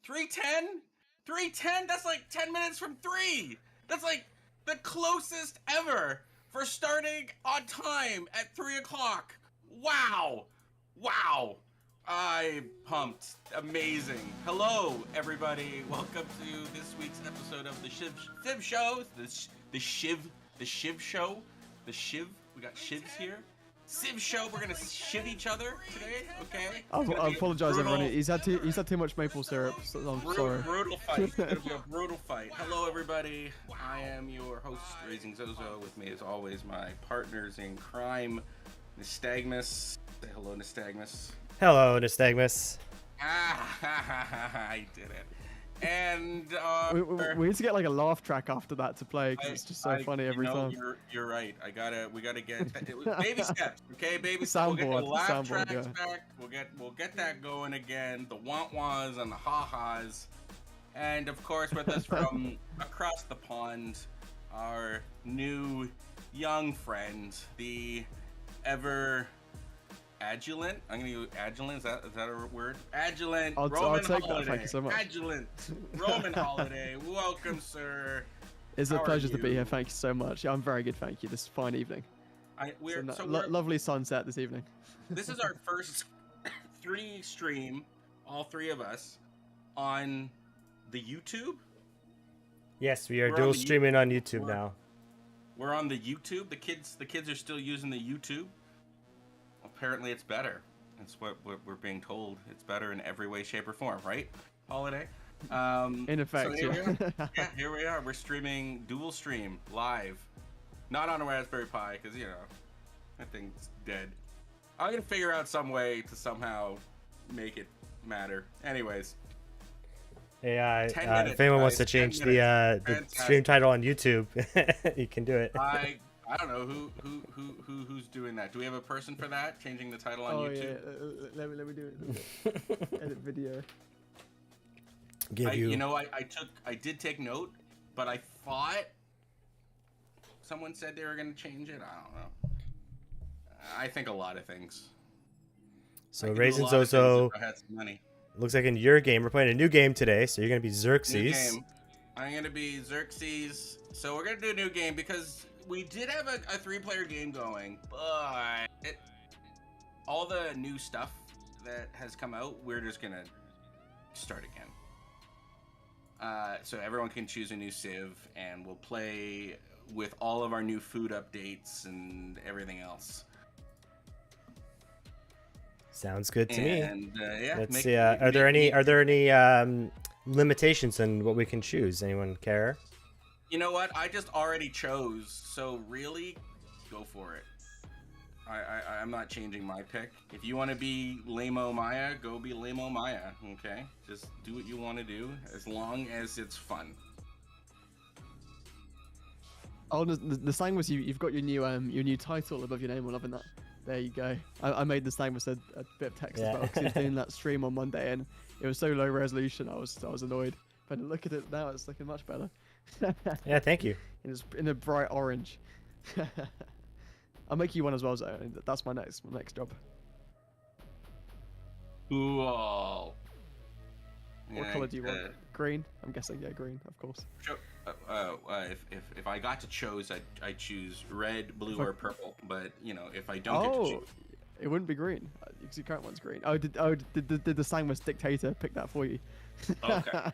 3:10? 3:10? That's like 10 minutes from 3. That's like the closest ever for starting on time at 3 o'clock. Wow. Wow. I'm pumped. Amazing. Hello, everybody. Welcome to this week's episode of the Civ Show. The Civ Show. The Civ. We got Civs here. Civ Show. We're gonna shiv each other today. Okay. I apologize, everyone. He's had too much maple syrup. So I'm sorry. Brutal fight. It's gonna be a brutal fight. Hello, everybody. I am your host, Raising Zozo. With me, as always, my partners in crime, Nystagmus. Say hello, Nystagmus. Hello, Nystagmus. I did it. And we need to get like a laugh track after that to play because it's just so funny every time. You're right. We gotta get baby steps. Okay, baby steps. We'll get the laugh tracks back. We'll get that going again. The want-was and the ha-has. And of course, with us from across the pond, our new young friend, the ever Adulant. I'm gonna use Adulant. Is that a word? Adulant. I'll take that. Thank you so much. Adulant. RomanHoliday. Welcome, sir. It's a pleasure to be here. Thank you so much. I'm very good. Thank you. This is a fine evening. Lovely sunset this evening. This is our first stream, all three of us, on the YouTube. Yes, we are dual streaming on YouTube now. We're on the YouTube. The kids are still using the YouTube. Apparently it's better. That's what we're being told. It's better in every way, shape, or form, right? Holiday. In effect, so here we are. We're streaming dual stream live, not on a Raspberry Pi because that thing's dead. I'm gonna figure out some way to somehow make it matter. Anyways. Hey, 10 minutes, if anyone guys, wants to change the stream title on YouTube, you can do it. I don't know who's doing that. Do we have a person for that? Changing the title on YouTube? Yeah. Let me do it. Edit video. I did take note, but I thought someone said they were gonna change it. I don't know. I think a lot of things. So Raising Zozo looks like in your game, we're playing a new game today, so you're gonna be Xerxes. New game. I'm gonna be Xerxes. So we're gonna do a new game because we did have a 3-player game going, but all the new stuff that has come out, we're just gonna start again. So everyone can choose a new Civ, and we'll play with all of our new food updates and everything else. Sounds good to me. And let's see. Are there any limitations on what we can choose? Anyone care? You know what? I just already chose, so really, go for it. I'm not changing my pick. If you want to be Lamo Maya, go be Lamo Maya, okay? Just do what you want to do, as long as it's fun. Oh, the thing was you've got your new title above your name. I'm loving that. There you go. I made the Nystagmus a bit of text as well because he was doing that stream on Monday and it was so low resolution. I was annoyed. But look at it now; it's looking much better. Yeah, thank you. It's in a bright orange. I'll make you one as well, Zoe. That's my next job. Cool. What color do you want? Green? I'm guessing, yeah, green, of course. Sure. If I got to choose, I'd choose red, blue, or purple. But if I don't get to choose, it wouldn't be green because your current one's green. Did the Nystagmus dictator pick that for you? Okay.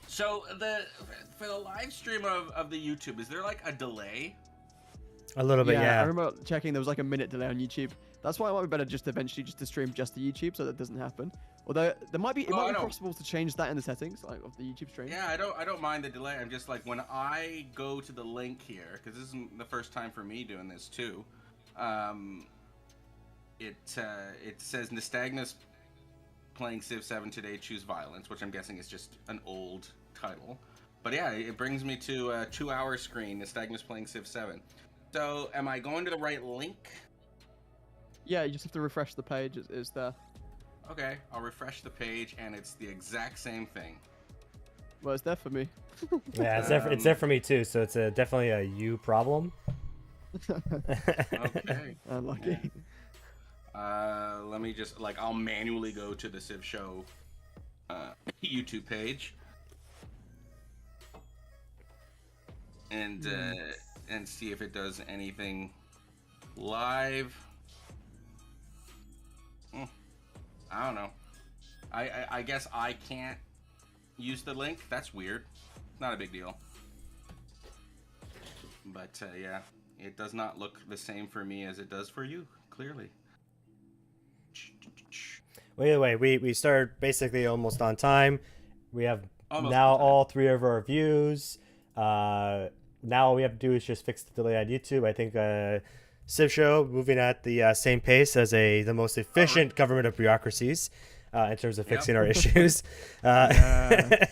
So for the live stream of the YouTube, is there like a delay? A little bit, yeah. I remember checking there was like a minute delay on YouTube. That's why it might be better just eventually just to stream just the YouTube so that doesn't happen. Although it might be possible to change that in the settings like of the YouTube stream. Yeah, I don't mind the delay. I'm just like when I go to the link here because this isn't the first time for me doing this too. It says Nystagmus playing Civ 7 today. Choose violence, which I'm guessing is just an old title. But yeah, it brings me to a 2-hour screen. Nystagmus playing Civ 7. So am I going to the right link? Yeah, you just have to refresh the page. It's there. Okay, I'll refresh the page, and it's the exact same thing. Well, it's there for me. Yeah, it's there for me too. So it's definitely a you problem. Okay. Unlucky. Let me just I'll manually go to the Civ Show YouTube page and see if it does anything live. I don't know. I guess I can't use the link. That's weird. Not a big deal. But yeah, it does not look the same for me as it does for you, clearly. Well, either way, we started basically almost on time. We have Almost now on time. all 3 of our views. Now all we have to do is just fix the delay on YouTube. I think Civ Show moving at the same pace as the most efficient government of bureaucracies in terms of fixing our issues. I've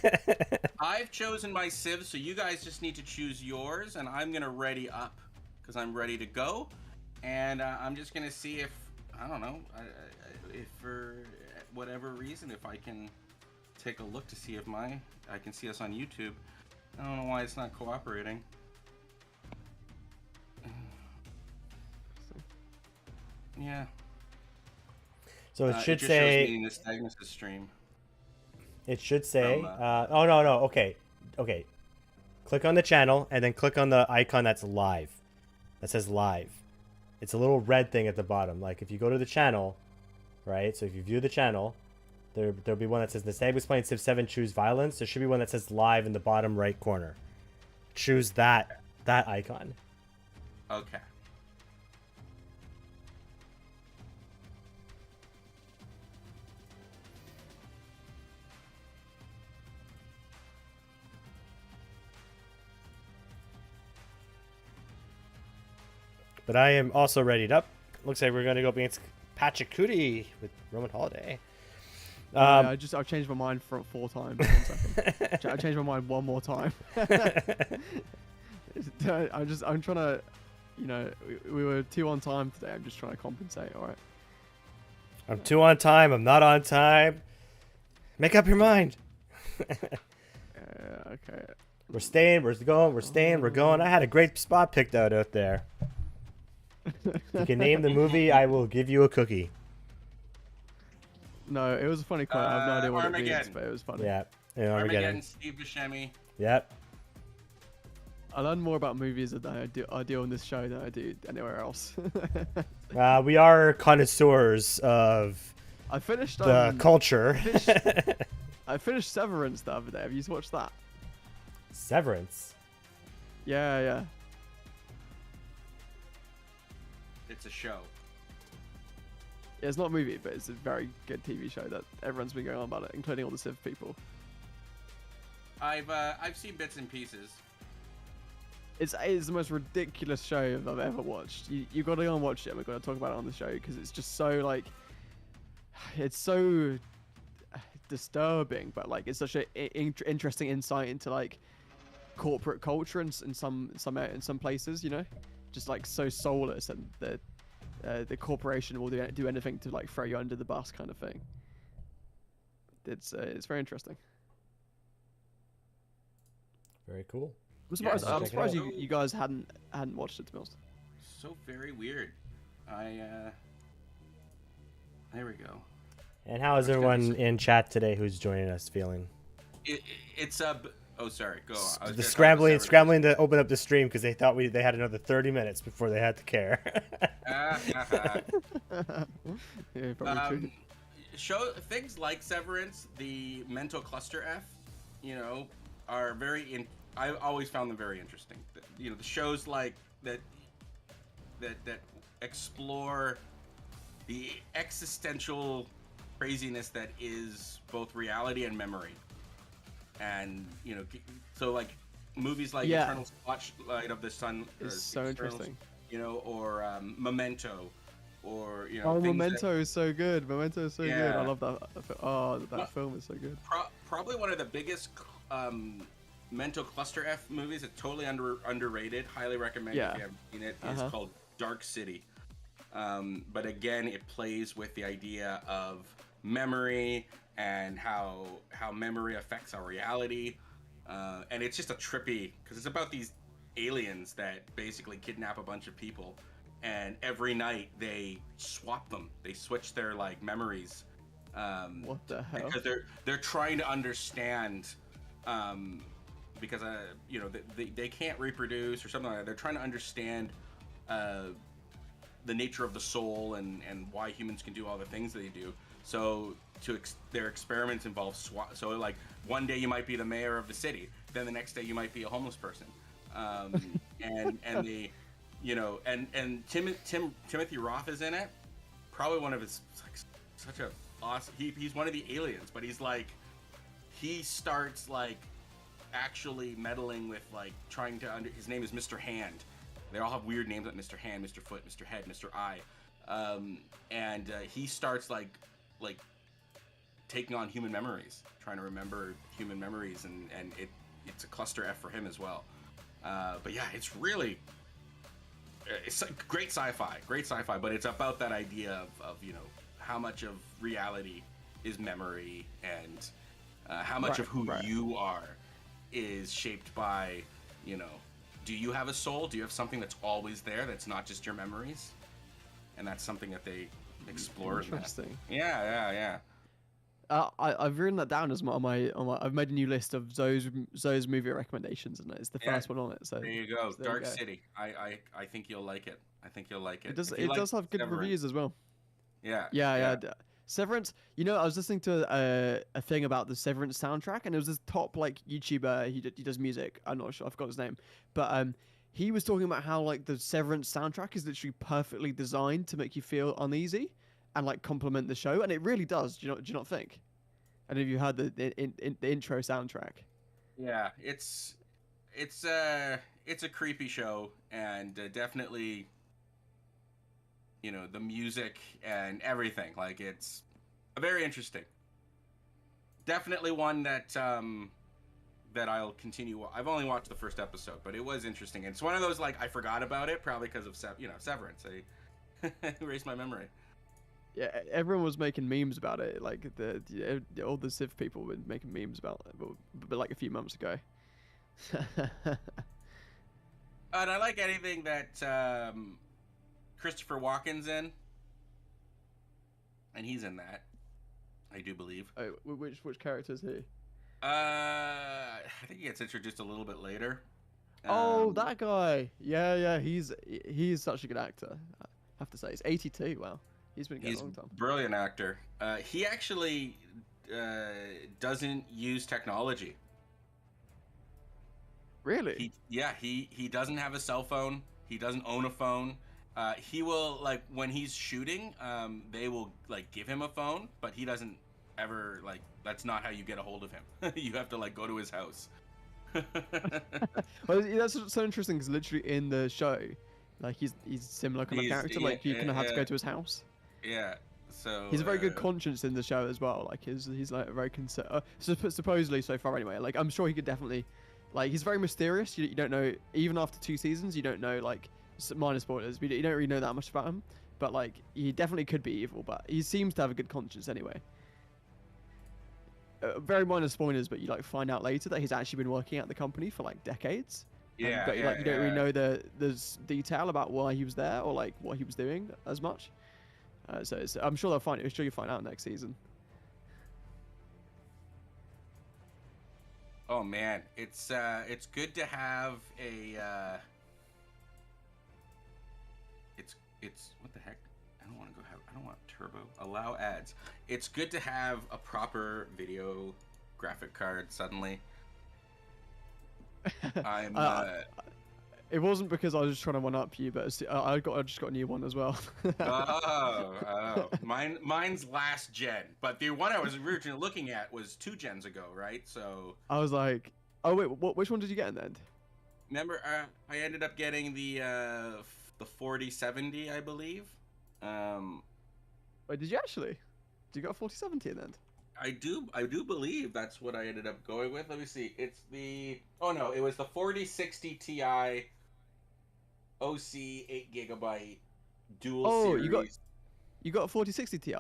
chosen my Civ, so you guys just need to choose yours, and I'm gonna ready up because I'm ready to go, and I'm just gonna see if I don't know if for whatever reason if I can take a look to see if I can see us on YouTube. I don't know why it's not cooperating. Yeah. So it should just say. shows me Nystagmus' stream. It should say. Oh no. Okay. Click on the channel and then click on the icon that's live. That says live. It's a little red thing at the bottom. Like if you go to the channel, right? So if you view the channel, there'll be one that says Nystagmus playing Civ 7. Choose violence. There should be one that says live in the bottom right corner. Choose that icon. Okay. But I am also readied up. Looks like we're going to go up against Pachacooty with RomanHoliday. I've changed my mind 4 times. 1 second. I changed my mind 1 more time. I'm trying to, we were 2 on time today. I'm just trying to compensate. All right. I'm 2 on time. I'm not on time. Make up your mind. Okay. We're staying. We're going. We're staying. We're going. I had a great spot picked out there. If you can name the movie, I will give you a cookie. No, it was a funny quote. I have no idea what it means, Armageddon. but it was funny. Yeah. Armageddon, Steve Buscemi. Yep. I learn more about movies that I do on this show than I do anywhere else. We are connoisseurs of I finished the culture. I finished Severance the other day. Have you watched that? Severance. Yeah. It's a show. Yeah, it's not a movie, but it's a very good TV show that everyone's been going on about it, including all the Civ people. I've seen bits and pieces. It's the most ridiculous show I've ever watched. You got to go and watch it. And we're going to talk about it on the show because it's just so it's so disturbing, but it's such an interesting insight into corporate culture in some places. Just so soulless, and the corporation will do anything to throw you under the bus kind of thing. It's very interesting. Very cool. I'm surprised. Yeah, I'm surprised you guys hadn't watched it, to be honest. So very weird. There we go. And how is everyone in chat today who's joining us feeling? It's oh, sorry. Go on. The scrambling to open up the stream because they thought they had another 30 minutes before they had to care. Yeah, probably Show things like Severance, the mental cluster F, are very. I always found them very interesting. The shows like that explore the existential craziness that is both reality and memory. And so movies like Eternal Spotlight of the Sun is so interesting. Or Memento, or Memento is so good. Memento is so good. I love that. That film is so good. Probably one of the biggest mental cluster F movies. It's totally underrated. Highly recommend if you haven't seen it. It's called Dark City. But again, it plays with the idea of memory and how memory affects our reality, and it's just a trippy because it's about these aliens that basically kidnap a bunch of people, and every night they swap them. They switch their memories What the hell? Because they're trying to understand, because you know, they can't reproduce or something like that. They're trying to understand the nature of the soul and why humans can do all the things they do. So their experiments involve so like one day you might be the mayor of the city, then the next day you might be a homeless person, and the, you know, and Timothy Roth is in it, probably one of his, like, such a awesome, he's one of the aliens, but he's like, he starts like actually meddling with, like, trying to his name is Mr. Hand. They all have weird names like Mr. Hand, Mr. Foot, Mr. Head, Mr. Eye, and he starts like taking on human memories, trying to remember human memories, and it's a cluster F for him as well. But yeah, it's really, it's great sci-fi, but it's about that idea of you know, how much of reality is memory, and how much of who you are is shaped by, you know, do you have a soul? Do you have something that's always there, that's not just your memories? And that's something that they explore. Interesting. Yeah. I've written that down as on my. I've made a new list of Zo's movie recommendations, and it's the first one on it. So there you go, so Dark City. I think you'll like it. I think you'll like it. It does have good reviews as well. Yeah. Severance. You know, I was listening to a thing about the Severance soundtrack, and it was this top like YouTuber. He does music. I'm not sure. I forgot his name, but he was talking about how like the Severance soundtrack is literally perfectly designed to make you feel uneasy and like complement the show, and it really does. Do you not think? And have you heard the intro soundtrack? Yeah, it's a creepy show, and definitely, you know, the music and everything. Like, it's very interesting. Definitely one that that I'll continue. I've only watched the first episode, but it was interesting. It's one of those, like, I forgot about it probably because of Severance. I erased my memory. Yeah, everyone was making memes about it. Like all the Civ people were making memes about it, but like a few months ago. And I like anything that Christopher Walken's in, and he's in that, I do believe. Oh, which character is he? I think he gets introduced a little bit later. Oh, that guy. Yeah. He's such a good actor. I have to say, he's 82. Wow. He's been getting a long time. Brilliant actor. He actually doesn't use technology. Really? He doesn't have a cell phone. He doesn't own a phone. He will, like, when he's shooting, they will like give him a phone, but he doesn't ever, like, that's not how you get a hold of him. You have to like go to his house. Well, that's so interesting because literally in the show, like he's similar kind of character. Like you kind of have to go to his house. Yeah, so he's a very good conscience in the show as well. Like he's like a very supposedly so far anyway. Like I'm sure he could definitely, like he's very mysterious. You don't know, even after 2 seasons, you don't know, like, minor spoilers, but you don't really know that much about him. But like he definitely could be evil, but he seems to have a good conscience anyway. Very minor spoilers, but you like find out later that he's actually been working at the company for like decades. Yeah, but you don't really know the detail about why he was there or like what he was doing as much. So I'm sure you'll find out next season. Oh man, it's good to have a it's what the heck? I don't want turbo. Allow ads. It's good to have a proper video graphic card suddenly. It wasn't because I was just trying to one up you, but I just got a new one as well. oh. Mine's last gen, but the one I was originally looking at was 2 gens ago, right? So I was like, oh wait, which one did you get in the end? Remember, I ended up getting the 4070, I believe. Wait, did you actually? Did you got a 4070 in the end? I do believe that's what I ended up going with. Let me see. It's the it was the 4060 Ti OC 8GB dual series. You got a 4060 Ti.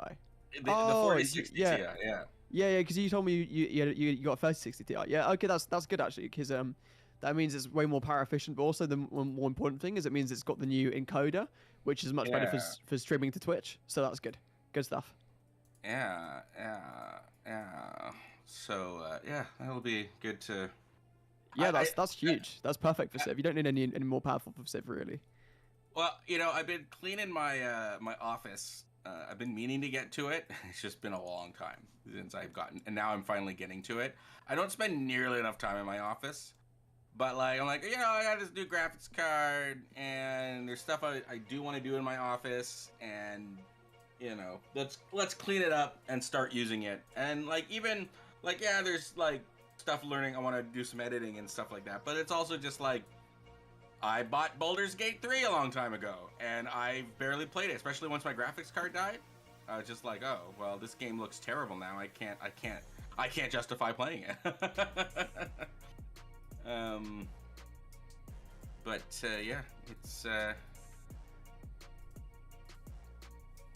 The 4060 Ti, yeah. Yeah, because you told me you got a 3060 Ti. Yeah, okay, that's good actually, because that means it's way more power efficient, but also the more important thing is it means it's got the new encoder, which is much better for streaming to Twitch. So that's good. Good stuff. Yeah. So yeah, that'll be good to. Yeah, that's huge. That's perfect for Civ. You don't need any more powerful for Civ, really. Well, I've been cleaning my my office. I've been meaning to get to it. It's just been a long time since I've gotten, and now I'm finally getting to it. I don't spend nearly enough time in my office, but like I'm like, I got this new graphics card, and there's stuff I do want to do in my office, and let's clean it up and start using it. And like even like there's like stuff learning. I want to do some editing and stuff like that, but it's also just like. I bought Baldur's Gate 3 a long time ago, and I barely played it, especially once my graphics card died. I was just like, oh, well, this game looks terrible now. I can't justify playing it. Yeah,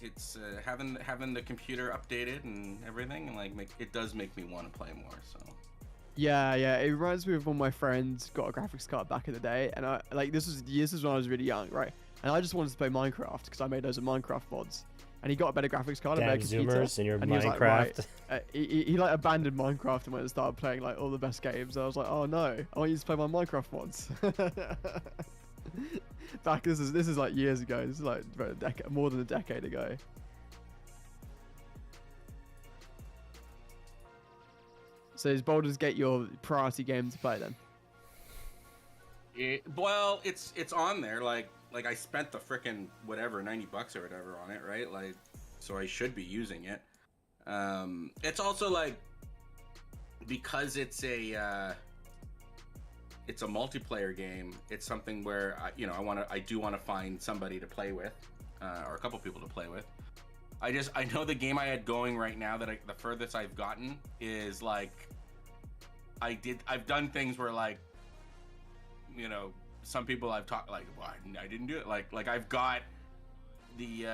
it's having the computer updated and everything, and like it does make me want to play more. So. Yeah, it reminds me of when my friends got a graphics card back in the day, and I like this was when I was really young, right? And I just wanted to play Minecraft because I made those of Minecraft mods. And he got a better graphics card, Damn, a better computer, Zoomers in your and he was like, Minecraft. right. He like abandoned Minecraft and went and started playing like all the best games. And I was like, oh no, I want you to play my Minecraft mods. This is like years ago. This is like about more than a decade ago. So is Baldur's Gate your priority game to play then? Well, it's on there. Like I spent the frickin' whatever $90 or whatever on it, right? Like, so I should be using it. It's also like because it's a multiplayer game. It's something where I do want to find somebody to play with, or a couple people to play with. I know the game I had going right now that the furthest I've gotten is like I've done things where like some people I've talked like, well, I didn't do it, like I've got the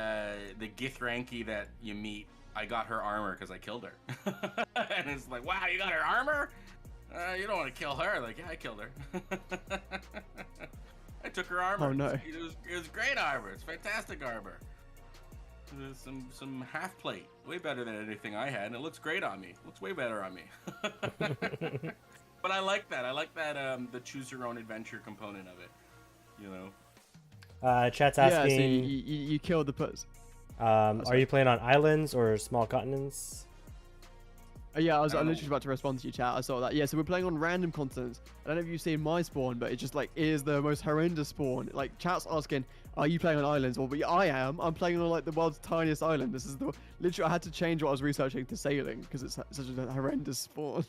Githranki that you meet. I got her armor because I killed her. And it's like, wow, you got her armor? You don't want to kill her. Like, yeah, I killed her. I took her armor. Oh no. It was great armor. It's fantastic armor. Some half plate, way better than anything I had, and it looks great on me. Looks way better on me. But I like that. The choose your own adventure component of it. Chat's asking. Yeah, so you killed the puss. Are you playing on islands or small continents? Yeah, I was literally about to respond to you, chat. I saw that. Yeah, so we're playing on random continents. I don't know if you've seen my spawn, but it just like is the most horrendous spawn. Like chat's asking, are you playing on islands? Well, but I am. I'm playing on like the world's tiniest island. This is literally I had to change what I was researching to sailing because it's such a horrendous spawn.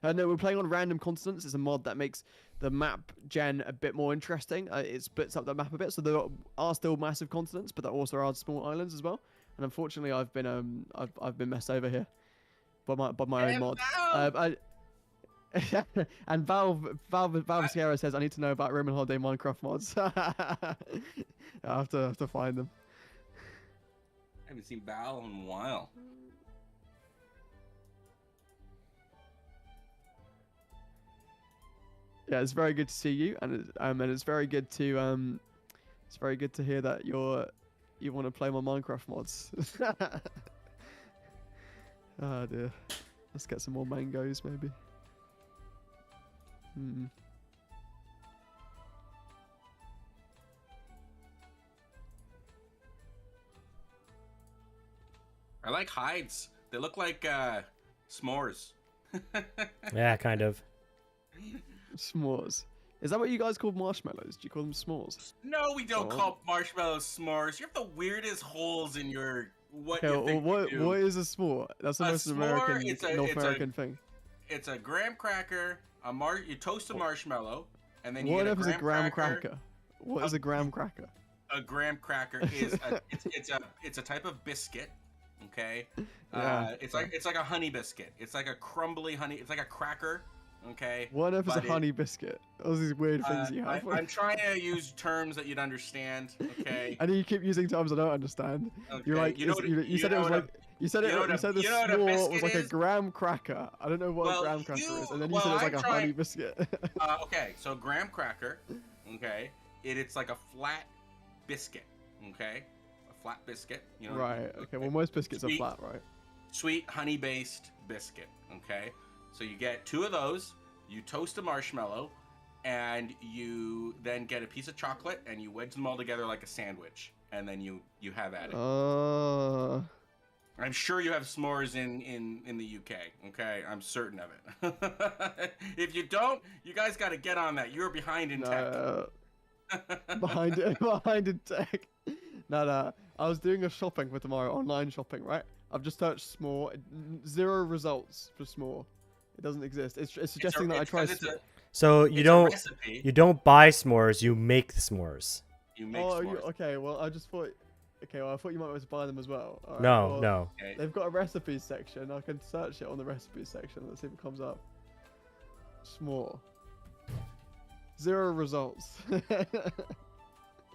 And no, we're playing on random continents. It's a mod that makes the map gen a bit more interesting. It splits up the map a bit, so there are still massive continents, but there also are small islands as well. And unfortunately, I've been messed over here by my own mod. And Valve Sierra says I need to know about RomanHoliday Minecraft mods. I have to find them. I haven't seen Val in a while. Yeah, it's very good to see you, and it's very good to hear that you want to play my Minecraft mods. Oh dear. Let's get some more mangoes, maybe. I like hides. They look like s'mores. Yeah, kind of. S'mores. Is that what you guys call marshmallows? Do you call them s'mores? No, we don't call marshmallows s'mores. You have the weirdest holes in your what Okay, you think what you do. What is a s'more? That's the most North American thing. It's a graham cracker. You toast a marshmallow, and then you what get is a graham cracker? What is a graham cracker? A graham cracker is it's a type of biscuit. Okay, Yeah. it's like a honey biscuit. It's like a crumbly honey. It's like a cracker. Okay. What if it's a honey biscuit? Those are these weird things you have. I'm trying to use terms that you'd understand. Okay. And you keep using terms I don't understand. Okay. You're like, you said the s'more was like a graham cracker. I don't know what a graham cracker is, and then you said it was like a honey biscuit. Okay, so graham cracker. Okay, it's like a flat biscuit. Okay, a flat biscuit. You know. Right. Okay. Well, most biscuits are Sweet. flat, right? Sweet honey-based biscuit. Okay. So you get 2 of those. You toast a marshmallow, and you then get a piece of chocolate, and you wedge them all together like a sandwich, and then you have at it. I'm sure you have s'mores in the UK. Okay, I'm certain of it. If you don't, you guys got to get on that. You're behind in tech. behind in tech. No. I was doing a shopping for tomorrow, online shopping, right? I've just searched s'more. 0 results for s'more. It doesn't exist. It's suggesting that I try. So you don't buy s'mores. You make the s'mores. You make s'mores. Okay. Well, I just thought. Okay, well, I thought you might want to buy them as well. All right, no, no. Okay. They've got a recipes section. I can search it on the recipes section. Let's see if it comes up. S'more. 0 results.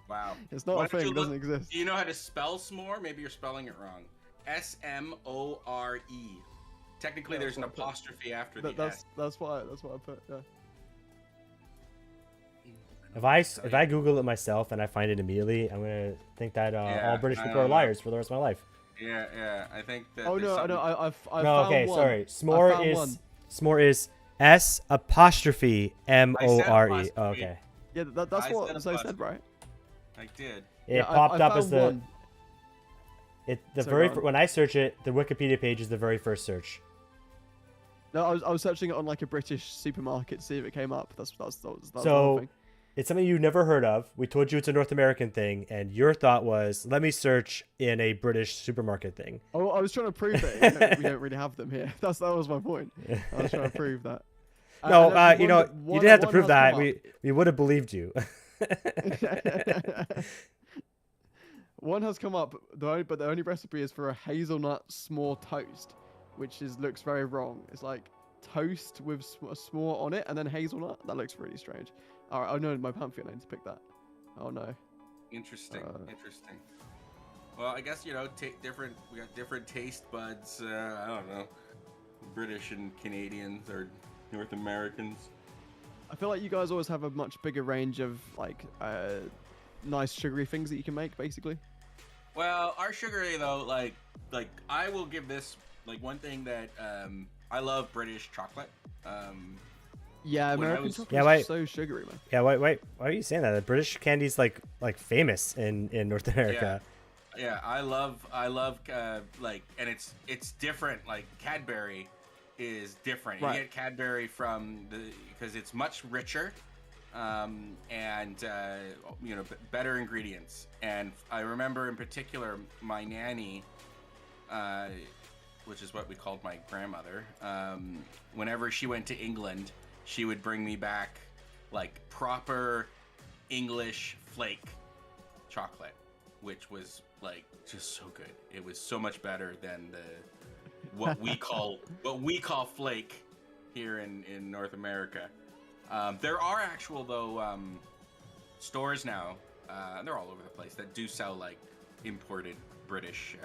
Wow. It's not a thing. It doesn't exist. Do you know how to spell s'more? Maybe you're spelling it wrong. S-M-O-R-E. Technically, Yeah, there's an apostrophe after the that's S. That's what I put. Yeah. If I Google it myself and I find it immediately, I'm gonna think that all British people are liars for the rest of my life. Yeah. I think that. Oh no, something... I No, found okay, one. sorry. S'more is S''M''O''R'E. Oh, okay. Yeah, that's what Zo said, right? I did. It popped up as the. Sorry, when I search it, the Wikipedia page is the very first search. No, I was searching it on like a British supermarket to see if it came up. That's the So thing. It's something you've never heard of. We told you it's a North American thing, and your thought was, let me search in a British supermarket thing. Oh, I was trying to prove that we don't really have them here. That was my point. I was trying to prove that. No, you didn't have to prove that. We would have believed you. One has come up, but the only recipe is for a hazelnut s'more toast, which looks very wrong. It's like toast with a s'more on it and then hazelnut. That looks really strange. All right, I know my Pantheon name to pick that. Oh no. Interesting. Well, I guess we got different taste buds. I don't know, British and Canadians or North Americans. I feel like you guys always have a much bigger range of like nice sugary things that you can make, basically. Well, our sugary though, like I will give this like one thing that I love British chocolate. Yeah, American chocolate is so sugary, man. Yeah, wait, why are you saying that? The British candy's like famous in North America. Yeah, I love like, and it's different. Like Cadbury is different. Right. You get Cadbury because it's much richer, and better ingredients. And I remember in particular my nanny, which is what we called my grandmother. Whenever she went to England, she would bring me back like proper English flake chocolate, which was like just so good. It was so much better than what we call flake here in North America. There are actual though stores now, they're all over the place, that do sell like imported British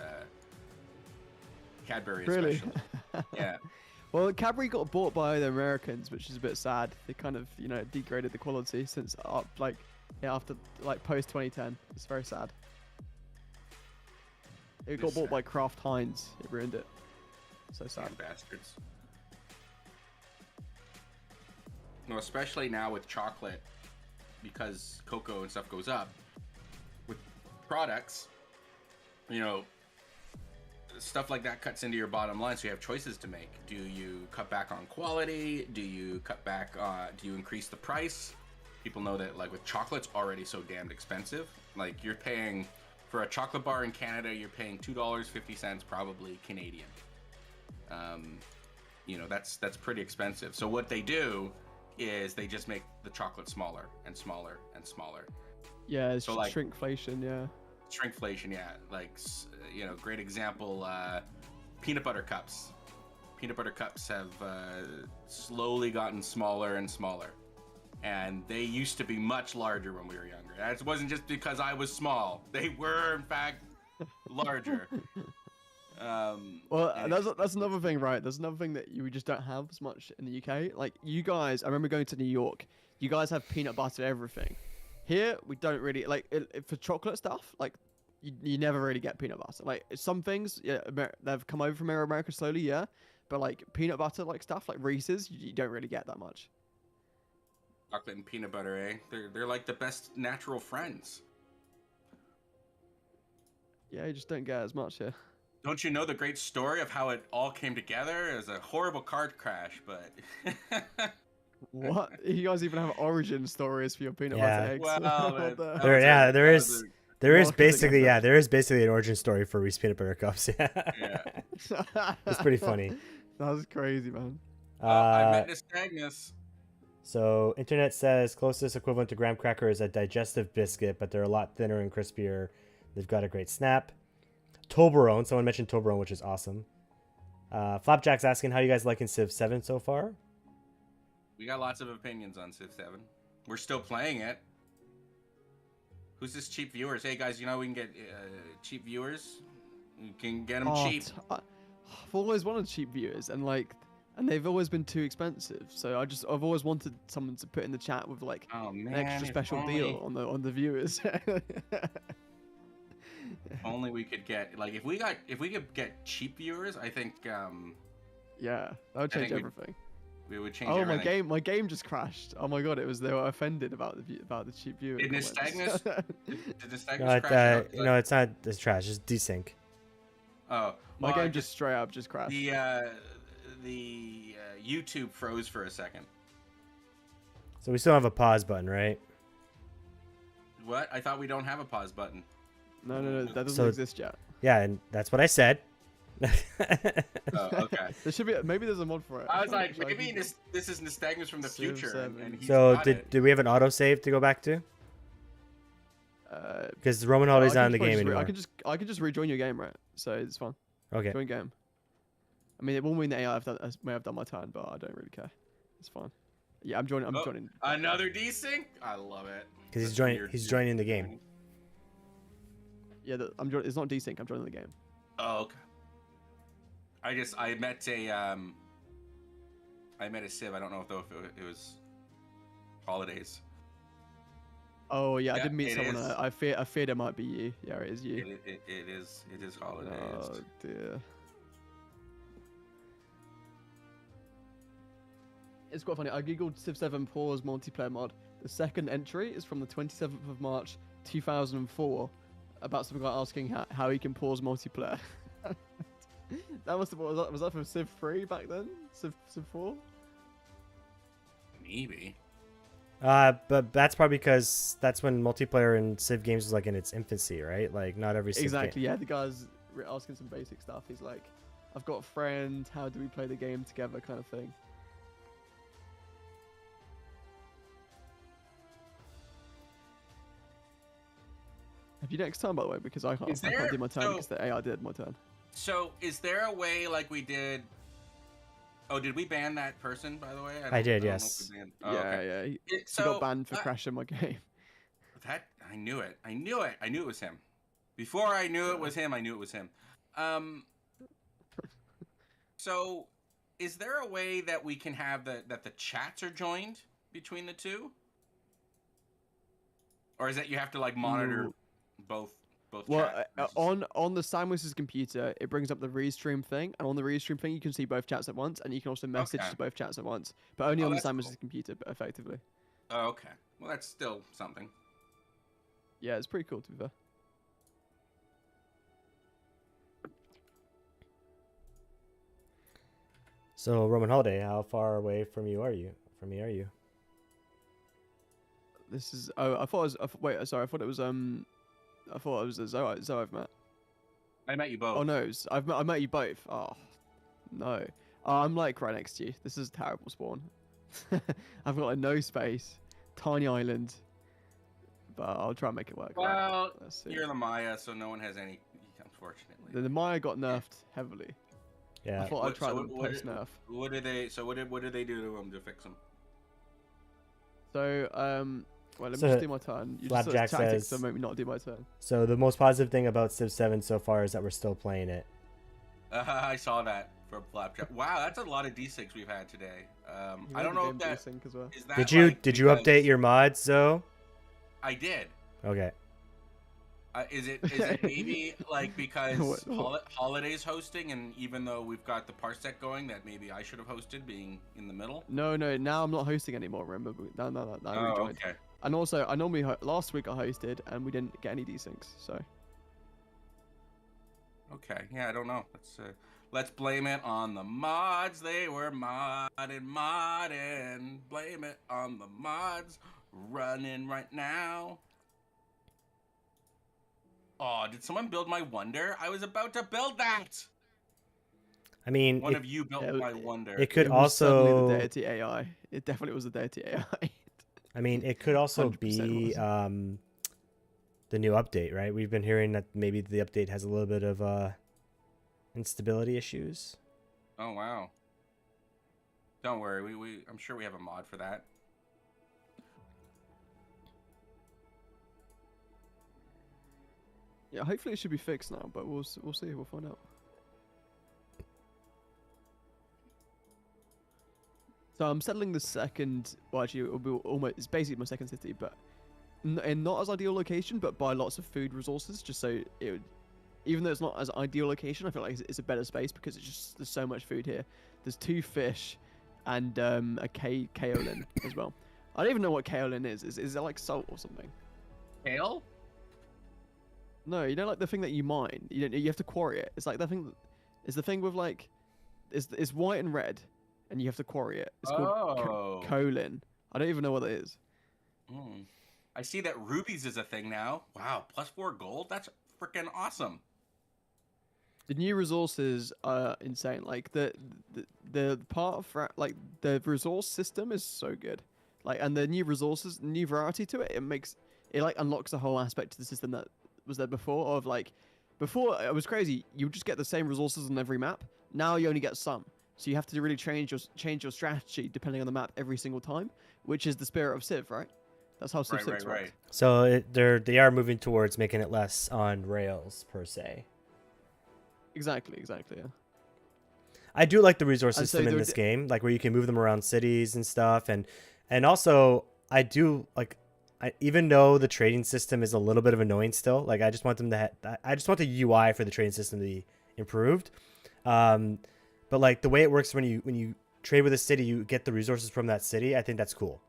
Cadbury, really? especially. Yeah. Well, Cadbury got bought by the Americans, which is a bit sad. They kind of, degraded the quality since after post 2010. It's very sad. It got bought by Kraft Heinz. It ruined it. So sad. Damn bastards. No, especially now with chocolate, because cocoa and stuff goes up. With products, stuff like that cuts into your bottom line, so you have choices to make. Do you cut back on quality? Do you do you increase the price? People know that like with chocolate's already so damned expensive. Like you're paying for a chocolate bar in Canada, you're paying $2.50 probably Canadian. That's pretty expensive. So what they do is they just make the chocolate smaller and smaller and smaller. Yeah, it's shrinkflation, yeah. Shrinkflation, yeah. Like, great example, peanut butter cups. Peanut butter cups have slowly gotten smaller and smaller. And they used to be much larger when we were younger. That wasn't just because I was small. They were, in fact, larger. Well, that's another thing, right? There's another thing that we just don't have as much in the UK. Like, you guys, I remember going to New York. You guys have peanut butter everything. Here, we don't really, for chocolate stuff, like, you never really get peanut butter. Like some things, yeah, they've come over from America slowly, yeah. But like peanut butter, like stuff like Reese's, you don't really get that much. Chocolate and peanut butter, eh? They're like the best natural friends. Yeah, you just don't get as much here. Don't you know the great story of how it all came together? It was a horrible car crash, but What? You guys even have origin stories for your peanut Yeah. butter eggs? Well, What the- There, yeah, there is. There is Marketing basically, effort. there is basically an origin story for Reese peanut butter cups. Yeah, Yeah. it's pretty funny. That's crazy, man. I met Nystagmus. So internet says closest equivalent to graham cracker is a digestive biscuit, but they're a lot thinner and crispier. They've got a great snap. Toblerone. Someone mentioned Toblerone, which is awesome. Flapjack's asking how you guys liking Civ 7 so far. We got lots of opinions on Civ 7. We're still playing it. Who's this cheap viewers? Hey guys, you know we can get cheap viewers. You can get them cheap. I've always wanted cheap viewers, and they've always been too expensive. So I've always wanted someone to put in the chat with like Oh man, an extra special deal on the viewers. If only we could get like if we could get cheap viewers, I think Yeah, that would change think everything. we would change Oh, everything. my game just crashed. Oh my god, they were offended about the cheap viewer. Did comments. Nystagmus did Nystagmus No, crash out? no, it's not. It's trash. It's desync. Oh, My well, game just straight up just crashed. the YouTube froze for a second. So we still have a pause button, right? What? I thought we don't have a pause button. No, that doesn't So- exist yet. Yeah, and that's what I said. Oh, okay. There should be maybe there's a mod for it. I was I'm not like, sure I maybe can- this is Nystagmus from the Civ future, 7. and he's So got did it. we have an autosave to go back to? Because Roman I Holiday's can not in the just game re- anymore. I can just rejoin your game, right? So it's fine. Okay. Join game. I mean, it will mean the AI may have done my turn, but I don't really care. It's fine. Yeah, I'm joining. I'm Oh, joining. Another desync? I love it. Because That's weird. he's joining the game. Yeah, I'm joining. It's not desync. I'm joining the game. Oh, okay. I met a Civ. I don't know if it was holidays. Oh yeah, I Yeah, did meet it someone. is. I feared it might be you. Yeah, it is you. It is holidays. Oh dear. It's quite funny. I googled Civ 7 pause multiplayer mod. The second entry is from the 27th of March 2004, about something like asking how you can pause multiplayer. That must have was that from Civ 3 back then? Civ 4? Maybe. But that's probably because that's when multiplayer in Civ games was like in its infancy, right? Like not every Civ Exactly. game. Yeah, the guy's asking some basic stuff. He's like, "I've got a friend. How do we play the game together?" kind of thing. Have you next turn, by the way? Because I can't do my turn because the AI did my turn. So, is there a way like we did? Oh, did we ban that person, by the way? I did, don't know yes. if we banned- Oh, Yeah, okay. yeah. He So, got banned for crashing my game. That I knew it. I knew it. I knew it was him. Before I knew it was him, I knew it was him. So, is there a way that we can have that the chats are joined between the two, or is that you have to like monitor No. both? Well, chats versus- on the Samus's computer, it brings up the restream thing, and on the restream thing, you can see both chats at once, and you can also message Okay. to both chats at once, but only Oh, on the that's Samus's cool. computer, but effectively. Oh, okay. Well, that's still something. Yeah, it's pretty cool to be fair. So Roman Holiday, how far away from you are you? From me are you? This is. Oh, I thought it was. Wait, sorry. I thought it was. I thought it was a Zoe I've met. I met you both. Oh no, I met you both. Oh no. Oh, I'm like right next to you. This is a terrible spawn. I've got no space, tiny island, but I'll try and make it work. Right, Well, let's see. you're the Maya, so no one has any. Unfortunately. The Maya got nerfed heavily. I Yeah. thought I'd try So the post nerf. What did they? So what did they do to him to fix him? So well, let me So, just do my turn. You just Flapjack tactics says- to make me not do my turn. So the most positive thing about Civ 7 so far is that we're still playing it. I saw that for Flapjack. Wow, that's a lot of D6 we've had today. You I made don't the know game if that desync as well. is that. Did you like, did you because- update your mods, Zoe? I did. Okay. Is it maybe like because What? Holiday's hosting, and even though we've got the parsec going, that maybe I should have hosted, being in the middle? No, now I'm not hosting anymore. Remember? No, I Oh, rejoined. okay. And also, I normally last week I hosted and we didn't get any desyncs. So Okay. Yeah, I don't know. Let's blame it on the mods. They were modding. Blame it on the mods running right now. Oh, did someone build my wonder? I was about to build that. I mean, One of you built my wonder. it could it was suddenly also the deity AI. It definitely was the deity AI. I mean, it could also 100% be was. the new update, right? We've been hearing that maybe the update has a little bit of instability issues. Oh wow. Don't worry, I'm sure we have a mod for that. Yeah, hopefully it should be fixed now, but we'll see. We'll find out. So I'm settling the second. Well, actually, it'll be almost. It's basically my second city, but in not as ideal location, but by lots of food resources. Just so it would, even though it's not as ideal location, I feel like it's a better space because there's so much food here. There's 2 fish, and a kaolin as well. I don't even know what kaolin is. Is it like salt or something? Kale? No, you know, like the thing that you mine. You have to quarry it. It's like the thing. It's the thing with like, it's white and red, and you have to quarry it. It's called colon. I don't even know what that is. I see that rubies is a thing now. Wow, +4 gold. That's freaking awesome. The new resources are insane. Like the part of like the resource system is so good. Like, and the new resources, new variety to it. It like unlocks a whole aspect to the system that was there before. Of like, before it was crazy. You would just get the same resources on every map. Now you only get some. So you have to really change your strategy depending on the map every single time, which is the spirit of Civ, right? That's how Civ 6 works. Right. So they are moving towards making it less on rails per se. Exactly. Yeah. I do like the resource system in this game, like where you can move them around cities and stuff, and also I do like, even though the trading system is a little bit of annoying still, like I just want them to I just want the UI for the trading system to be improved. But like the way it works when you trade with a city, you get the resources from that city. I think that's cool.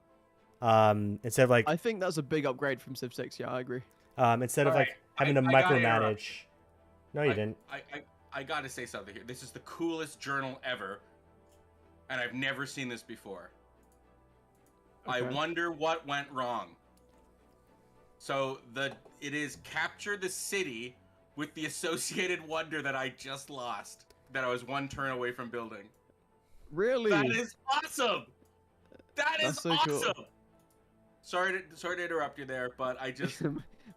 Instead of like, I think that's a big upgrade from Civ 6. Yeah, I agree. Instead of like having to micromanage. No, you didn't. I gotta say something here. This is the coolest journal ever, and I've never seen this before. Okay. I wonder what went wrong. So it is capture the city with the associated wonder that I just lost, that I was 1 turn away from building. Really? That is awesome. That's so awesome. Cool. Sorry to interrupt you there, but I just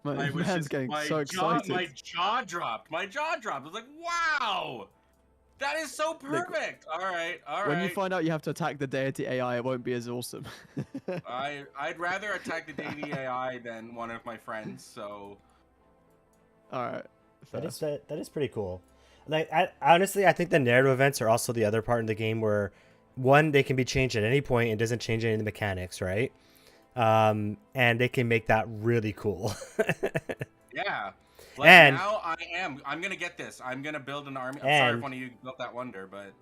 my man's getting so excited. My jaw dropped. I was like, wow, that is so perfect. Look, all right. When you find out you have to attack the deity AI, it won't be as awesome. I'd rather attack the deity AI than one of my friends. So. All right. That is pretty cool. Like, honestly, I think the narrative events are also the other part in the game where, one, they can be changed at any point and doesn't change any of the mechanics, right? And they can make that really cool. Yeah. Like, and now I'm gonna get this. I'm gonna build an army. I'm sorry if one of you built that wonder, but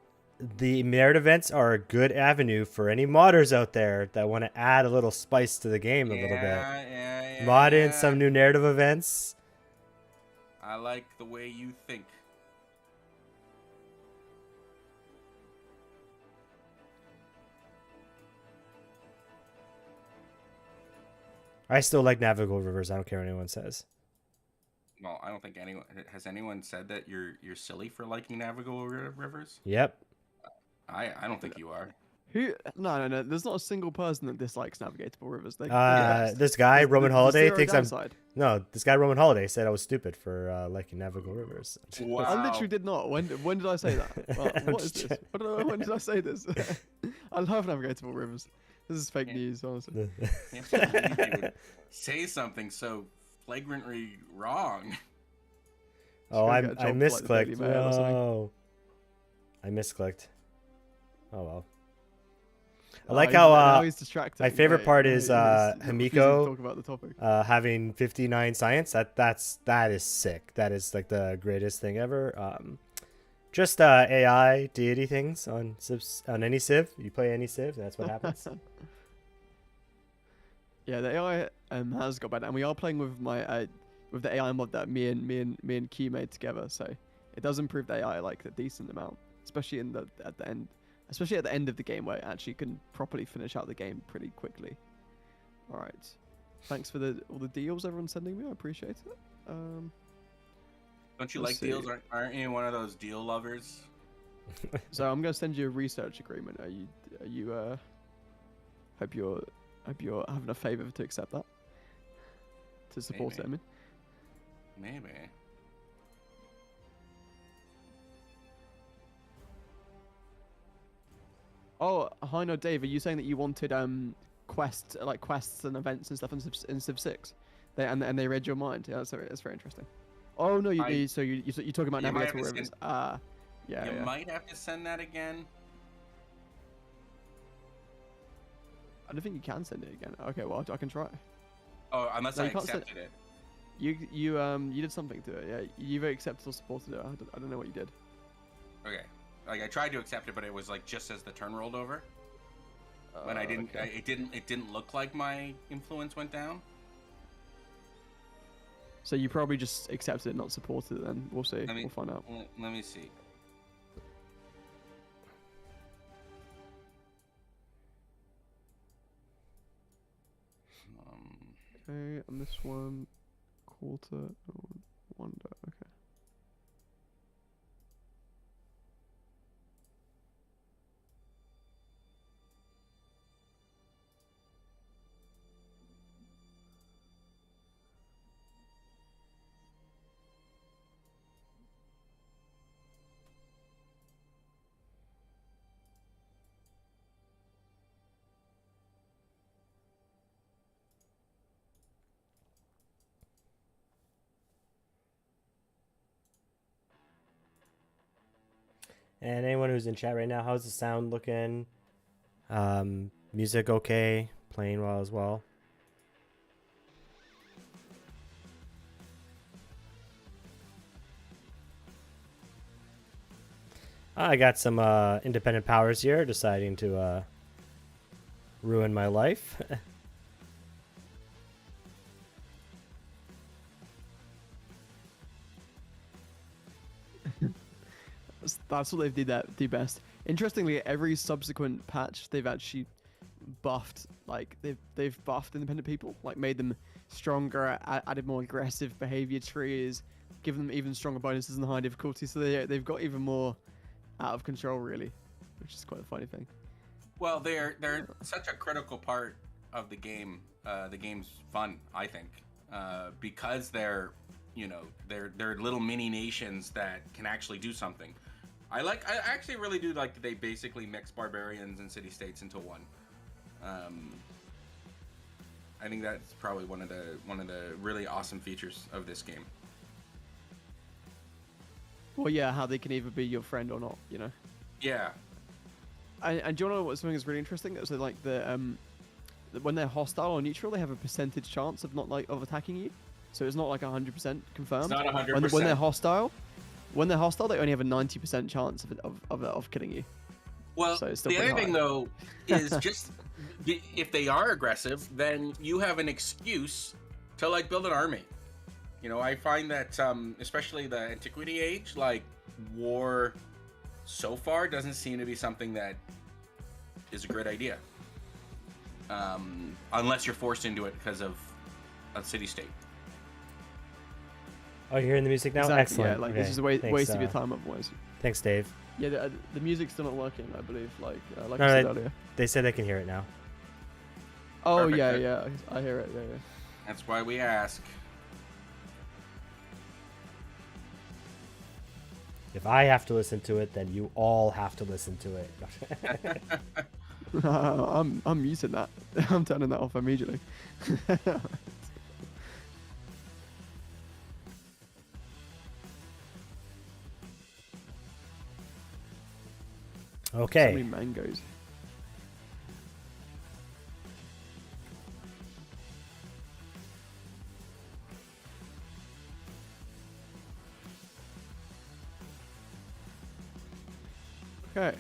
the narrative events are a good avenue for any modders out there that want to add a little spice to the game a little bit. Yeah. Mod in some new narrative events. I like the way you think. I still like navigable rivers. I don't care what anyone says. Well, I don't think anyone said that you're silly for liking navigable rivers. Yep. I don't think you are. No. There's not a single person that dislikes navigable rivers. This guy RomanHoliday thinks this guy RomanHoliday said I was stupid for liking navigable rivers. Wow. I literally did not. When did I say that? Well, what is this? When did I say this? I love navigable rivers. This is fake news, honestly. Can't believe you would say something so flagrantly wrong. Oh, I misclicked. No. I misclicked. Oh well. I like now how he's distracted. my favorite Wait, part wait, is refusing to Himiko talk about the topic. having 59 science. That is sick. That is like the greatest thing ever. Just AI deity things on any Civ. You play any Civ, that's what happens. Yeah, the AI has got better, and we are playing with my with the AI mod that me and Key made together. So it does improve the AI like a decent amount, especially at the end of the game where it actually can properly finish out the game pretty quickly. All right, thanks for all the deals everyone's sending me. I appreciate it. Don't you Let's like see. deals? Aren't you one of those deal lovers? So I'm gonna send you a research agreement. Are you hope you're having a favor to accept that, to support it. I mean, maybe. oh, hi, no, Dave. Are you saying that you wanted quests and events and stuff in Civ 6? And they read your mind. Yeah, that's very interesting. Oh no, you're talking about Navigator Rivers. Yeah. You might have to send that again. I don't think you can send it again. Okay, well I can try. Oh, unless I accepted it. You did something to it. Yeah, you either accepted or supported it. I don't know what you did. Okay, like I tried to accept it, but it was like just as the turn rolled over. When I didn't, okay. it didn't look like my influence went down. So you probably just accepted it, not supported it. Then we'll see. We'll find out. Let me see. Okay, and this one, quarter, wonder. Okay. And anyone who's in chat right now, how's the sound looking? Music okay? Playing well as well? I got some independent powers here deciding to ruin my life. That's what they do best. Interestingly, every subsequent patch they've actually buffed, like they've buffed independent people, like made them stronger, added more aggressive behavior trees, given them even stronger bonuses and high difficulty. So they've got even more out of control, really, which is quite a funny thing. Well, they're such a critical part of the game. The game's fun, I think, because they're little mini nations that can actually do something. I actually really do like that they basically mix barbarians and city-states into one. I think that's probably one of the really awesome features of this game. Well, yeah, how they can either be your friend or not, you know. Yeah. And do you want to know what something is really interesting? So like when they're hostile or neutral, they have a percentage chance of of attacking you. So it's not like 100% confirmed. It's not 100%. When they're hostile, they only have a 90% chance of killing you. Well, so the other thing though is just if they are aggressive, then you have an excuse to like build an army. You know, I find that especially the Antiquity Age, like war so far doesn't seem to be something that is a great idea. Unless you're forced into it because of a city-state. Oh, you're hearing the music now? Exactly, Excellent. yeah, like okay. this is a waste of your time otherwise. Thanks, Dave. Yeah, the music's still not working, I believe, like No, I said earlier. They said they can hear it now. Oh, Perfect. yeah, I hear it, yeah. That's why we ask. If I have to listen to it, then you all have to listen to it. I'm muting that. I'm turning that off immediately. Okay. So many mangoes. Okay.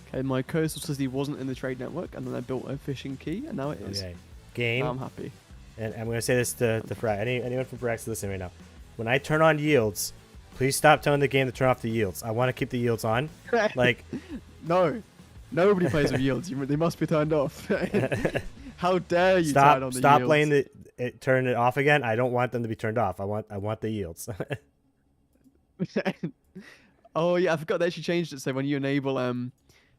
Okay, my coastal city wasn't in the trade network, and then I built a fishing key, and now it is. Okay. Game. Now I'm happy. And I'm going to say this to Frat. Anyone from Brax listening right now. When I turn on yields, please stop telling the game to turn off the yields. I want to keep the yields on. Like, no. Nobody plays with yields. They must be turned off. How dare you turn on the yields? Stop playing turn it off again. I don't want them to be turned off. I want the yields. Oh yeah, I forgot they actually changed it so when you enable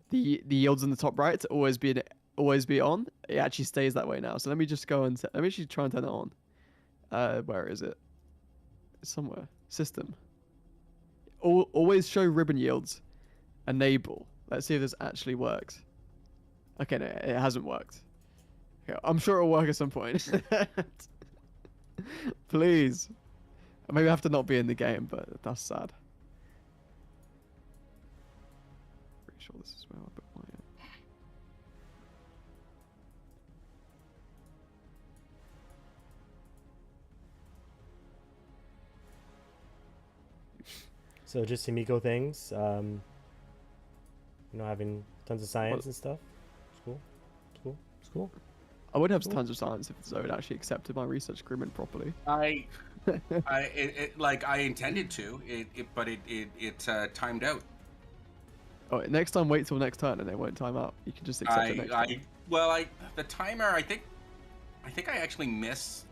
the yields in the top right to always be on, it actually stays that way now. So let me just go and let me actually try and turn it on. Where is it? It's somewhere. System. Always show ribbon yields. Enable. Let's see if this actually works. Okay, no, it hasn't worked. Okay, I'm sure it'll work at some point. Please. Maybe I have to not be in the game, but that's sad. Pretty sure this is where I put my... So just Himiko things. Having tons of science and stuff. It's cool. It's cool. It's cool. I would have tons of science if Zoe had actually accepted my research agreement properly. I intended to, but it timed out. Oh, next time wait till next turn and it won't time out. You can just accept it next time. The timer, I think I actually miss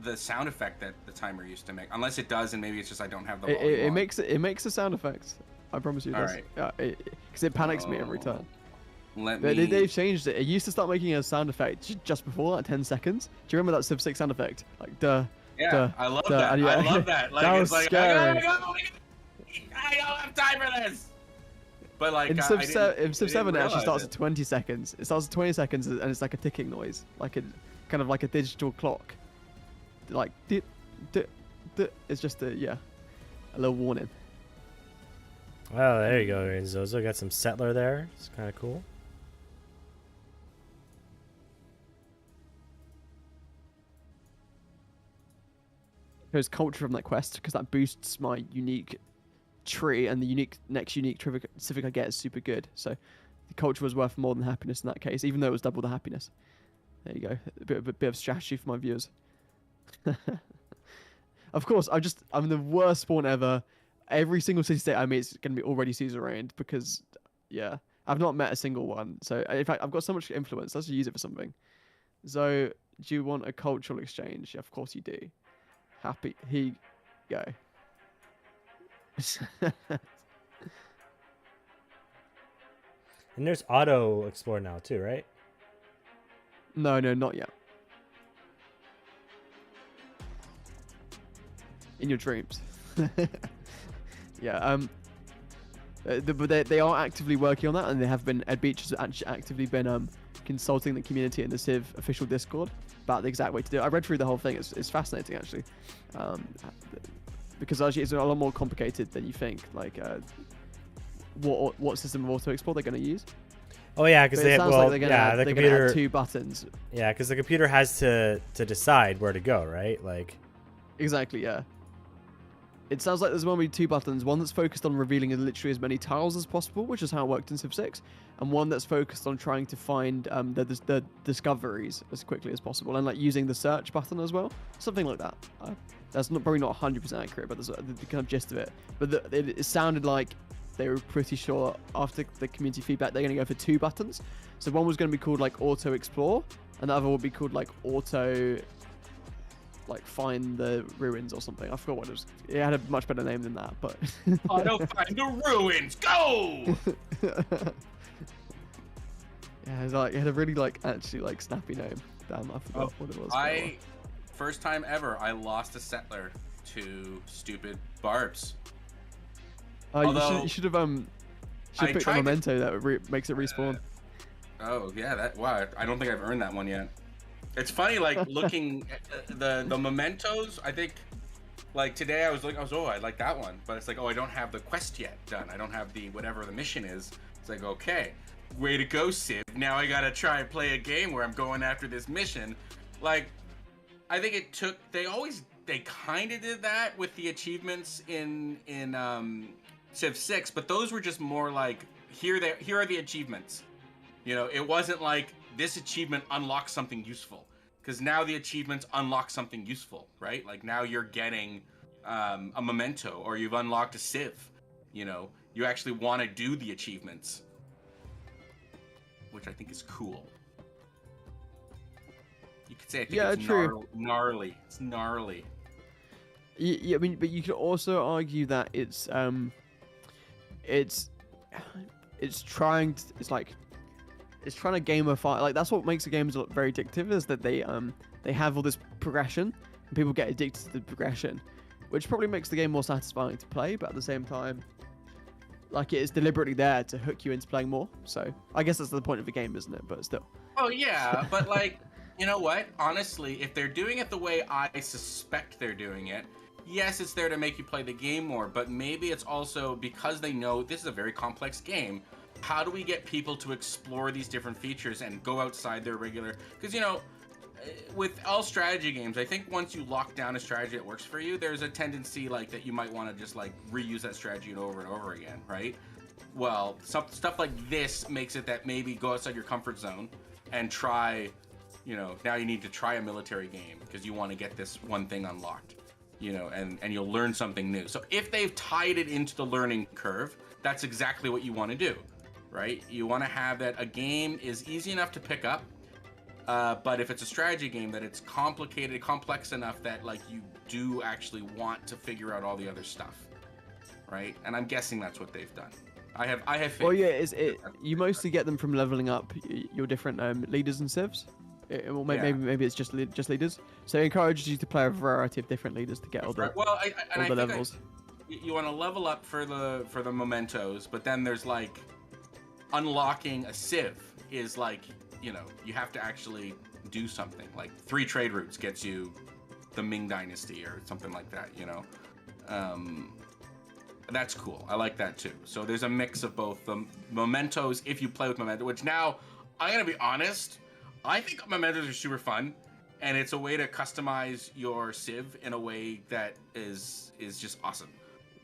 the sound effect that the timer used to make. Unless it does, and maybe it's just I don't have the volume on. It makes a sound effect. I promise you. It does. Right. Because it panics me every turn. They've changed it. It used to start making a sound effect just before, like 10 seconds. Do you remember that Civ 6 sound effect? Like, duh. Yeah, duh, I love duh, that. And, yeah, I love that. Like, that it's was like, scary. I don't have time for this. But like, in Civ 7, it actually starts it. at 20 seconds. It starts at 20 seconds and it's like a ticking noise, like a kind of like a digital clock. Like, it's just a little warning. Oh, there you go, Zozo. Got some settler there. It's kind of cool. There's culture from that quest because that boosts my unique tree, and the next unique civic I get is super good. So the culture was worth more than happiness in that case, even though it was double the happiness. There you go. A bit of strategy for my viewers. Of course, I'm the worst spawn ever. Every single city state I meet is going to be already Caesar reigned because, yeah, I've not met a single one. So, in fact, I've got so much influence. Let's use it for something. So, do you want a cultural exchange? Yeah, of course you do. Happy. Here you go. And there's auto explore now too, right? No, not yet. In your dreams. Yeah, but they are actively working on that, and they have been. Ed Beach has actually actively been consulting the community in the Civ official Discord about the exact way to do it. I read through the whole thing. It's fascinating actually, because actually it's a lot more complicated than you think. Like, what system of auto explore they're going to use? Oh yeah, because they're the gonna computer add 2 buttons. Yeah, because the computer has to decide where to go, right? Like. Exactly. Yeah. It sounds like there's going to be 2 buttons, one that's focused on revealing literally as many tiles as possible, which is how it worked in Civ 6, and one that's focused on trying to find the discoveries as quickly as possible, and like using the search button as well, something like that. That's probably not 100% accurate, but there's the kind of gist of it. But it sounded like they were pretty sure after the community feedback they're going to go for 2 buttons. So one was going to be called like Auto Explore, and the other would be called like Auto... like find the ruins or something. I forgot what it was. It had a much better name than that, but Auto find the ruins. Go. Yeah, it had a really actually snappy name. Damn, I forgot what it was. First time ever, I lost a settler to stupid barbs. You should have picked a memento that makes it respawn. Oh yeah, wow. I don't think I've earned that one yet. It's funny, like looking at the mementos. I think, like today, I was I like that one, but it's like, oh, I don't have the quest yet done. I don't have the whatever the mission is. It's like, okay, way to go, Civ. Now I gotta try and play a game where I'm going after this mission. Like, I think it took. They kind of did that with the achievements in Civ 6, but those were just more like here are the achievements. You know, it wasn't like this achievement unlocks something useful, because now the achievements unlock something useful, right? Like now you're getting a memento, or you've unlocked a Civ. You know, you actually want to do the achievements, which I think is cool. You could say I think it's true. gnarly. It's gnarly. Yeah, I mean, but you could also argue that it's trying to, it's trying to gamify. Like that's what makes the games look very addictive, is that they have all this progression and people get addicted to the progression, which probably makes the game more satisfying to play, but at the same time, like, it is deliberately there to hook you into playing more. So I guess that's the point of the game, isn't it? But still. Oh yeah, but like, you know what? Honestly, if they're doing it the way I suspect they're doing it, yes, it's there to make you play the game more, but maybe it's also because they know this is a very complex game. How do we get people to explore these different features and go outside their regular? Because, you know, with all strategy games, I think once you lock down a strategy that works for you, there's a tendency like that you might want to just like reuse that strategy over and over again, right? Well, stuff like this makes it that maybe go outside your comfort zone and try, you know, now you need to try a military game because you want to get this one thing unlocked, you know, and you'll learn something new. So if they've tied it into the learning curve, that's exactly what you want to do, right? You want to have that a game is easy enough to pick up, but if it's a strategy game, that it's complicated, complex enough that like you do actually want to figure out all the other stuff, right? And I'm guessing that's what they've done. I have faith. Well, yeah, you mostly get them from leveling up your different leaders and civs. Maybe it's just leaders. So it encourages you to play a variety of different leaders to get all the levels. You want to level up for the mementos, but then there's like unlocking a civ is like, you know, you have to actually do something. Like 3 trade routes gets you the Ming Dynasty or something like that, you know. That's cool. I like that too. So there's a mix of both the mementos if you play with memento, which now I'm gonna be honest, I think mementos are super fun, and it's a way to customize your civ in a way that is just awesome.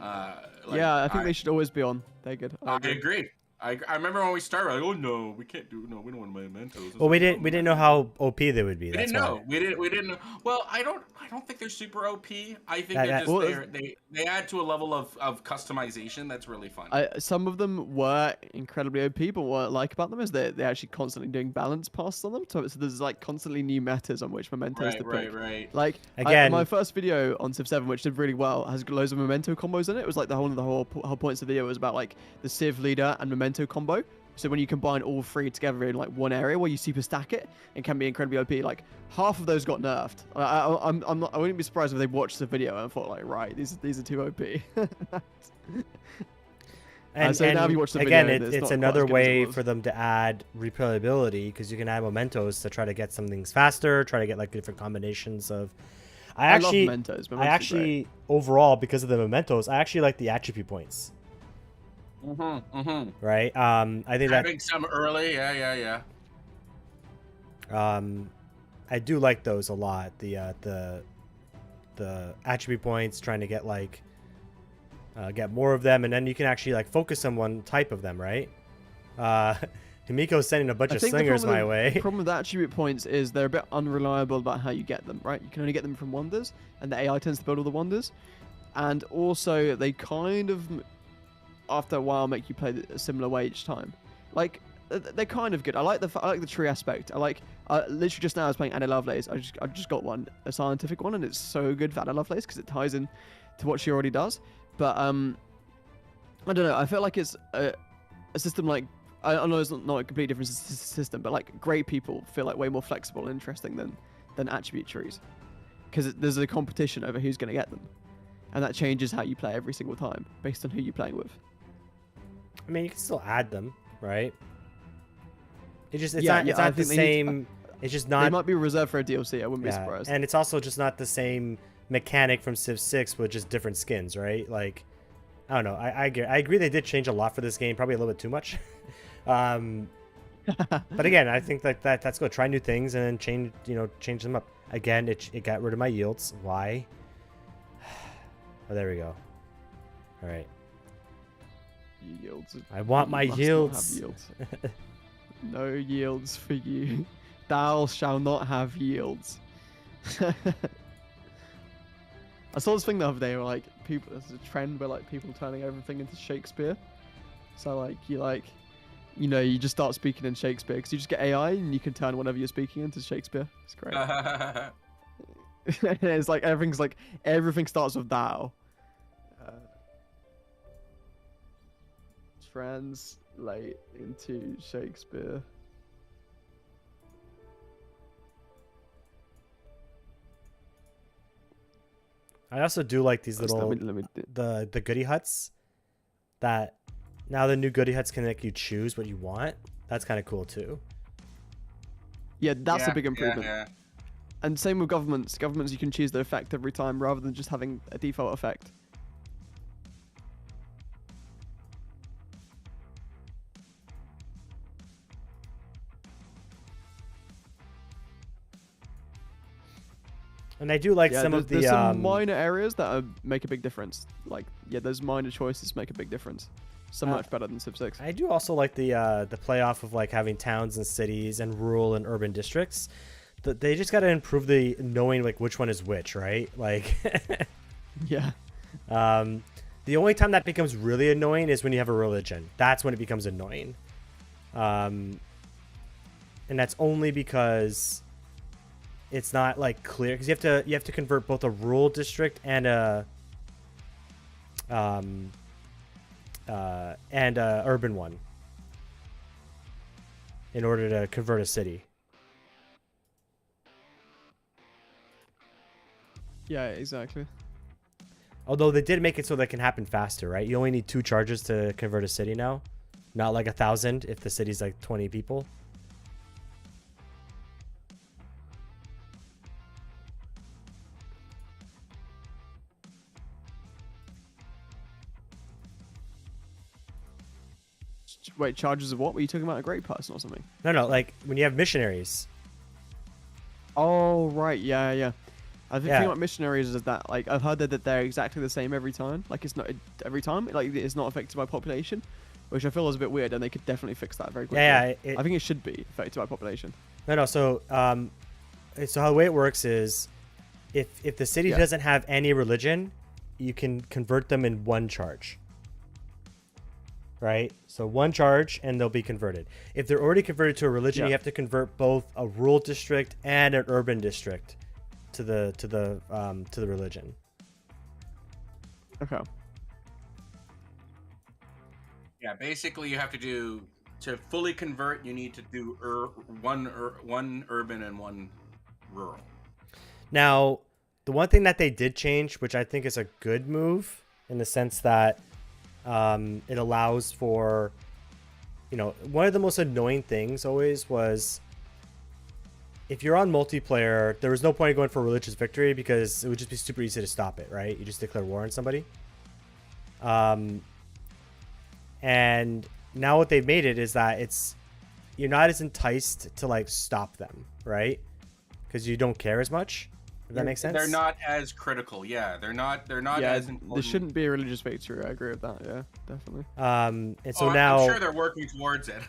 Yeah, I think they should always be on. They're good. I agree. I remember when we started, like, oh no, we can't do, no, we don't want mementos. Well, we didn't know how OP they would be. We didn't know. We didn't know. Well, I don't think they're super OP. I think they're just they add to a level of customization that's really fun. Some of them were incredibly OP, but what I like about them is they're actually constantly doing balance passes on them. So there's like constantly new metas on which mementos to pick. Right. Like again, my first video on Civ 7, which did really well, has loads of memento combos in it. It was like the whole points of the video was about like the Civ leader and memento combo. So when you combine all 3 together in like one area where you super stack it, it can be incredibly OP. Like half of those got nerfed. I wouldn't be surprised if they watched the video and thought like, right, these are too OP. so now if you watch the again, video, it's another way for them to add replayability, because you can add mementos to try to get some things faster, try to get like different combinations of. I love mementos. I actually overall, because of the mementos, I actually like the attribute points. Right. I think having some early, yeah. I do like those a lot. The attribute points, trying to get like get more of them, and then you can actually like focus on one type of them, right? Himiko's sending a bunch of slingers my way. The problem with attribute points is they're a bit unreliable about how you get them, right? You can only get them from wonders, and the AI tends to build all the wonders, and also they kind of, after a while, make you play a similar way each time. Like, they're kind of good. I like the tree aspect. Literally just now I was playing Anna Lovelace. I just got a scientific one, and it's so good for Anna Lovelace because it ties in to what she already does. But I don't know. I feel like it's a system like, I know it's not a completely different system, but like great people feel like way more flexible and interesting than attribute trees, because there's a competition over who's going to get them, and that changes how you play every single time based on who you're playing with. I mean, you can still add them, right? It's not the same. It's just not. They might be reserved for a DLC. I wouldn't be surprised. And it's also just not the same mechanic from Civ 6 with just different skins, right? Like, I don't know. I agree they did change a lot for this game, probably a little bit too much. But again, I think that's good. Try new things and then change them up. Again, it got rid of my yields. Why? Oh, there we go. All right. Yields. I want my You must not have yields. yields. No yields for you. Thou shall not have yields. I saw this thing the other day where like people, there's a trend where like people turning everything into Shakespeare. So like you just start speaking in Shakespeare because you just get AI and you can turn whatever you're speaking into Shakespeare. It's great. It's like everything starts with thou. Translate into Shakespeare. I also do like these little Let me the goodie huts. That now the new goodie huts can make you choose what you want. That's kind of cool too. Yeah, that's Yeah, a big improvement. Yeah, And same with governments. Governments, you can choose the effect every time rather than just having a default effect. And I do like some of the there's some minor areas that make a big difference. Like, yeah, those minor choices make a big difference. So much better than Civ 6. I do also like the playoff of like having towns and cities and rural and urban districts. They just got to improve the knowing like which one is which, right? Like, Yeah. the only time that becomes really annoying is when you have a religion. That's when it becomes annoying. And that's only because it's not like clear, because you have to convert both a rural district and a urban one in order to convert a city. Yeah, exactly. Although they did make it so that can happen faster, right? You only need 2 charges to convert a city now, not like 1,000 if the city's like 20 people. Wait, charges of what? Were you talking about a great person or something? No, like when you have missionaries. Oh, right. Yeah, yeah. I think the Yeah. thing about missionaries is that, like, I've heard that they're exactly the same every time. Like, it's not every time. Like, it's not affected by population, which I feel is a bit weird, and they could definitely fix that very quickly. Yeah, I think it should be affected by population. No. So how the way it works is, if the city doesn't have any religion, you can convert them in 1 charge. Right? So 1 charge and they'll be converted. If they're already converted to a religion, you have to convert both a rural district and an urban district to the religion. Okay. Yeah, basically you have to fully convert, you need to do one urban and 1 rural. Now, the one thing that they did change, which I think is a good move in the sense that it allows for, one of the most annoying things always was if you're on multiplayer, there was no point in going for religious victory because it would just be super easy to stop it, right? You just declare war on somebody. And now what they've made it is that you're not as enticed to like stop them, right? Because you don't care as much. If that makes sense. They're not as critical. Yeah, they're not as important. There shouldn't be a religious victory. I agree with that. Yeah, definitely. And so I'm sure they're working towards it.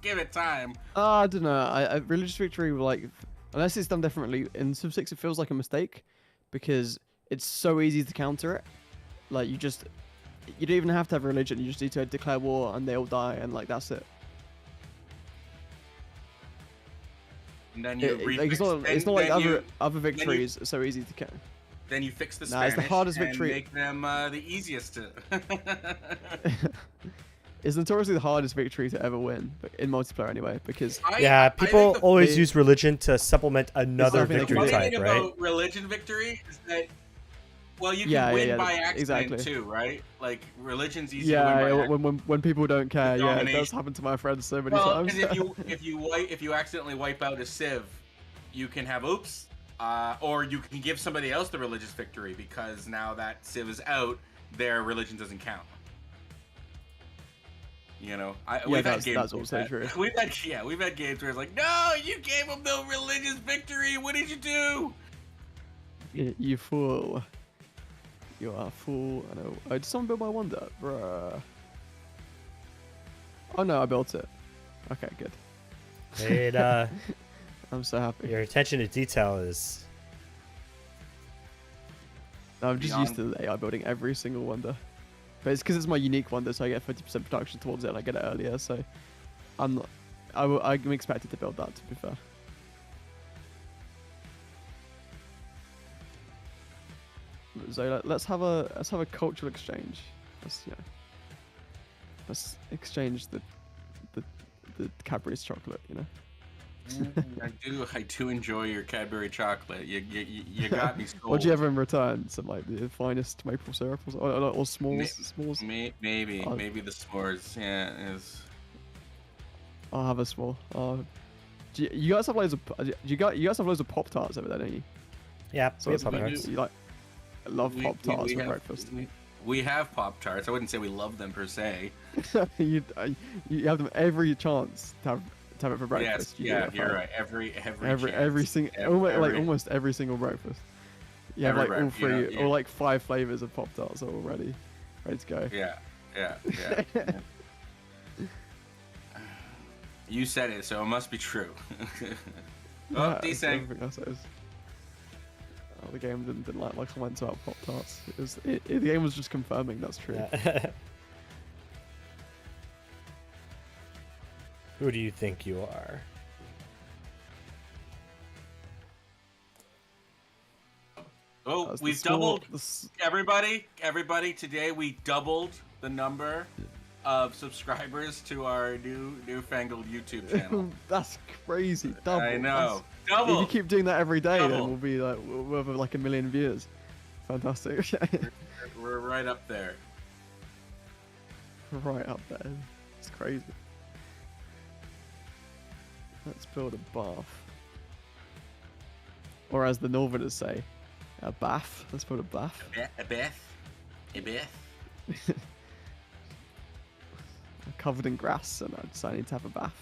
Give it time. I don't know. I religious victory, like, unless it's done differently in Civ 6, it feels like a mistake because it's so easy to counter it. Like, you don't even have to have religion. You just need to declare war and they all die, and like that's it. And then you it's not like other victories are so easy to count. Then you fix the Nah, Spanish it's the hardest and victory. make them the easiest to. It's notoriously the hardest victory to ever win, but in multiplayer anyway, because people always use religion to supplement another victory type, right? About religion victory is that, well, you can win by accident too, right? Like, religion's easy to win by accident. when people don't care, yeah, it does happen to my friends so many times. If you accidentally wipe out a Civ, you can have oops, or you can give somebody else the religious victory because now that Civ is out, their religion doesn't count. We've had games. That's also true. We've had games where it's like, no, you gave them no religious victory. What did you do? You fool. You are a fool. I know. Did someone build my wonder? Bruh. Oh no, I built it. Okay, good. It, I'm so happy. your attention to detail is... I'm just used to the AI building every single wonder. But it's because it's my unique wonder, so I get 50% production towards it and I get it earlier, so I'm not... I'm expected to build that, to be fair. So let's have a cultural exchange. Let's exchange the Cadbury's chocolate, you know. I do enjoy your Cadbury chocolate. You got me sold. What do you have in return? Some like the finest maple syrup or s'mores? Maybe the s'mores. Yeah, I'll have a s'more. You guys have loads of you guys have loads of Pop Tarts over there, don't you? Yeah, So we have Pop-Tarts. you like love Pop Tarts for breakfast. We have Pop Tarts. I wouldn't say we love them per se. you have them every chance to have it for breakfast. Yes, you're right. Almost every single breakfast. You have like all three or like 5 flavors of Pop Tarts already ready to go. Yeah. You said it, so it must be true. Decent. The game didn't like my comments about Pop Tarts. The game was just confirming that's true. Yeah. Who do you think you are? Oh, we've doubled everybody today. We doubled the number of subscribers to our newfangled YouTube channel. That's crazy. Double. I know. Double. If you keep doing that every day, then we'll be like we'll have like 1 million viewers. Fantastic. We're right up there. Right up there. It's crazy. Let's build a bath. Or as the Northerners say, a bath. Let's build a bath. A bath. I'm covered in grass, and I decided need to have a bath.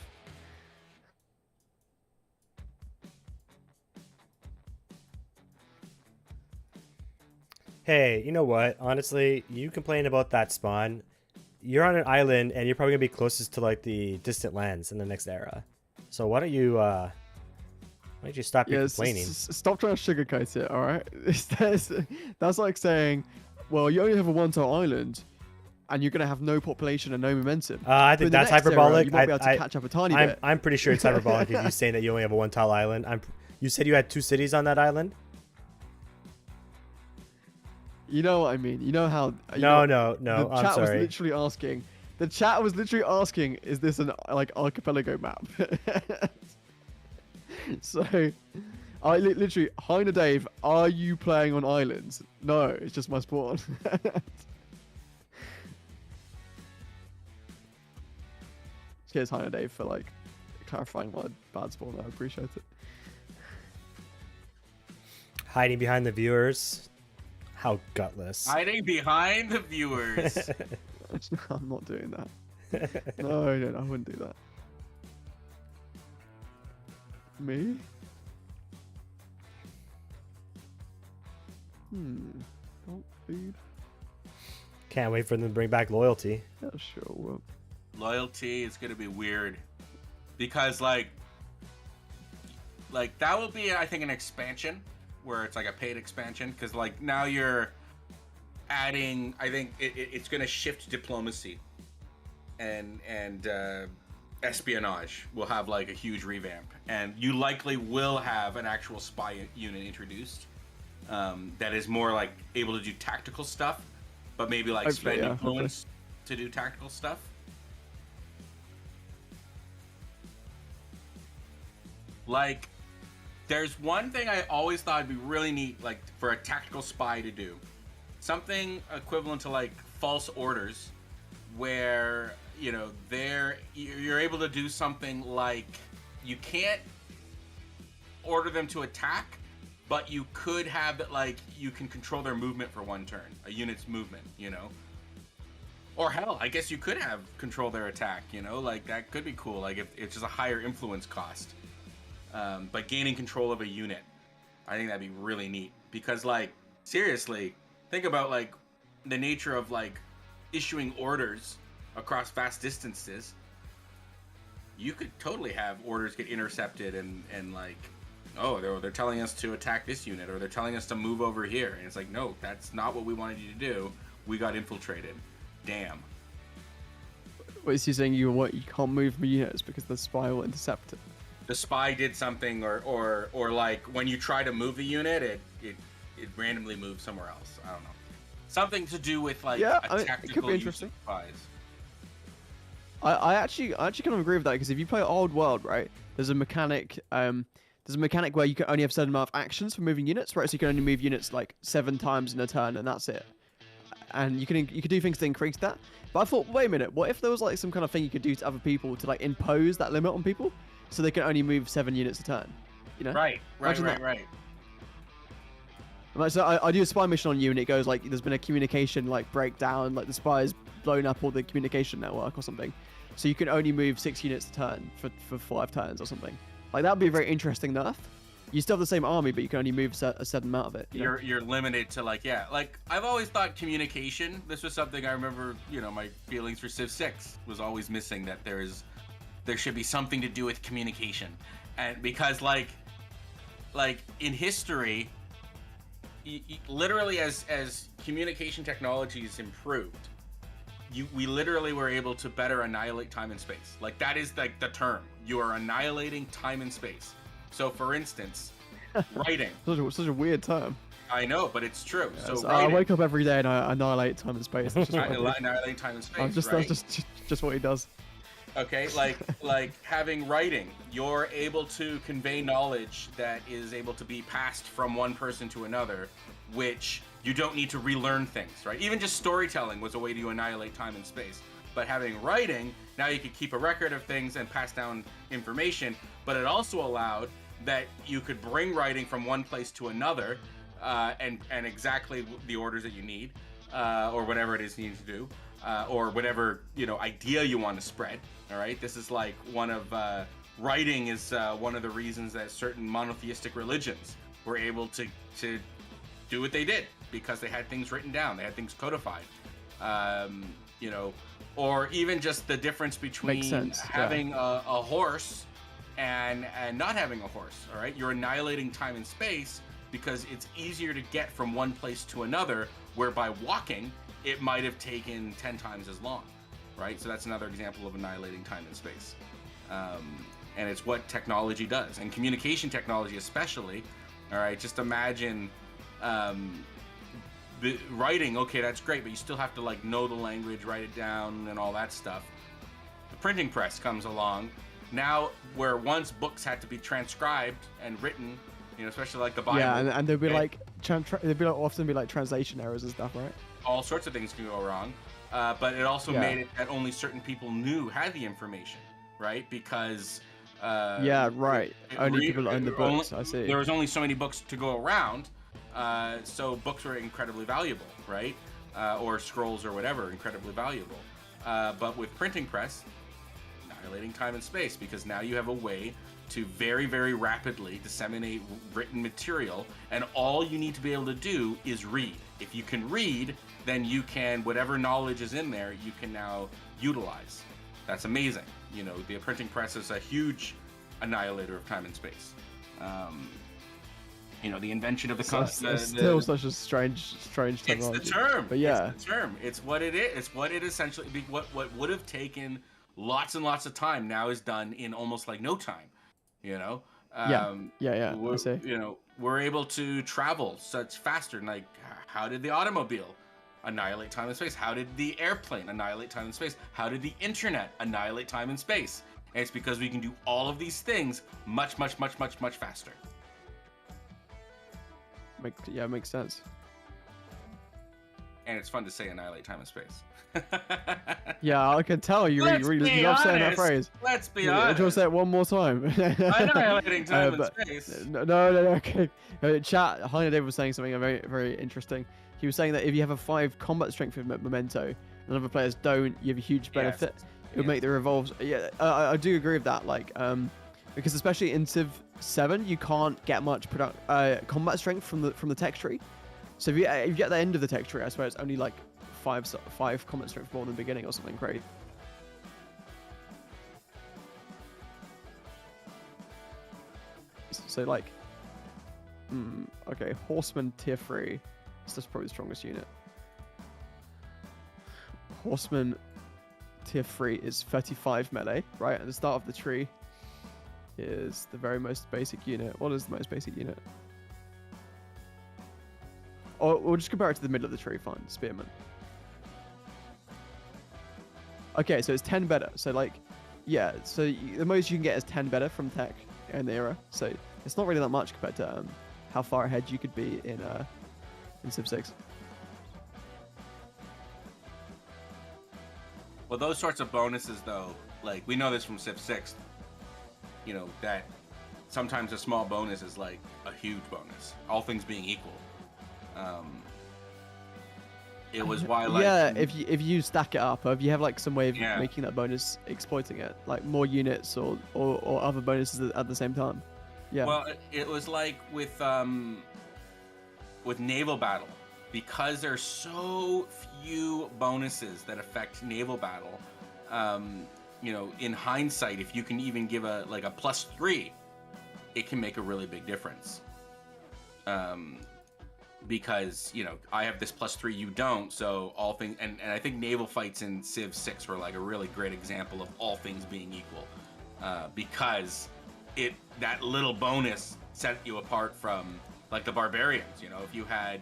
Hey, you know what? Honestly, you complain about that spawn. You're on an island, and you're probably gonna be closest to like the distant lands in the next era. So why don't you stop your complaining? Stop trying to sugarcoat it, all right? That's like saying, well, you only have a one-tile island, and you're gonna have no population and no momentum. I think that's hyperbolic. You might be able to catch up a tiny bit. I'm pretty sure it's hyperbolic if you saying that you only have a one-tile island. You said you had 2 cities on that island. You know what I mean? You know how? No. The I'm chat was sorry. literally asking. The chat was literally asking, "Is this an like archipelago map?" So, I literally, hi to Dave. Are you playing on islands? No, it's just my spawn. Cheers, hi to Dave, for like clarifying my bad spawn. I appreciate it. Hiding behind the viewers. How gutless. Hiding behind the viewers. I'm not doing that. No, I wouldn't do that. Me? Don't feed. Can't wait for them to bring back loyalty. Yeah, sure will. Loyalty is gonna be weird, because like that will be, I think, an expansion where it's like a paid expansion, because like now you're adding, I think it's gonna shift diplomacy and espionage will have like a huge revamp, and you likely will have an actual spy unit introduced that is more like able to do tactical stuff, but maybe like spend influence to do tactical stuff. Like, there's one thing I always thought would be really neat, like for a tactical spy to do. Something equivalent to like false orders, where, you know, you're able to do something like, you can't order them to attack, but you could have it like you can control their movement for 1 turn, a unit's movement, you know? Or hell, I guess you could have control their attack, you know? Like, that could be cool, like if it's just a higher influence cost. But gaining control of a unit, I think that'd be really neat, because like, seriously, think about like the nature of like issuing orders across vast distances. you could totally have orders get intercepted and like, oh, they're telling us to attack this unit, or they're telling us to move over here, and it's like, no, that's not what we wanted you to do. We got infiltrated. Damn. What is he saying? You can't move units because the spy will intercept it. The spy did something, or like when you try to move the unit, it randomly moves somewhere else. I don't know. Something to do with like it could be interesting. Spies. I actually kind of agree with that, because if you play Old World, right, there's a mechanic where you can only have a certain amount of actions for moving units, right? So you can only move units like 7 times in a turn, and that's it. And you can do things to increase that. But I thought, wait a minute, what if there was like some kind of thing you could do to other people to like impose that limit on people, so they can only move 7 units a turn? You know? Right. Like, so I do a spy mission on you, and it goes like there's been a communication like breakdown, like the spy's blown up all the communication network or something. So you can only move 6 units a turn for 5 turns or something. Like that would be a very interesting nerf. You still have the same army, but you can only move a certain amount of it. You're limited to like I've always thought communication. This was something I remember. My feelings for Civ 6 was always missing, that there should be something to do with communication, and because like in history, literally as communication technologies improved, we literally were able to better annihilate time and space. Like that is like the term. You are annihilating time and space. So, for instance, writing. Such a weird term. I know, but it's true. Yeah, so I wake up every day and I annihilate time and space. That's just annihilate time and space. That's just what he does. Okay, like having writing, you're able to convey knowledge that is able to be passed from one person to another, which you don't need to relearn things, right? Even just storytelling was a way to annihilate time and space. But having writing, now you can keep a record of things and pass down information, but it also allowed that you could bring writing from one place to another, and exactly the orders that you need, or whatever it is you need to do, or whatever idea you want to spread. All right, this is like writing is one of the reasons that certain monotheistic religions were able to do what they did, because they had things written down, they had things codified. Or even just the difference between having a horse and not having a horse. All right, you're annihilating time and space because it's easier to get from one place to another, where by walking it might have taken 10 times as long, right? So that's another example of annihilating time and space. And it's what technology does, and communication technology especially. All right, just imagine the writing. Okay, that's great, but you still have to like know the language, write it down, and all that stuff. The printing press comes along now, where once books had to be transcribed and written, especially like the Bible. Yeah, and there'd be like often be like translation errors and stuff, right? All sorts of things can go wrong, but it also made it that only certain people had the information, right? Because only people own the books. I see. There was only so many books to go around. So books were incredibly valuable, right? Or scrolls or whatever, incredibly valuable. But with printing press, annihilating time and space, because now you have a way to very, very rapidly disseminate written material, and all you need to be able to do is read. If you can read, then you can, whatever knowledge is in there, you can now utilize. That's amazing. The printing press is a huge annihilator of time and space. The invention of the still such a strange technology. It's the term. But yeah, it's the term. It's what it is. It's what it essentially. What would have taken lots and lots of time now is done in almost like no time. Yeah. I see. We're able to travel such faster. And like, how did the automobile annihilate time and space? How did the airplane annihilate time and space? How did the internet annihilate time and space? And it's because we can do all of these things much, much, much, much, much faster. Makes sense. And it's fun to say annihilate time and space. Yeah, I can tell you really love saying that phrase. Let's be honest. Do you want to say it one more time? Annihilating time and space. No, okay. Chat, Holiday was saying something very, very interesting. He was saying that if you have a 5 combat strength with Memento, and other players don't, you have a huge benefit. Yes. It would make the revolves. Yeah, I do agree with that. Like, because especially in Civ 7, you can't get much combat strength from the tech tree. So if you get the end of the tech tree, I swear it's only like 5 combat strength more than the beginning or something great. So like, okay, Horseman tier 3. That's probably the strongest unit. Horseman tier 3 is 35 melee, right? At the start of the tree is the very most basic unit. What is the most basic unit? Or we'll just compare it to the middle of the tree, fine. Spearman. Okay, so it's 10 better. So like, yeah, so the most you can get is 10 better from tech in the era. So it's not really that much compared to how far ahead you could be in Civ 6. Well, those sorts of bonuses, though, like, we know this from Civ 6, you know, that sometimes a small bonus is, like, a huge bonus, all things being equal. It was why, like... Yeah, if you stack it up, or if you have, like, some way of making that bonus, exploiting it, like, more units or other bonuses at the same time. Yeah. Well, it was like with naval battle. Because there's so few bonuses that affect naval battle, you know, in hindsight, if you can even give a +3, it can make a really big difference. Because, you know, I have this +3, you don't, so all things, and I think naval fights in Civ 6 were like a really great example of all things being equal, because that little bonus set you apart from like the barbarians. You know, if you had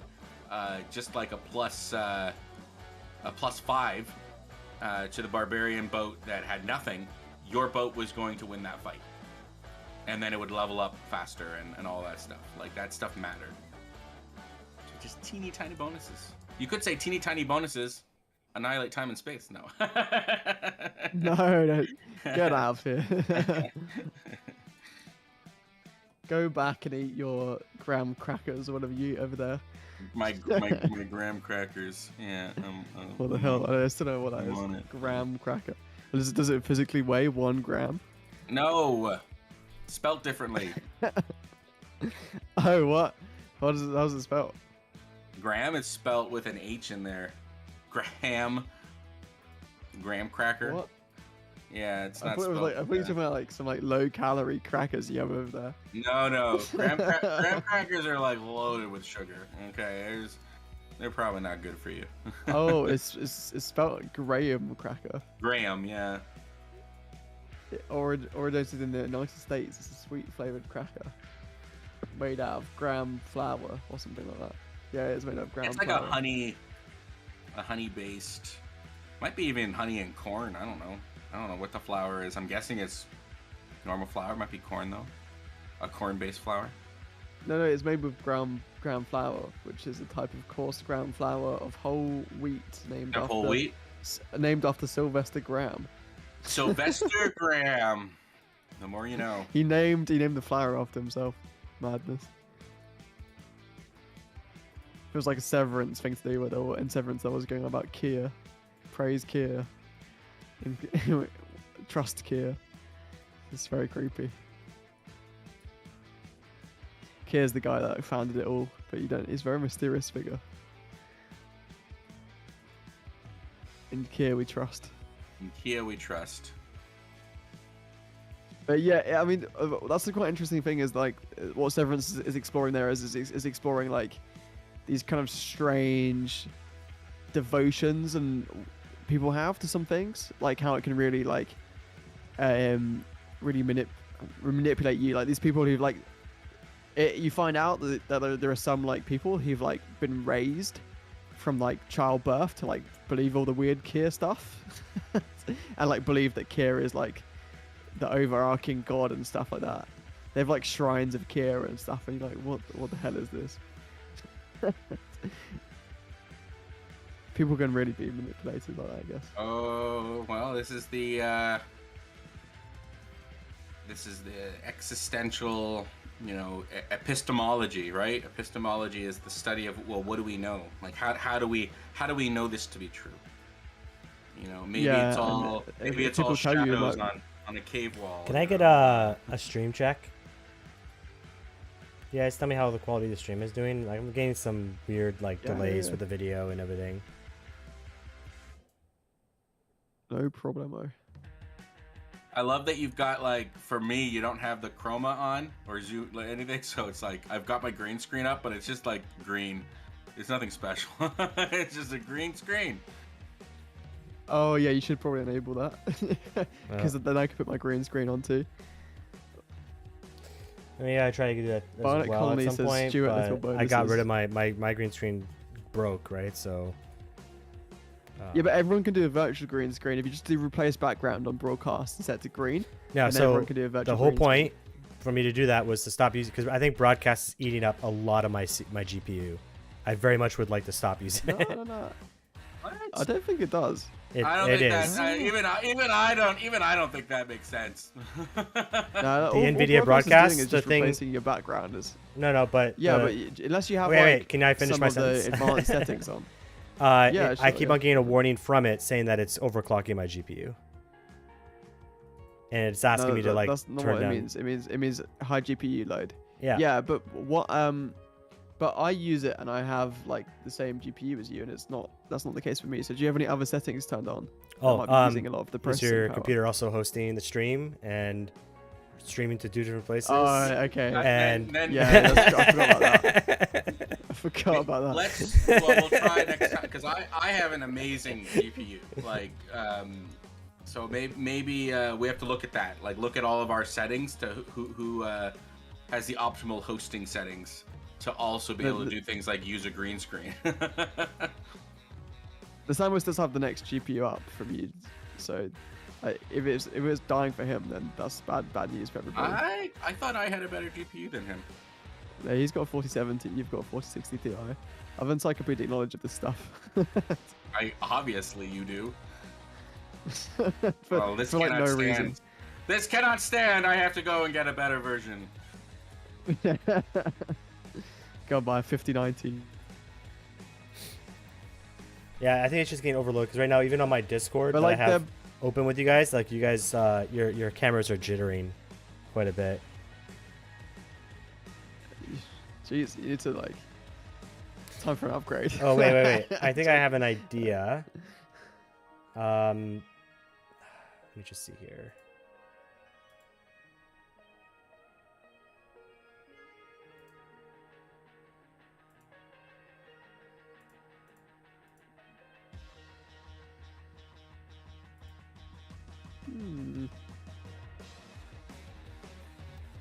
just like a +5 to the barbarian boat that had nothing, your boat was going to win that fight, and then it would level up faster and all that stuff. Like, that stuff mattered. Just teeny tiny bonuses. You could say teeny tiny bonuses annihilate time and space. No. No, get out of here. Go back and eat your graham crackers or whatever you eat over there. My graham crackers. Yeah. What the hell? I still don't know what that is. Graham cracker. Does it physically weigh 1 gram? No. Spelt differently. Oh, what? How's it spelled? Graham is spelt with an H in there. Graham cracker. What? Yeah, it's not I thought spelled. I thought you were talking about like some like low calorie crackers you have over there. No. Graham crackers are like loaded with sugar. Okay, they're probably not good for you. Oh, it's spelled Graham cracker. Graham, yeah. It originated in the United States. It's a sweet flavored cracker made out of graham flour or something like that. Yeah, it's made out of graham flour. It's like a honey based, might be even honey and corn. I don't know what the flour is. I'm guessing it's normal flour. Might be corn though. A corn based flour. No, it's made with ground flour, which is a type of coarse ground flour of whole wheat named after Sylvester Graham. Sylvester Graham. The more you know. He named the flour after himself. Madness. It was like a Severance thing to do with it. In Severance, I was going on about Kia. Praise Kia. Trust Kia. It's very creepy. Kia's the guy that founded it all, but he's a very mysterious figure. In Kia we trust. In Kia we trust. But yeah, I mean, that's the quite interesting thing is like what Severance is exploring there is exploring like these kind of strange devotions and people have to some things, like how it can really like really manipulate you. Like these people who like you find out that there are some like people who've like been raised from like childbirth to like believe all the weird Kier stuff and like believe that Kier is like the overarching god and stuff like that. They have like shrines of Kier and stuff, and you're like, what the hell is this? People can really be manipulated by that, I guess. Oh well, this is the existential, you know, epistemology, right? Epistemology is the study of, well, what do we know? Like, how do we know this to be true? You know, maybe it's all shadows on a cave wall. Can I get a stream check? Yeah, just tell me how the quality of the stream is doing. Like, I'm getting some weird like delays with the video and everything. No problemo. I love that you've got, like, for me, you don't have the chroma on or zoom anything, so it's like I've got my green screen up, but it's just like green. It's nothing special. It's just a green screen. Oh yeah, you should probably enable that because then I could put my green screen on too. I mean, yeah, I try to do that as Barnet well Conley at some says point, Stuart but Little I got bonuses. rid of my green screen broke, right? So. Yeah, but everyone can do a virtual green screen if you just do replace background on broadcast and set to green. Yeah, and so everyone can do a virtual the whole green screen. point for me to do that was to stop using, because I think broadcast is eating up a lot of my GPU. I very much would like to stop using it. No. What? I don't think it does. I don't it think is. that even I don't think that makes sense. No, The all NVIDIA broadcast broadcast, is doing is the just thing. replacing your backgrounders. No, but Yeah, the- but unless you have wait, can I finish some my of the sentence? advanced settings on. Yeah, I sure, keep yeah. on getting a warning from it saying that it's overclocking my GPU, and it's asking me to like that's not turn what down. it means. It means high GPU load. Yeah. Yeah, but but I use it and I have like the same GPU as you, and that's not the case for me. So do you have any other settings turned on? Oh, that might be using a lot of the is processing your power? computer also hosting the stream and streaming to two different places? Oh, okay. And then Yeah, I forgot about that. I forgot about that. We'll try next time because I have an amazing GPU. Like, so maybe we have to look at that. Like, look at all of our settings to who has the optimal hosting settings to also be able to do things like use a green screen. The Samus does have the next GPU up from you, so if it was dying for him, then that's bad news for everybody. I thought I had a better GPU than him. Yeah, he's got a 4070, you've got a 4060 Ti. I've encyclopedic knowledge of this stuff. Obviously you do. for, This for like cannot no stand. reason. This cannot stand. I have to go and get a better version. Go buy a 5090. Yeah, I think it's just getting overloaded because right now, even on my Discord But that like I have open with you guys, like you guys, your cameras are jittering quite a bit. Jeez, you need to like. It's time for an upgrade. Oh wait! I think I have an idea. Let me just see here.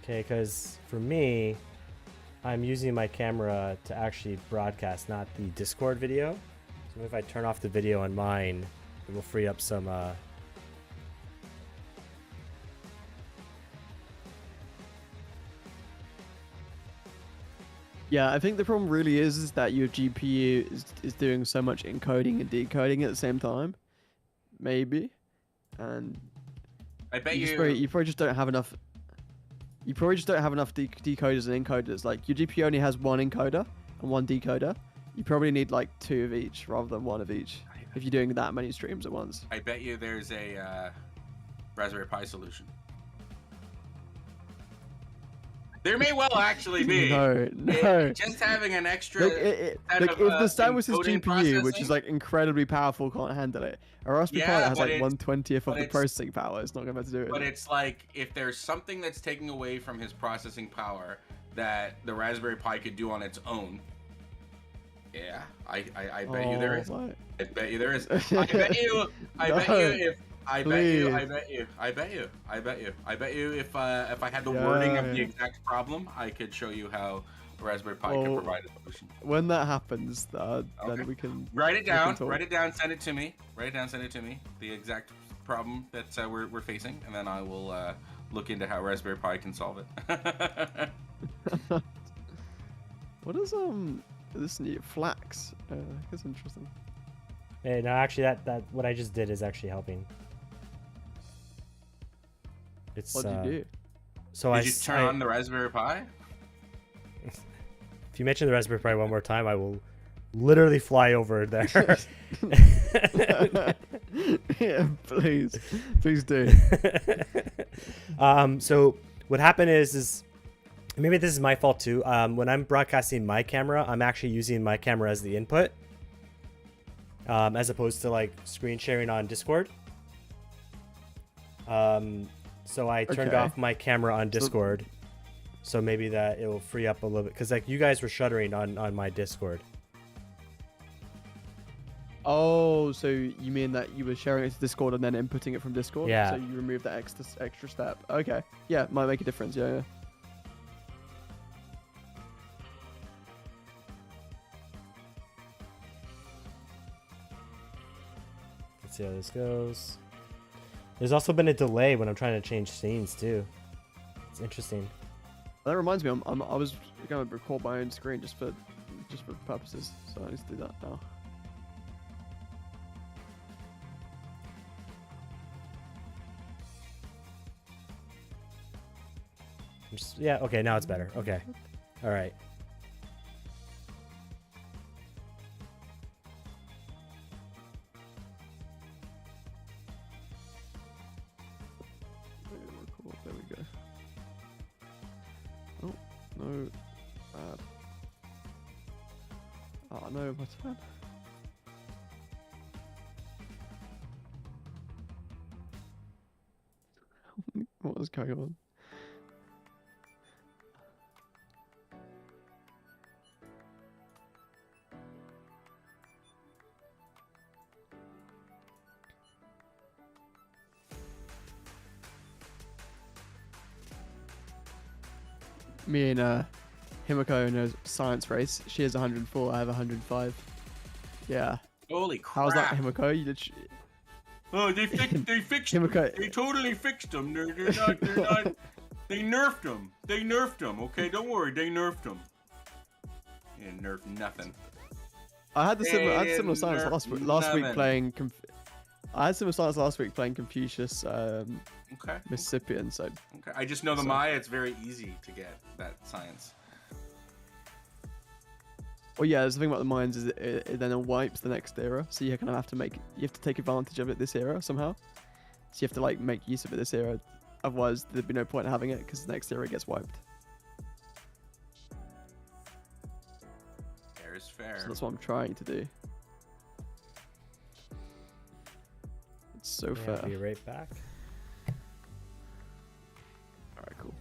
Okay, because for me, I'm using my camera to actually broadcast, not the Discord video. So if I turn off the video on mine, it will free up some. Yeah, I think the problem really is that your GPU is doing so much encoding and decoding at the same time. Maybe. And I bet you probably just don't have enough. You probably just don't have enough decoders and encoders. Like your GPU only has one encoder and one decoder. You probably need like 2 of each rather than 1 of each if you're doing that many streams at once. I bet you there's a Raspberry Pi solution. There may well actually be. No. Just having an extra. Look, set if of, the Samus's encoding GPU, which is processing- like incredibly powerful, can't handle it, a Raspberry Pi Yeah, that has but like it's- 1/20th of but the it's- processing power, it's not gonna be able to do it. But it's like if there's something that's taking away from his processing power that the Raspberry Pi could do on its own. Yeah, I bet you there is. Right. I bet you there is. I bet you. I bet you if. I bet you. I Please. bet you. I bet you. I bet you. I bet you if I had the wording of the Yeah. exact problem, I could show you how the Raspberry Pi Oh. could provide a solution. When that happens, Okay. then we can Write it down. talk. Write it down. Send it to me. Write it down. Send it to me. The exact problem that we're facing, and then I will look into how Raspberry Pi can solve it. What is this new flax? That's interesting. Hey, no, actually, that what I just did is actually helping. It's What did you do? So Did you turn on the Raspberry Pi? If you mention the Raspberry Pi one more time, I will literally fly over there. Yeah, please do. So what happened is maybe this is my fault too. When I'm broadcasting my camera, I'm actually using my camera as the input, as opposed to like screen sharing on Discord. So I turned Okay. off my camera on Discord. So maybe that it will free up a little bit, because like you guys were shuttering on my Discord. Oh, so you mean that you were sharing it to Discord and then inputting it from Discord? Yeah. So you removed that extra step. Okay. Yeah, might make a difference. Yeah. Let's see how this goes. There's also been a delay when I'm trying to change scenes too. It's interesting. That reminds me, I was going to record my own screen just for purposes, so I need to do that now. Yeah, okay, now it's better. Okay. All right. Record, there we go. Oh, no. Bad. Oh no, my turn. What is going on? Me and Himiko in a science race. She has 104. I have 105. Yeah. Holy crap! How's that, Himiko? You did. Oh, they fixed Himiko. They totally fixed them. They're not. They nerfed them. They nerfed them. Okay, don't worry. They nerfed them. Yeah, nerfed nothing. I had similar science last week Nothing. playing. I had similar science last week playing Confucius, Okay. Mississippian. So Okay. I just know the So- Maya. It's very easy to get that science. well, yeah. The thing about the mines is it then wipes the next era. So you kind of have to take advantage of it this era somehow. So you have to like make use of it this era. Otherwise, there'd be no point in having it because the next era gets wiped. Fair is fair. So that's what I'm trying to do. It's so Yeah, fair. I'll be right back. All right, cool.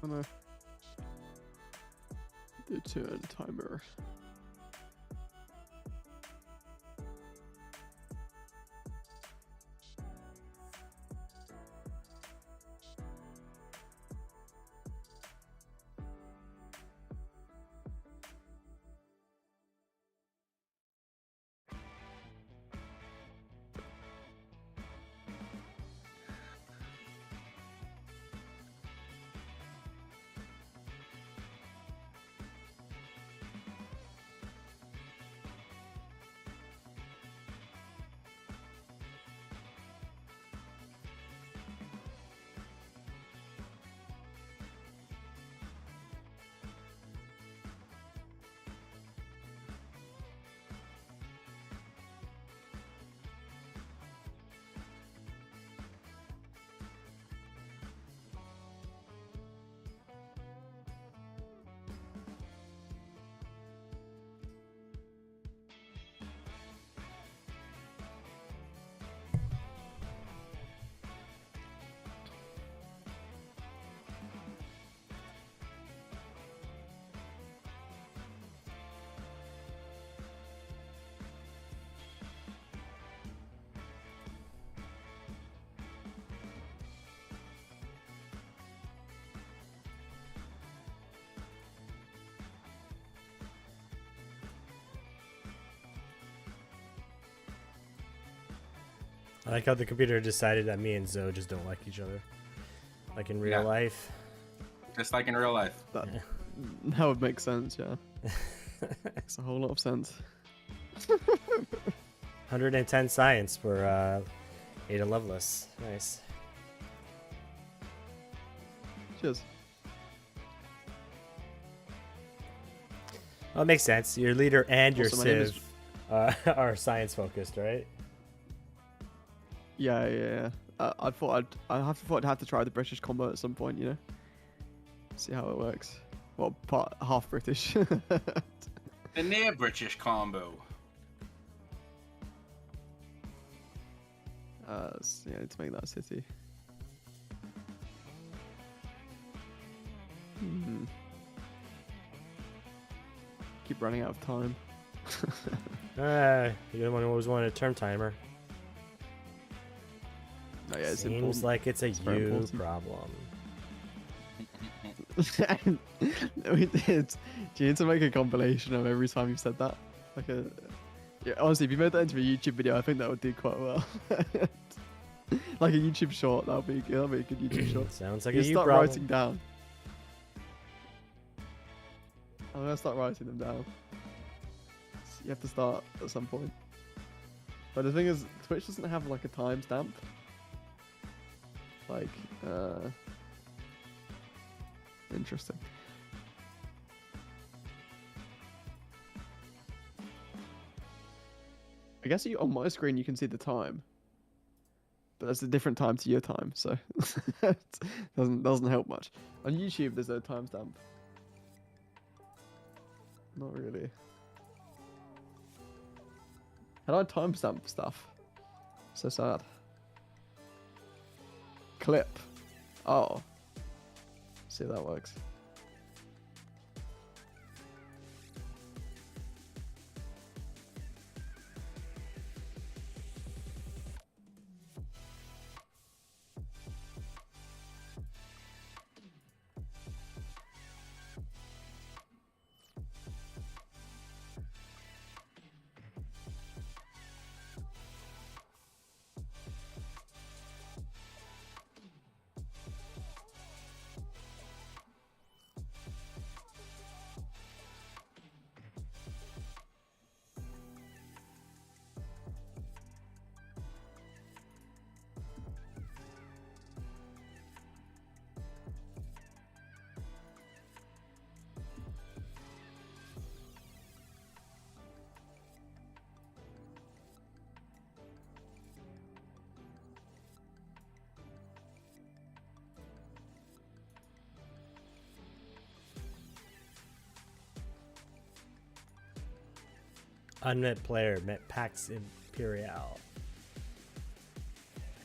I'm gonna do turn timer. I like how the computer decided that me and Zoe just don't like each other. Like in real life. Just like in real life. That would make sense, yeah. Makes a whole lot of sense. 110 science for Ada Lovelace. Nice. Cheers. Well, it makes sense. Your leader and your Also, my name Civ are science focused, right? Yeah. I thought I'd have to try the British combo at some point, you know. See how it works. Well, half British. The near British combo. So yeah, to make that a city. Keep running out of time. You're the one who always wanted a term timer. No, yeah, it's Seems important. like it's a very you important. problem. We did. Do you need to make a compilation of every time you've said that? Like a. Yeah, honestly, if you made that into a YouTube video, I think that would do quite well. Like a YouTube short, that'll be a good YouTube short. Sounds like You a you start problem. writing down. I'm gonna start writing them down. You have to start at some point. But the thing is, Twitch doesn't have like a timestamp. Like, interesting. I guess on my screen you can see the time, but that's a different time to your time, so it doesn't help much. On YouTube, there's a timestamp. Not really. How do I timestamp stuff? So sad. Clip. Oh. See if that works. Unmet player met Pax Imperial.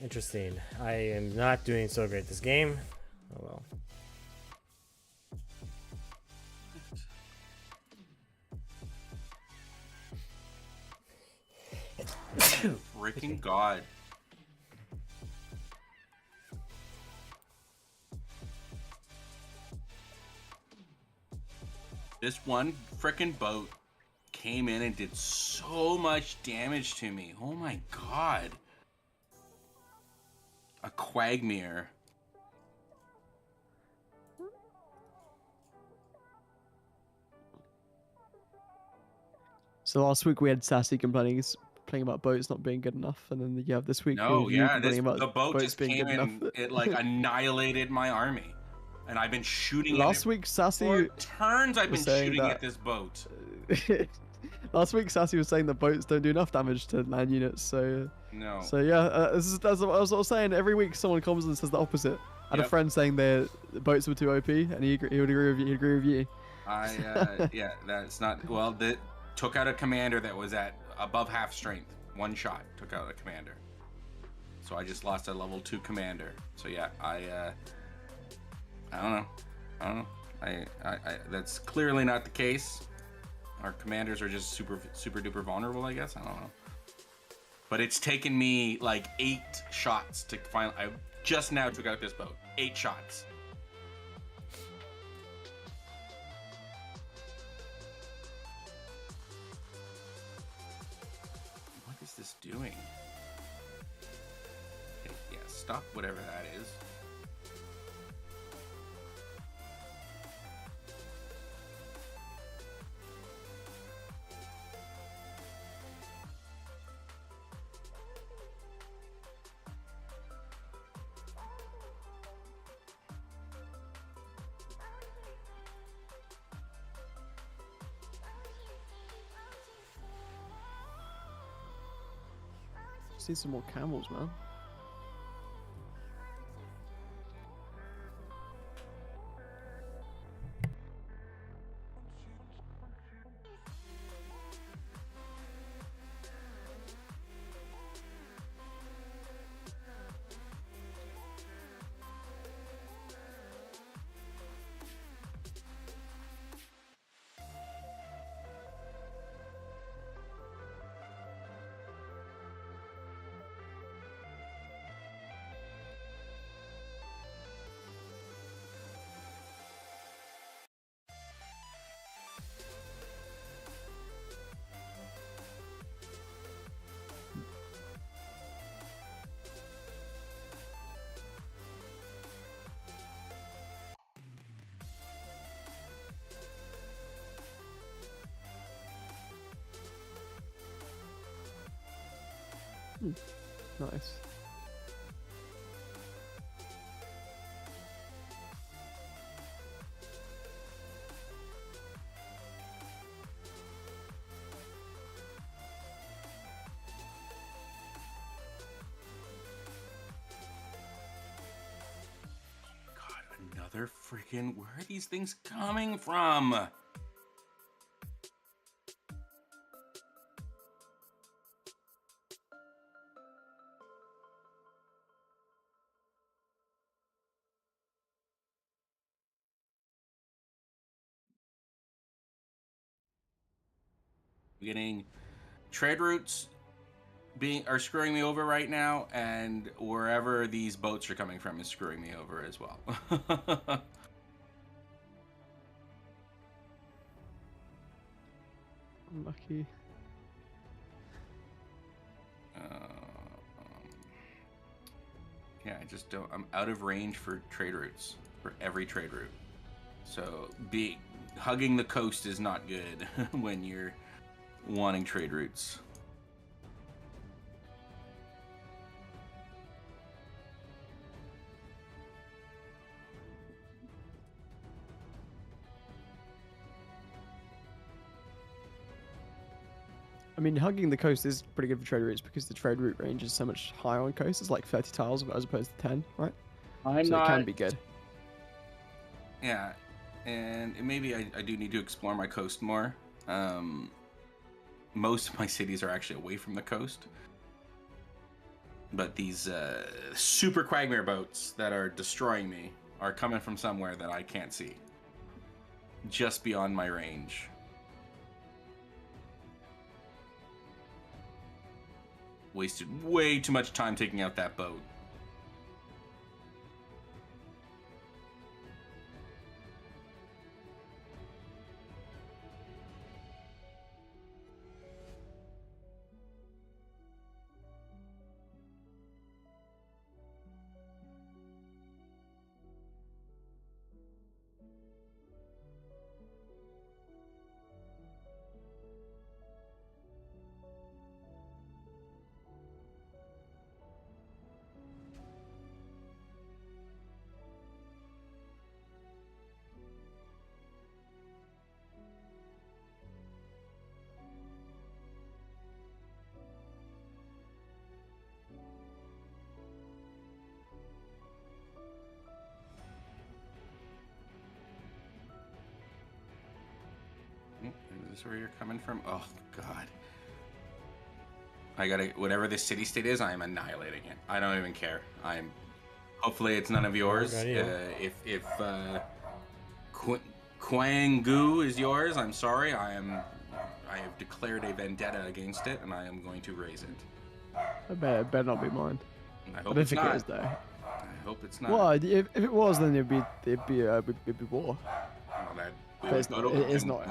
Interesting. I am not doing so great this game. Oh well. Freaking God. This one freaking boat came in and did so much damage to me. Oh my God. A Quagmire. So last week we had Sassy complaining about boats not being good enough, and then you have this week No, you yeah, complaining about the boat boats just being came good in enough. and it like annihilated my army. And I've been shooting Last at it. week Sassy 4 turns I've been was saying shooting that- at this boat. Last week Sassy was saying that boats don't do enough damage to land units, so No. so yeah, that's what I was saying. Every week someone comes and says the opposite. I had a Yep. friend saying the boats were too OP, and he would agree with you. He'd agree with you. Yeah, that's not well. That took out a commander that was at above half strength. One shot took out a commander. So I just lost a level 2 commander. So yeah, I don't know. I that's clearly not the case. Our commanders are just super duper vulnerable, I guess. I don't know. But it's taken me like 8 shots to finally. I just now took out this boat. 8 shots. What is this doing? stop whatever that is. See some more camels, man. Nice. God, another freaking... Where are these things coming from? Getting trade routes are screwing me over right now, and wherever these boats are coming from is screwing me over as well. Unlucky. Yeah, I just don't. I'm out of range for trade routes, for every trade route. So hugging the coast is not good when you're wanting trade routes. I mean, hugging the coast is pretty good for trade routes because the trade route range is so much higher on coast. It's like 30 tiles as opposed to 10, right? So it can be good. Yeah, and maybe I do need to explore my coast more. Most of my cities are actually away from the coast. But these super Quagmire boats that are destroying me are coming from somewhere that I can't see. Just beyond my range. Wasted way too much time taking out that boat. Is this where you're coming from? Oh, God. I gotta... Whatever this city-state is, I am annihilating it. I don't even care. I'm... Hopefully it's none of yours. If Quangu is yours, I'm sorry. I have declared a vendetta against it, and I am going to raise it. It better not be mine. I I hope don't it's think not. it is, though. I hope it's not. Well, if it was, then it'd be war. Oh, that... But it's not. It is not.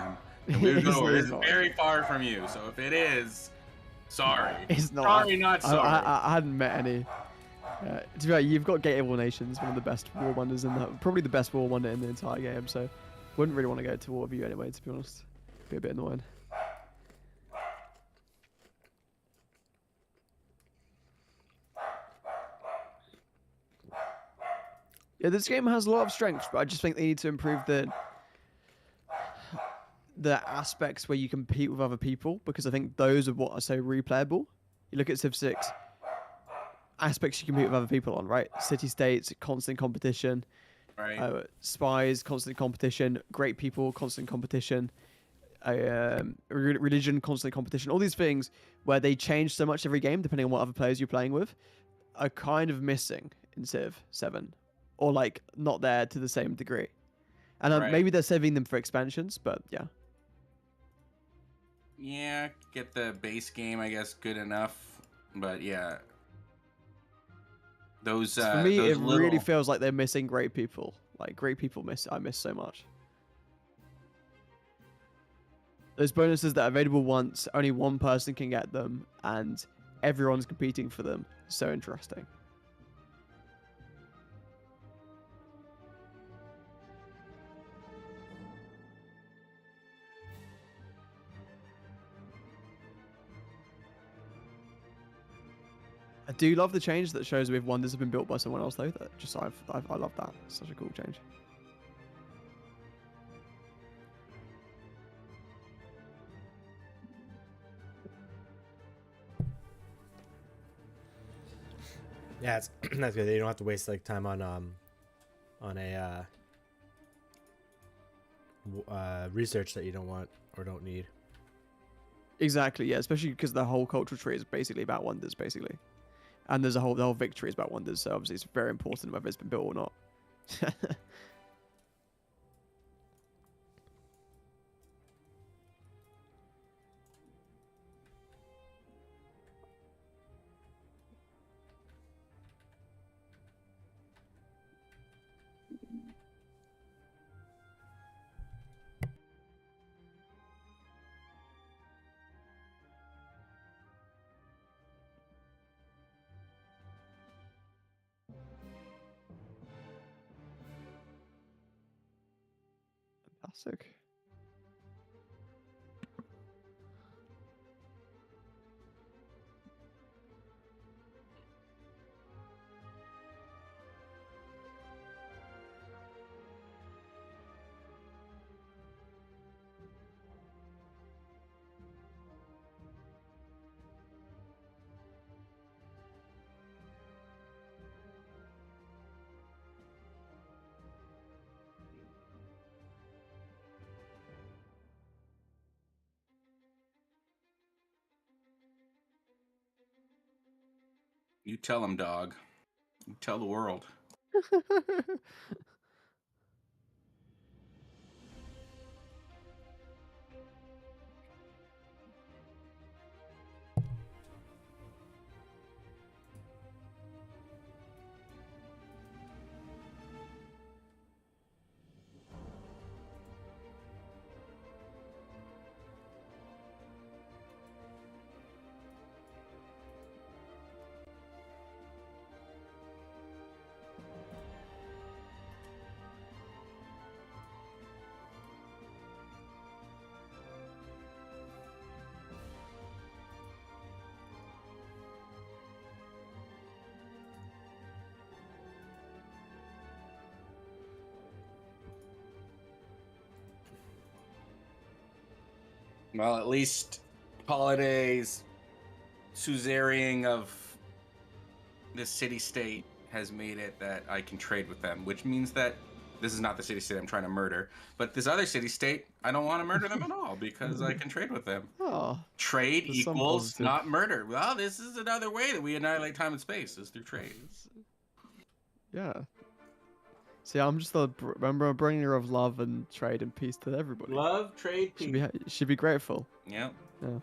It's very far from you, so if it is, sorry. It's not. Sorry, not sorry. I hadn't met any To be fair, you've got Gateable Nations, one of the best war wonders in that, probably the best war wonder in the entire game. So, wouldn't really want to go to war with you anyway. To be honest, be a bit annoying. Yeah, this game has a lot of strengths, but I just think they need to improve the aspects where you compete with other people, because I think those are what are so replayable. You look at Civ 6, aspects you compete with other people on, right? City states, constant competition, Right. spies, constant competition, great people, constant competition, religion, constant competition. All these things where they change so much every game depending on what other players you're playing with are kind of missing in Civ 7, or like not there to the same degree. And Right. maybe they're saving them for expansions, but yeah. Yeah, get the base game, I guess, good enough. But yeah. Those For me, those it really little feels like they're missing great people. Like great people I miss so much. Those bonuses that are available once, only one person can get them, and everyone's competing for them. So interesting. I do love the change that shows with wonders have been built by someone else though. That just I love that. It's such a cool change. Yeah, it's that's good. You don't have to waste like time on a research that you don't want or don't need. Exactly, yeah. Especially because the whole cultural tree is basically about wonders, basically, and the whole victory is about wonders. So obviously, it's very important whether it's been built or not. Fantastic. you tell them, dog. You tell the world. Well, at least Holiday's suzeraing of this city-state has made it that I can trade with them, which means that this is not the city-state I'm trying to murder, but this other city-state, I don't want to murder them at all because I can trade with them. Oh, Trade there's some equals positive. not murder. Well, this is another way that we annihilate time and space, is through trade. Yeah. See, I'm just remember a bringer of love and trade and peace to everybody. Love, trade, peace. Should be grateful. Yep. Yeah.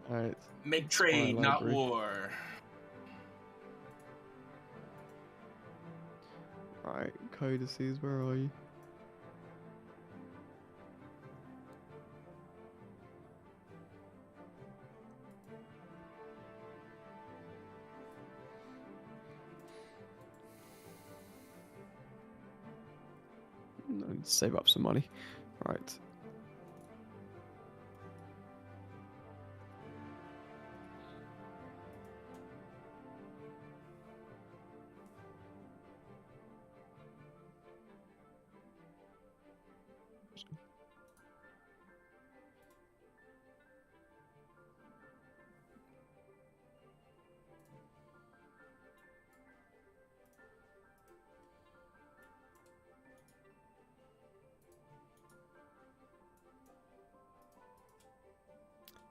All right. Make trade, not library. war. Right, codices, where are you? I need to save up some money. Right.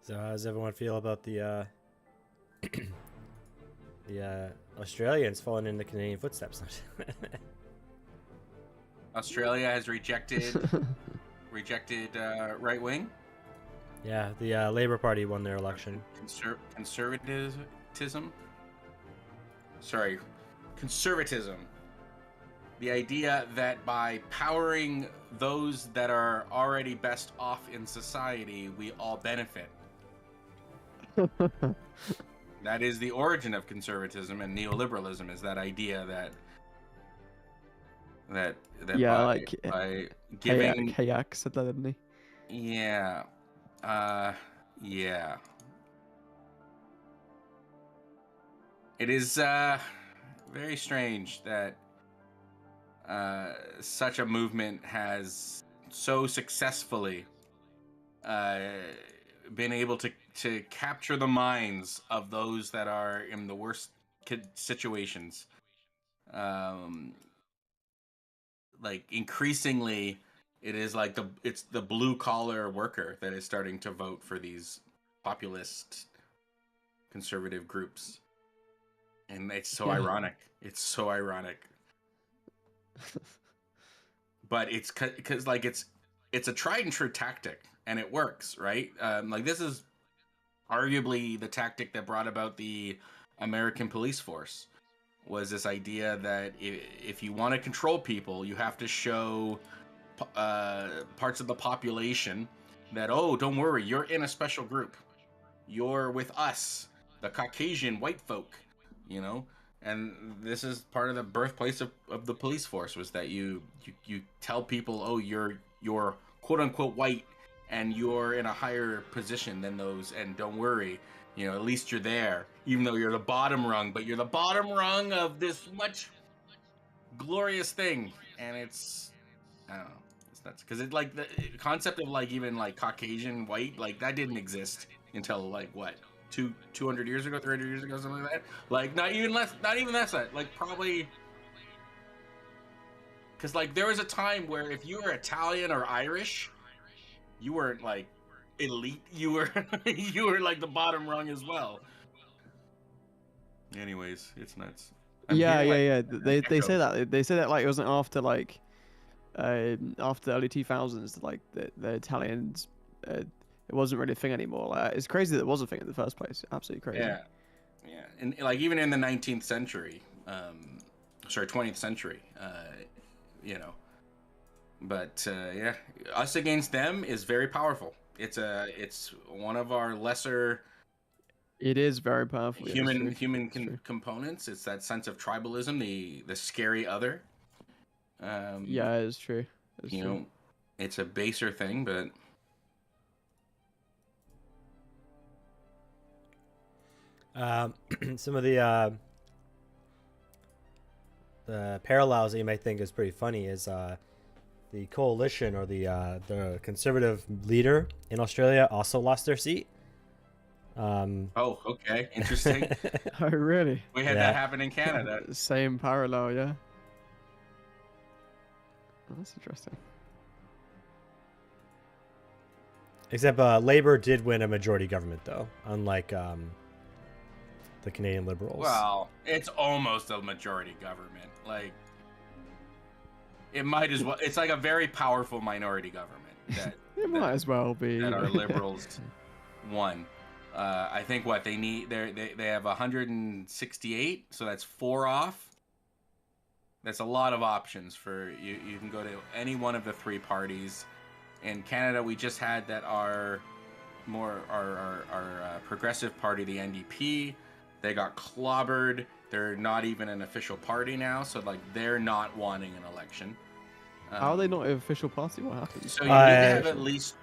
So how does everyone feel about the Australians following in the Canadian footsteps? Australia has rejected right wing. Yeah, the Labour Party won their election. Conservatism. Sorry, conservatism. The idea that by powering those that are already best off in society, we all benefit. That is the origin of conservatism and neoliberalism. Is that idea that Yeah, by giving Kayak said that, didn't he? yeah, yeah. It is very strange that such a movement has so successfully been able to capture the minds of those that are in the worst situations. Like increasingly, it is like it's the blue collar worker that is starting to vote for these populist conservative groups, and it's so ironic. It's so ironic. But it's because like it's a tried and true tactic, and it works, right? Like this is arguably the tactic that brought about the American police force. Was this idea that if you want to control people, you have to show parts of the population that, oh, don't worry, you're in a special group. You're with us, the Caucasian white folk, you know? And this is part of the birthplace of the police force, was that you tell people, oh, you're quote unquote white and you're in a higher position than those, and don't worry, you know, at least you're there, even though you're the bottom rung, but you're the bottom rung of this much glorious thing. And it's, I don't know, it's nuts. Because it's like the concept of like even like Caucasian white, like that didn't exist until like what, 200 years ago, 300 years ago, something like that. Like not even less, like probably, because like there was a time where if you were Italian or Irish, you weren't like elite, you were you were like the bottom rung as well. Anyways, it's nuts. Yeah. They say that like it wasn't after like after the early 2000s, like the Italians, it wasn't really a thing anymore. It's crazy that it was a thing in the first place. Absolutely crazy. Yeah, and like even in the 19th century, 20th century, you know. But yeah, us against them is very powerful. It's one of our lesser. It is very powerful. Human components. It's that sense of tribalism, the scary other. Yeah, it's true. You know, it's a baser thing, but some of the parallels that you might think is pretty funny is the coalition or the conservative leader in Australia also lost their seat. Oh, okay, interesting. Oh, really? We had that happen in Canada. Same parallel, yeah. Oh, that's interesting. Except Labour did win a majority government, though, unlike the Canadian Liberals. Well, it's almost a majority government. Like, it might as well. It's like a very powerful minority government. That it might as well be. That our Liberals won. I think what they need, they have 168, so that's 4 off. That's a lot of options for you. You can go to any one of the 3 parties. In Canada, we just had that our progressive party, the NDP, they got clobbered. They're not even an official party now, so like they're not wanting an election. How are they not an official party? What happened? So you need to have at least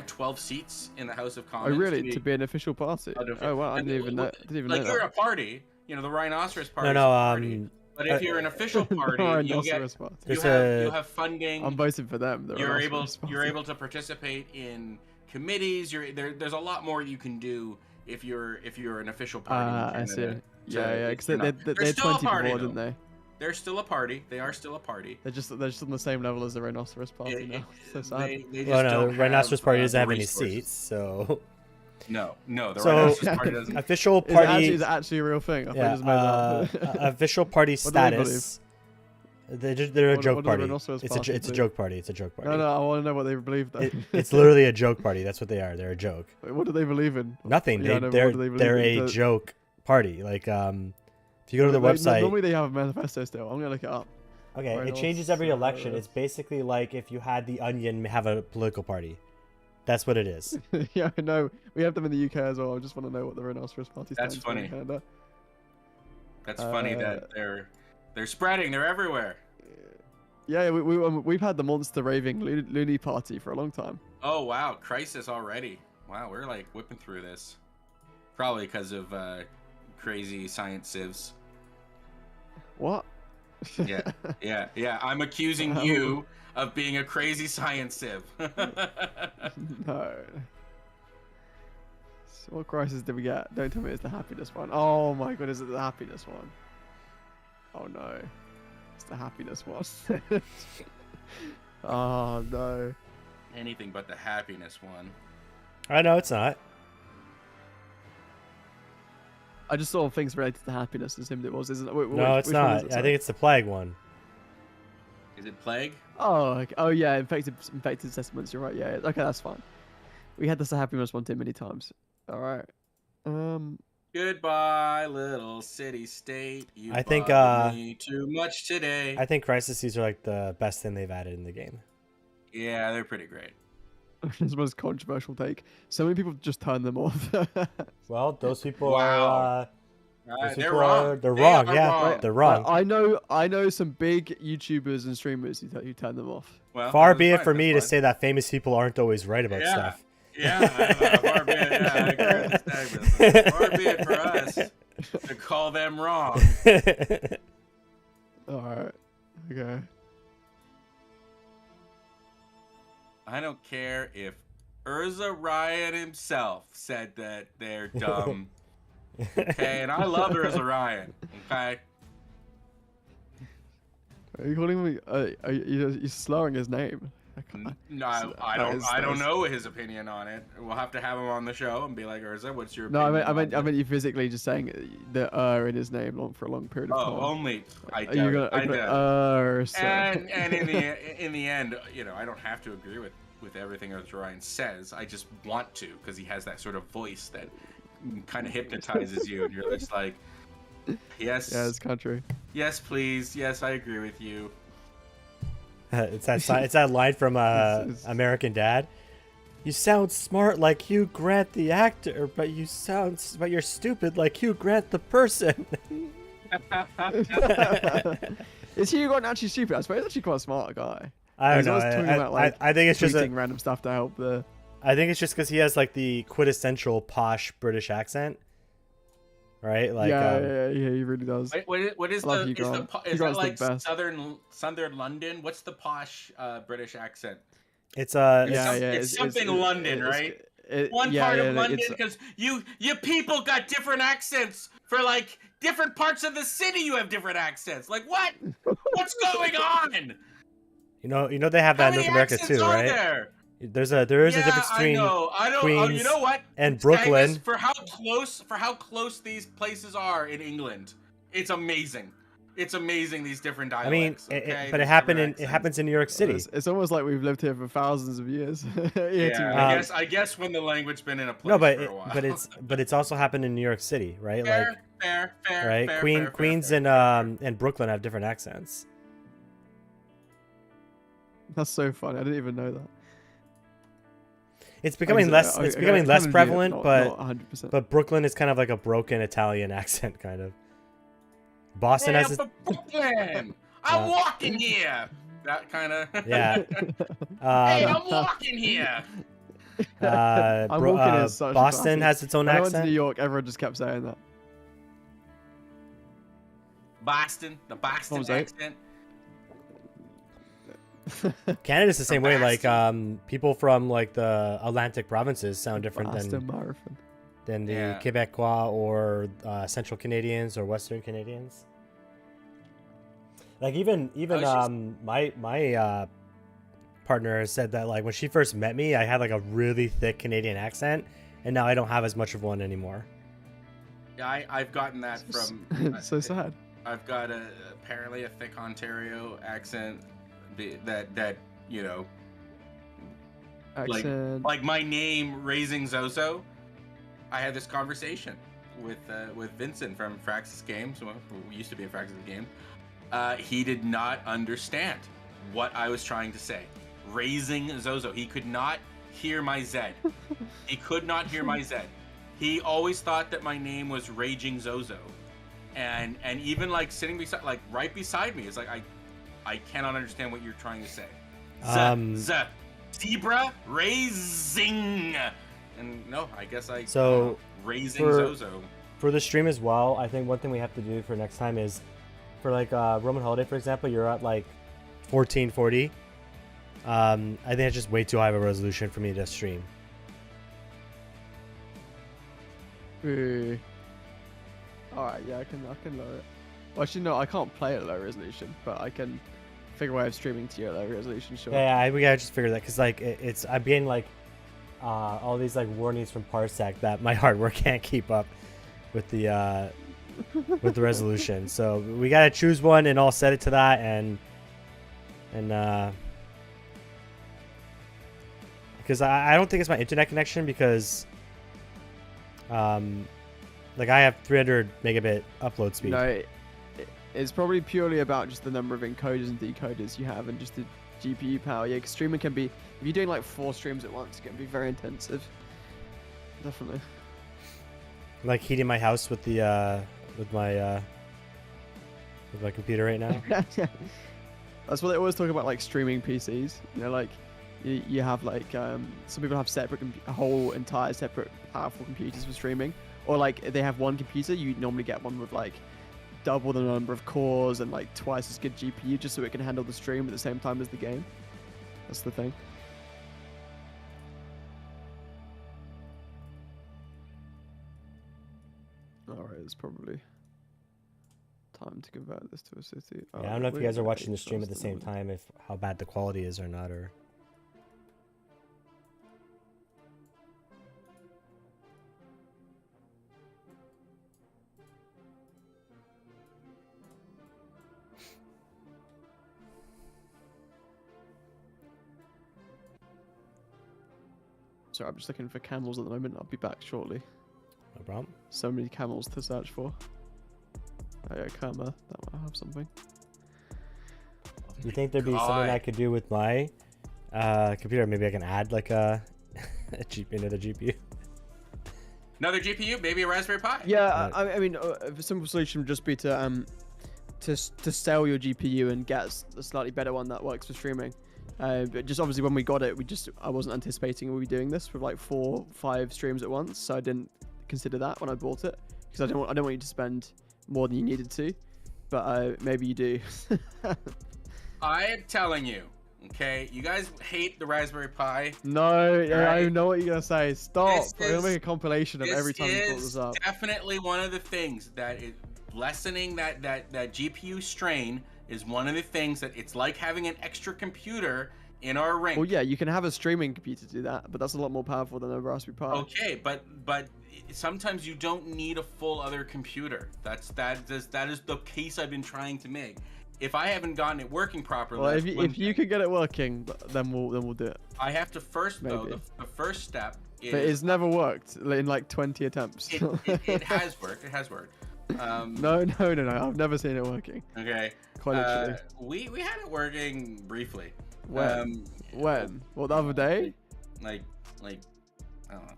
12 seats in the House of Oh, Commons. really? To be an official party? Oh, wow. I didn't even know. Like you're a party. You know, the Rhinoceros Party. No, is a party. But if you're an official party, you have funding. I'm voting for them. You're able to participate in committees. There's a lot more you can do if you're an official party. I see. Yeah. Because they're 20 before, didn't they? They're still a party. They are still a party. They're just on the same level as the Rhinoceros Party now. So sad. Well, no, the Rhinoceros Party doesn't have any seats, so. No, the Rhinoceros Party doesn't. Official party is actually a real thing. I yeah, just made that up. Official party status. They're a joke party. It's a joke party. It's a joke party. No, I want to know what they believe. Though. It's literally a joke party. That's what they are. They're a joke. Wait, what do they believe in? Nothing. They're a joke party. Like if you go to the website. Normally they have a manifesto still. I'm gonna look it up. Okay, it changes every election. It's basically like if you had the Onion have a political party. That's what it is. Yeah, I know. We have them in the UK as well. I just want to know what the Rhinoceros Party stands for. That's funny. That's funny that they're spreading. They're everywhere. Yeah, we've had the Monster Raving Loony Party for a long time. Oh wow, crisis already. Wow, we're like whipping through this. Probably because of crazy science civs. What? Yeah. I'm accusing you of being a crazy science civ. No. So what crisis did we get? Don't tell me it's the happiness one. Oh my god, is it the happiness one? Oh no. It's the happiness one. Oh no. Anything but the happiness one. I know it's not. I just saw things related to happiness, assumed it was, isn't it? No, it's not. I think it's the plague one. Is it plague? Oh, okay. Oh yeah, infected assessments. You're right. Yeah. Okay, that's fine. We had this happiness one too many times. All right. Goodbye, little city state. You I think me too much today. I think crises are like the best thing they've added in the game. Yeah, they're pretty great. This was the most controversial take. So many people just turn them off. Well, those people are. They're wrong. They're wrong. Yeah, wrong. they're wrong. I know some big YouTubers and streamers who turn them off. Well, far be it for me to say that famous people aren't always right about stuff. Yeah, far be it. Yeah, I agree with Nystagmus. Far be it for us to call them wrong. All right. Okay. I don't care if Urza Ryan himself said that they're dumb. Okay, and I love Urza Ryan. Okay. Are you calling me? You're slurring his name. No, I don't know his opinion on it. We'll have to have him on the show and be like, Urza, what's your opinion? No, I meant you physically just saying the in his name for a long period of time. Oh, only I doubt. And in the end, you know, I don't have to agree with everything Urza Ryan says. I just want to because he has that sort of voice that kind of hypnotizes you, and you're just like, yes. Yeah, it's country. Yes, please. Yes, I agree with you. It's that line from American Dad. You sound smart like Hugh Grant the actor, but you're stupid like Hugh Grant the person. Is Hugh Grant actually stupid? I suppose he's actually quite a smart guy. I don't know. I think it's just random stuff to help the. I think it's just because he has like the quintessential posh British accent. Right? Like yeah, he really does. What is that like Southern London? What's the posh British accent? It's something London, right? One part of London, because you people got different accents for like different parts of the city. You have different accents. Like what? What's going on? You know they have that in North America too, right? There is a difference between Queens you know what? and Brooklyn. For how close these places are in England, it's amazing. It's amazing, these different dialects. I mean, but it happens in New York City. It's almost like we've lived here for thousands of years. I guess when the language been in a place for a while. but it's also happened in New York City, right? Fair. Queens and Brooklyn have different accents. That's so funny. I didn't even know that. It's becoming less. It's becoming less prevalent, not 100%. But Brooklyn is kind of like a broken Italian accent, kind of. Boston has. Brooklyn. I'm walking here. that kind of. Yeah. Hey, I'm walking here. I'm walking in such a Boston classic. has its own When I went to New accent. York, everyone just kept saying that. Boston, the Boston was that? accent. Canada's the same way. Like Boston. people from like the Atlantic provinces sound different Boston Marathon. than the Yeah. Quebecois or Central Canadians or Western Canadians. Like even just- my partner said that like when she first met me, I had like a really thick Canadian accent, and now I don't have as much of one anymore. Yeah, I've gotten that from. So sad. I've got apparently a thick Ontario accent that you know, Accent. like my name Raising Zozo. I had this conversation with Vincent from Fraxis Games, who used to be in Fraxis Games. He did not understand what I was trying to say. Raising Zozo. He could not hear my Z. He could not hear my Z. He always thought that my name was Raging Zozo. And even like sitting beside, like right beside me, is like I cannot understand what you're trying to say. Zebra raising. And no, I guess So, raising for- Zozo. For the stream as well, I think one thing we have to do for next time is, for like RomanHoliday, for example, you're at like 1440. I think it's just way too high of a resolution for me to stream. Alright, yeah, I can lower it. Well, actually, no, I can't play at low resolution, but I can figure a way of streaming to you at low resolution, sure. Yeah, we gotta just figure that, because like it's I'm getting like all these like warnings from Parsec that my hardware can't keep up with the resolution. So we gotta choose one and all set it to that, and because I don't think it's my internet connection, because like I have 300 megabit upload speed. No, it's probably purely about just the number of encoders and decoders you have and just the GPU power. Yeah, because streaming can be, if you're doing like 4 streams at once, it can be very intensive. Definitely. Like heating my house with the with my computer right now. That's what they always talk about, like streaming PCs. You know, like you have like some people have separate, a whole entire separate powerful computers for streaming, or like they have one computer. You normally get one with like double the number of cores and like twice as good GPU, just so it can handle the stream at the same time as the game. That's the thing. Alright, it's probably time to convert this to a city. Yeah, I don't know if you guys are watching the stream at the same time, if how bad the quality is or not, or. Sorry, I'm just looking for camels at the moment. I'll be back shortly. No problem. So many camels to search for. Oh yeah, camera. That might have something. Do you think there'd be something I could do with my computer? Maybe I can add like a another GPU. Another GPU, maybe a Raspberry Pi. Yeah, I mean, a simple solution would just be to sell your GPU and get a slightly better one that works for streaming. But just obviously when we got it, I wasn't anticipating we were doing this with like 4, 5 streams at once, so I didn't consider that when I bought it, because I don't want you to spend more than you needed to, but maybe you do. I am telling you, okay, you guys hate the Raspberry Pi. No, Right. I know what you're gonna say. Stop! This I'm gonna is- make a compilation of every time you brought this up. Definitely one of the things that is lessening that GPU strain is one of the things that it's like having an extra computer in our ring. Well, yeah, you can have a streaming computer do that, but that's a lot more powerful than a Raspberry Pi. Okay, but sometimes you don't need a full other computer. That is the case I've been trying to make. If I haven't gotten it working properly, Well, if you can get it working, then we'll do it. I have to first though. Maybe. The first step is. But it's never worked in like 20 attempts. It has worked. It has worked. No. I've never seen it working. Okay. Quite literally. We had it working briefly. When? When? What, the other day? Like I don't know,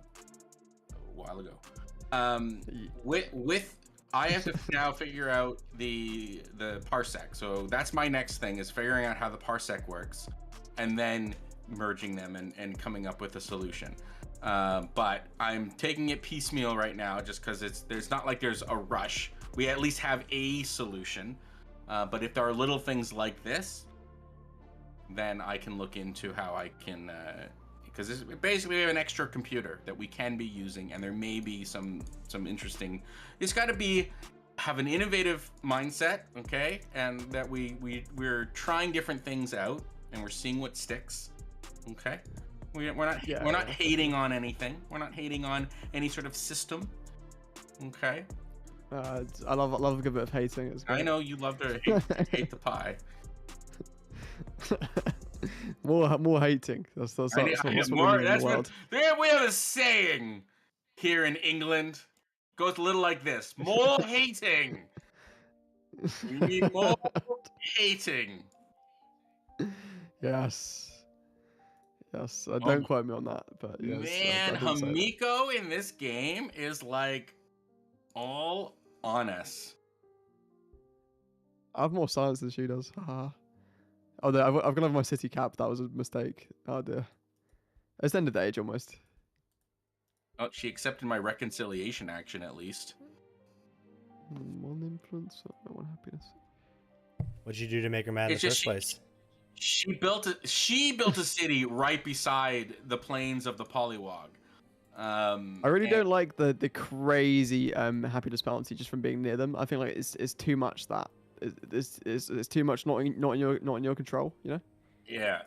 a while ago. With I have to now figure out the parsec. So that's my next thing, is figuring out how the parsec works, and then merging them and coming up with a solution. But I'm taking it piecemeal right now, just because there's not like there's a rush. We at least have a solution. But if there are little things like this, then I can look into how I can, because basically we have an extra computer that we can be using, and there may be some interesting. It's got to have an innovative mindset, okay, and that we're trying different things out, and we're seeing what sticks, okay. We're not hating on anything. We're not hating on any sort of system, okay. I love a good bit of hating. It's great. I know you love to hate the pie. more hating. That's what we need in the world. We have a saying here in England. Goes a little like this: more hating. We need more hating. Yes. Don't quote me on that, but yes. Man, Hamiko in this game is like all on us. I have more science than she does. Haha. Oh, no, I've got to have my city cap. That was a mistake. Oh dear. It's the end of the age almost. Oh, she accepted my reconciliation action at least. One influence, one happiness. What'd you do to make her mad in the first place? She built a city right beside the plains of the Pollywog. I really don't like the crazy happiness penalty just from being near them. I think like it's too much that. It's too much not in your control, you know? Yeah.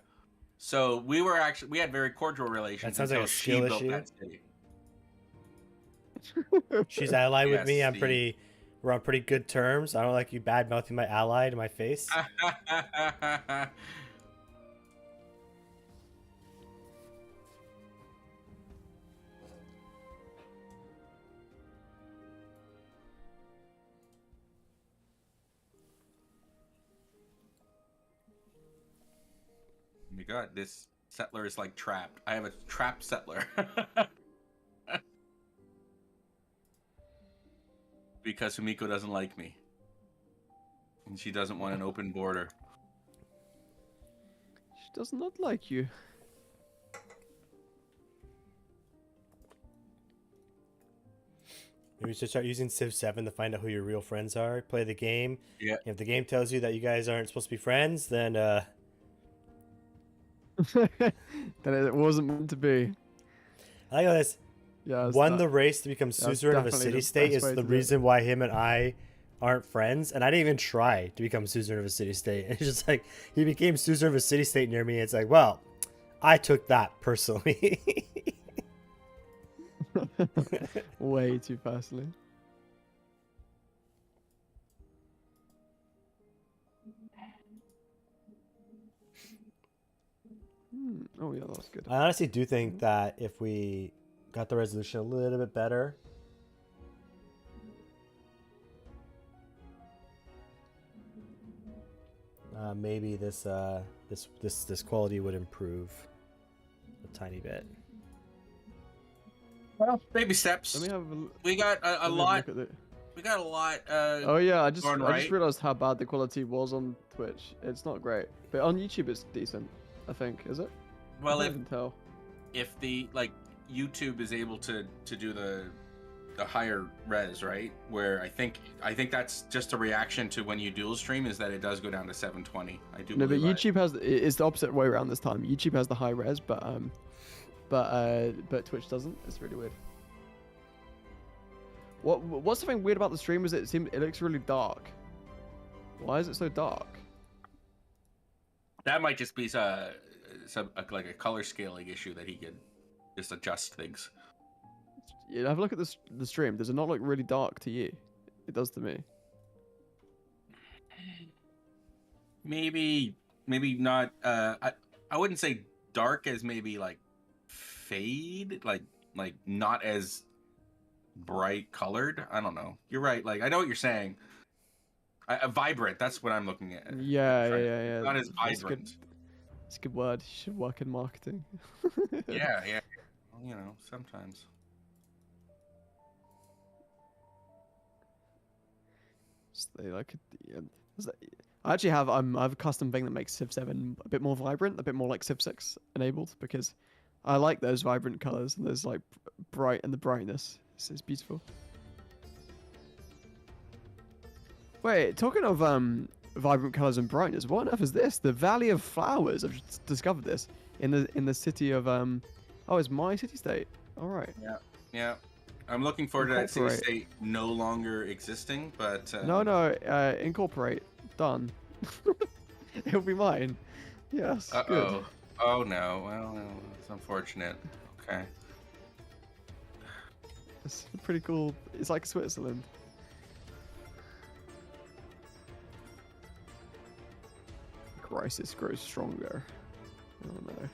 So we had very cordial relations. That sounds like a skill issue. She's allied with me. We're on pretty good terms. I don't like you bad mouthing my ally to my face. Oh my god, this settler is like trapped. I have a trapped settler. Because Humiko doesn't like me. And she doesn't want an open border. She does not like you. Maybe you should start using Civ 7 to find out who your real friends are. Play the game. Yeah. If the game tells you that you guys aren't supposed to be friends, then then it wasn't meant to be. I like this. Yeah, won the race to become suzerain of a city-state is the reason why him and I aren't friends. And I didn't even try to become suzerain of a city-state. It's just like, he became suzerain of a city-state near me. It's like, well, I took that personally. Way too personally. Oh yeah, that was good. I honestly do think that if we got the resolution a little bit better, maybe this quality would improve a tiny bit. Well, baby steps. We got a lot. We got a lot. Oh yeah, I just realized how bad the quality was on Twitch. It's not great, but on YouTube it's decent. I think, is it? Well, I can't tell. If the YouTube is able to do the higher res, right? Where I think that's just a reaction to when you dual stream, is that it does go down to 720. I do. No, but YouTube it's the opposite way around this time. YouTube has the high res, but Twitch doesn't. It's really weird. What's something weird about the stream is it looks really dark. Why is it so dark? That might just be like a color scaling issue that he could just adjust things. Yeah, have a look at the stream. Does it not look really dark to you? It does to me. Maybe not. I wouldn't say dark as maybe like fade, like not as bright colored. I don't know. You're right. Like I know what you're saying. Vibrant. That's what I'm looking at. Yeah. Not as vibrant. It's a good word. You should work in marketing. Yeah. You know, sometimes. They like. I actually have I have a custom thing that makes Civ 7 a bit more vibrant, a bit more like Civ 6 enabled, because I like those vibrant colors and there's like bright and the brightness. It's beautiful. Wait, talking of vibrant colors and brightness, what on earth is this? The Valley of Flowers. I've just discovered this in the city of oh, it's my city state. All right. Yeah, yeah. I'm looking forward to that city state no longer existing, but no, incorporate. Done. It'll be mine. Yes. Good. Oh no. Well, it's unfortunate. Okay. It's pretty cool. It's like Switzerland. Crisis grows stronger. Oh no.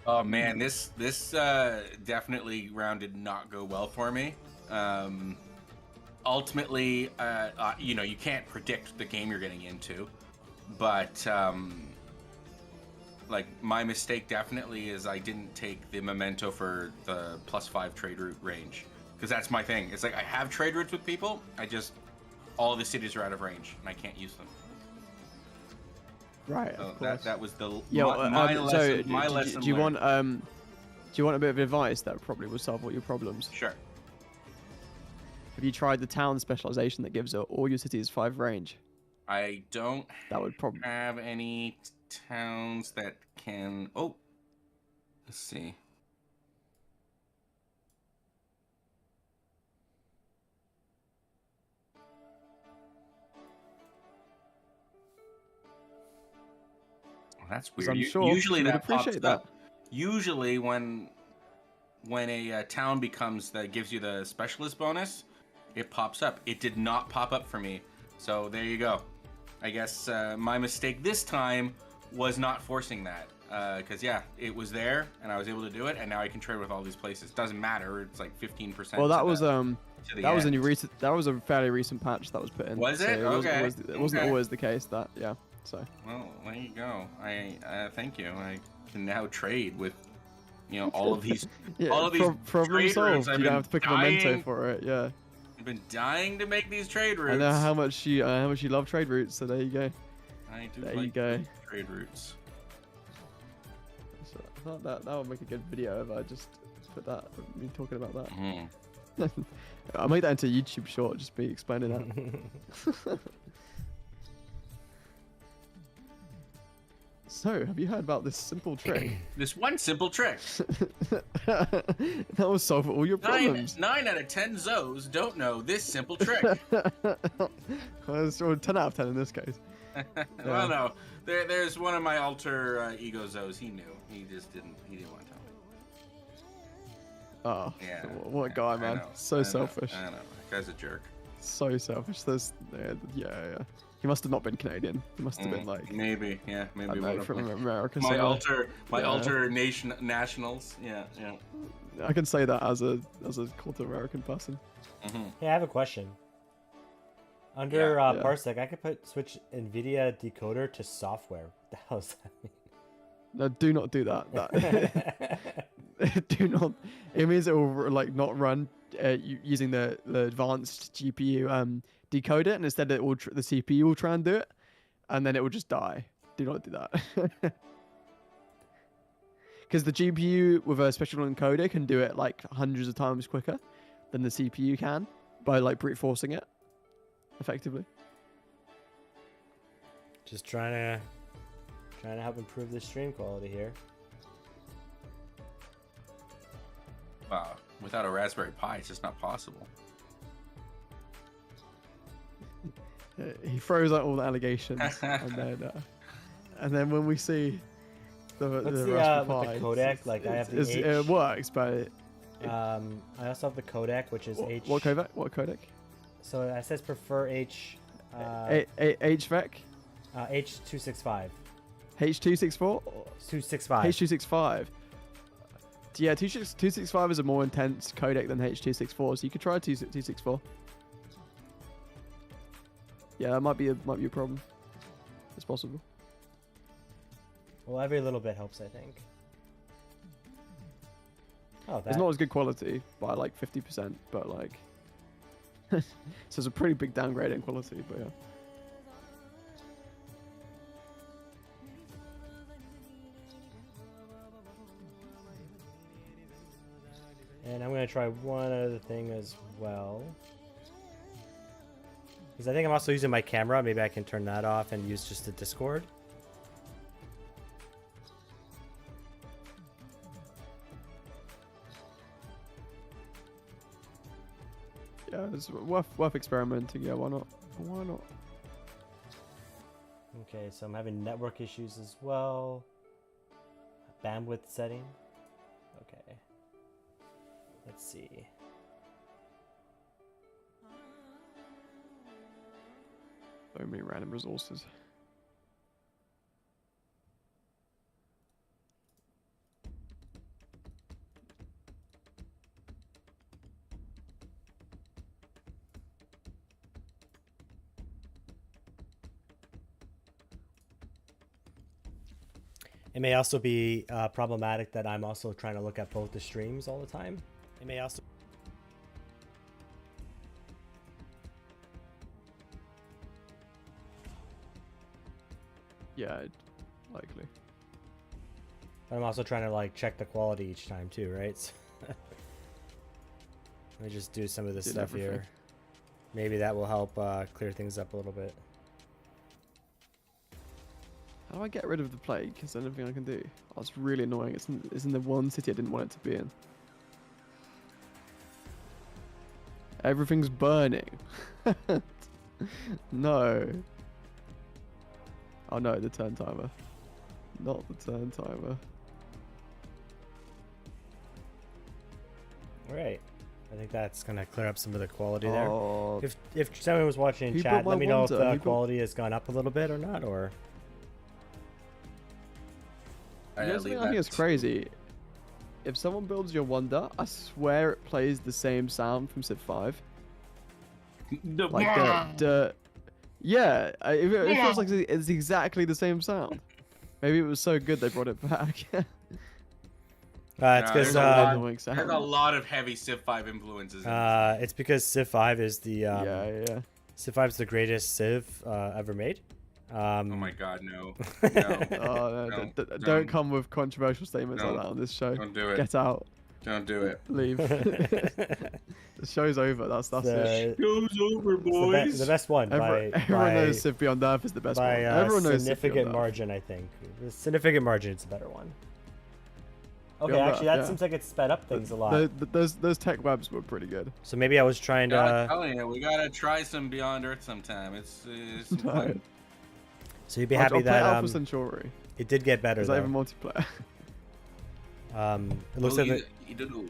Oh man, this definitely round did not go well for me. Ultimately, you know, you can't predict the game you're getting into, but like my mistake definitely is I didn't take the memento for the +5 trade route range, because that's my thing. It's like I have trade routes with people, all the cities are out of range and I can't use them. Right. So of course. that was the my lesson. So my lesson. Do you want do you want a bit of advice that probably will solve all your problems? Sure. Have you tried the town specialization that gives all your cities 5 range? I don't That would probably have any towns that can. Oh, let's see. Well, that's weird. I'm sure Usually you would that pops appreciate that. up. Usually when a town gives you the specialist bonus, it pops up. It did not pop up for me, so there you go. I guess my mistake this time was not forcing that, because yeah, it was there and I was able to do it, and now I can trade with all these places. Doesn't matter. It's like 15%. Well, that was a new recent. That was a fairly recent patch that was put in. Was it? Okay. It wasn't always the case. That yeah. So. Well, there you go. I thank you. I can now trade with, you know, all of these. Yeah, all of these problem trade solved. routes. You don't have to pick a memento for it. Yeah. I've been dying to make these trade routes. I know how much you love trade routes. So there you go. I do there like you go. Trade routes. So I thought that would make a good video if I just put that. Me talking about that. Mm. I'll make that into a YouTube short. Just me explaining that. So, have you heard about this simple trick? This one simple trick. That will solve all your problems. 9 out of 10 Zos don't know this simple trick. Well, it's 10 out of 10 in this case. Well, no. There's one of my alter ego Zos. He knew. He just didn't. He didn't want to tell me. Oh, Yeah. What a guy, man. So selfish. I know. That guy's a jerk. So selfish. Yeah. He must have not been Canadian. He must have been like maybe one of from America. My alter nationals. Yeah. I can say that as a quarter American person. Mm-hmm. Hey, I have a question. Under Parsec, I could switch NVIDIA decoder to software. What the hell does that mean? No, do not do that. Do not. It means it will like not run using the advanced GPU decode it, and instead the CPU will try and do it, and then it will just die. Do not do that. Because the GPU with a special encoder can do it like hundreds of times quicker than the CPU can by like brute forcing it effectively. Just trying to help improve the stream quality here. Wow. Without a Raspberry Pi, it's just not possible. He throws out all the allegations, and then when we see the Raspberry Pi, the codec? Like I have the H. It works, but I also have the codec, which is H. What codec? What codec? So it says prefer H. HVEC. H265. H264. 265. H265. Yeah, 265 is a more intense codec than H264, so you could try 264. Yeah, that might be a problem. It's possible. Well, every little bit helps, I think. Oh, that. It's not as good quality by like 50%, but like, so it's a pretty big downgrade in quality. But yeah. And I'm gonna try one other thing as well. Because I think I'm also using my camera. Maybe I can turn that off and use just the Discord. Yeah, it's worth experimenting. Yeah, why not? Why not? Okay, so I'm having network issues as well. Bandwidth setting. Okay. Let's see. So many random resources. It may also be problematic that I'm also trying to look at both the streams all the time. It may also... Yeah, likely. I'm also trying to like check the quality each time too, right? So let me just do some of this stuff here. Maybe that will help clear things up a little bit. How do I get rid of the plague? Is there anything I can do? Oh, it's really annoying. It's in the one city I didn't want it to be in. Everything's burning. No. Oh no, the turn timer. Not the turn timer. Alright. I think that's gonna clear up some of the quality Oh, there. If someone was watching in Who chat, built let my me know if Wonder? the Who built- quality has gone up a little bit or not, or... you know something I think is crazy? If someone builds your Wonder, I swear it plays the same sound from Civ 5. Like yeah, it feels like it's exactly the same sound. Maybe it was so good they brought it back. it's No, because there's annoying sound. There's a lot of heavy Civ 5 influences. In it's because Civ 5 is the yeah. Civ 5 is the greatest Civ ever made. oh my god, no. No. Oh, No, don't come with controversial statements No. like that on this show. Don't do it. Get out. Don't do it. Leave. The show's over. That's it. Show's over, boys. The best one Everyone knows Civ Beyond Earth is the best one. by Everyone knows Civ significant Beyond Earth. margin, I think. The significant margin, it's a better one. Okay, Beyond actually, Earth, that yeah. seems like it sped up things a lot. Those tech webs were pretty good. So maybe I was trying I'm to. telling you, we gotta try some Beyond Earth sometime. It's some fun. So you'd be I'll happy play that Alpha Centauri. it did get better. Is that Though. even multiplayer? It looks Oh, like you don't know,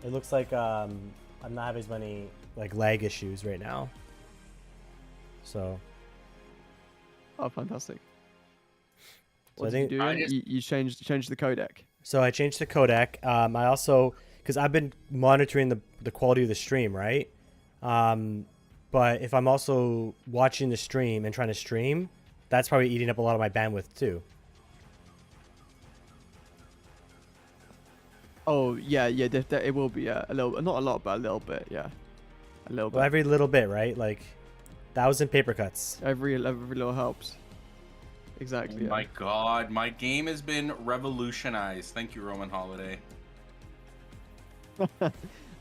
it looks like I'm not having as many like lag issues right now. So Oh, fantastic. So I What think- did you do? I just- You changed the codec. So I changed the codec. I also, because I've been monitoring the quality of the stream, right? But if I'm also watching the stream and trying to stream, that's probably eating up a lot of my bandwidth too. Oh yeah, it will be a little, not a lot, but a little bit, yeah, a little Well, bit. every little bit, right? Like 1,000 paper cuts. Every little helps. Exactly. Oh my god, my game has been revolutionized. Thank you, RomanHoliday.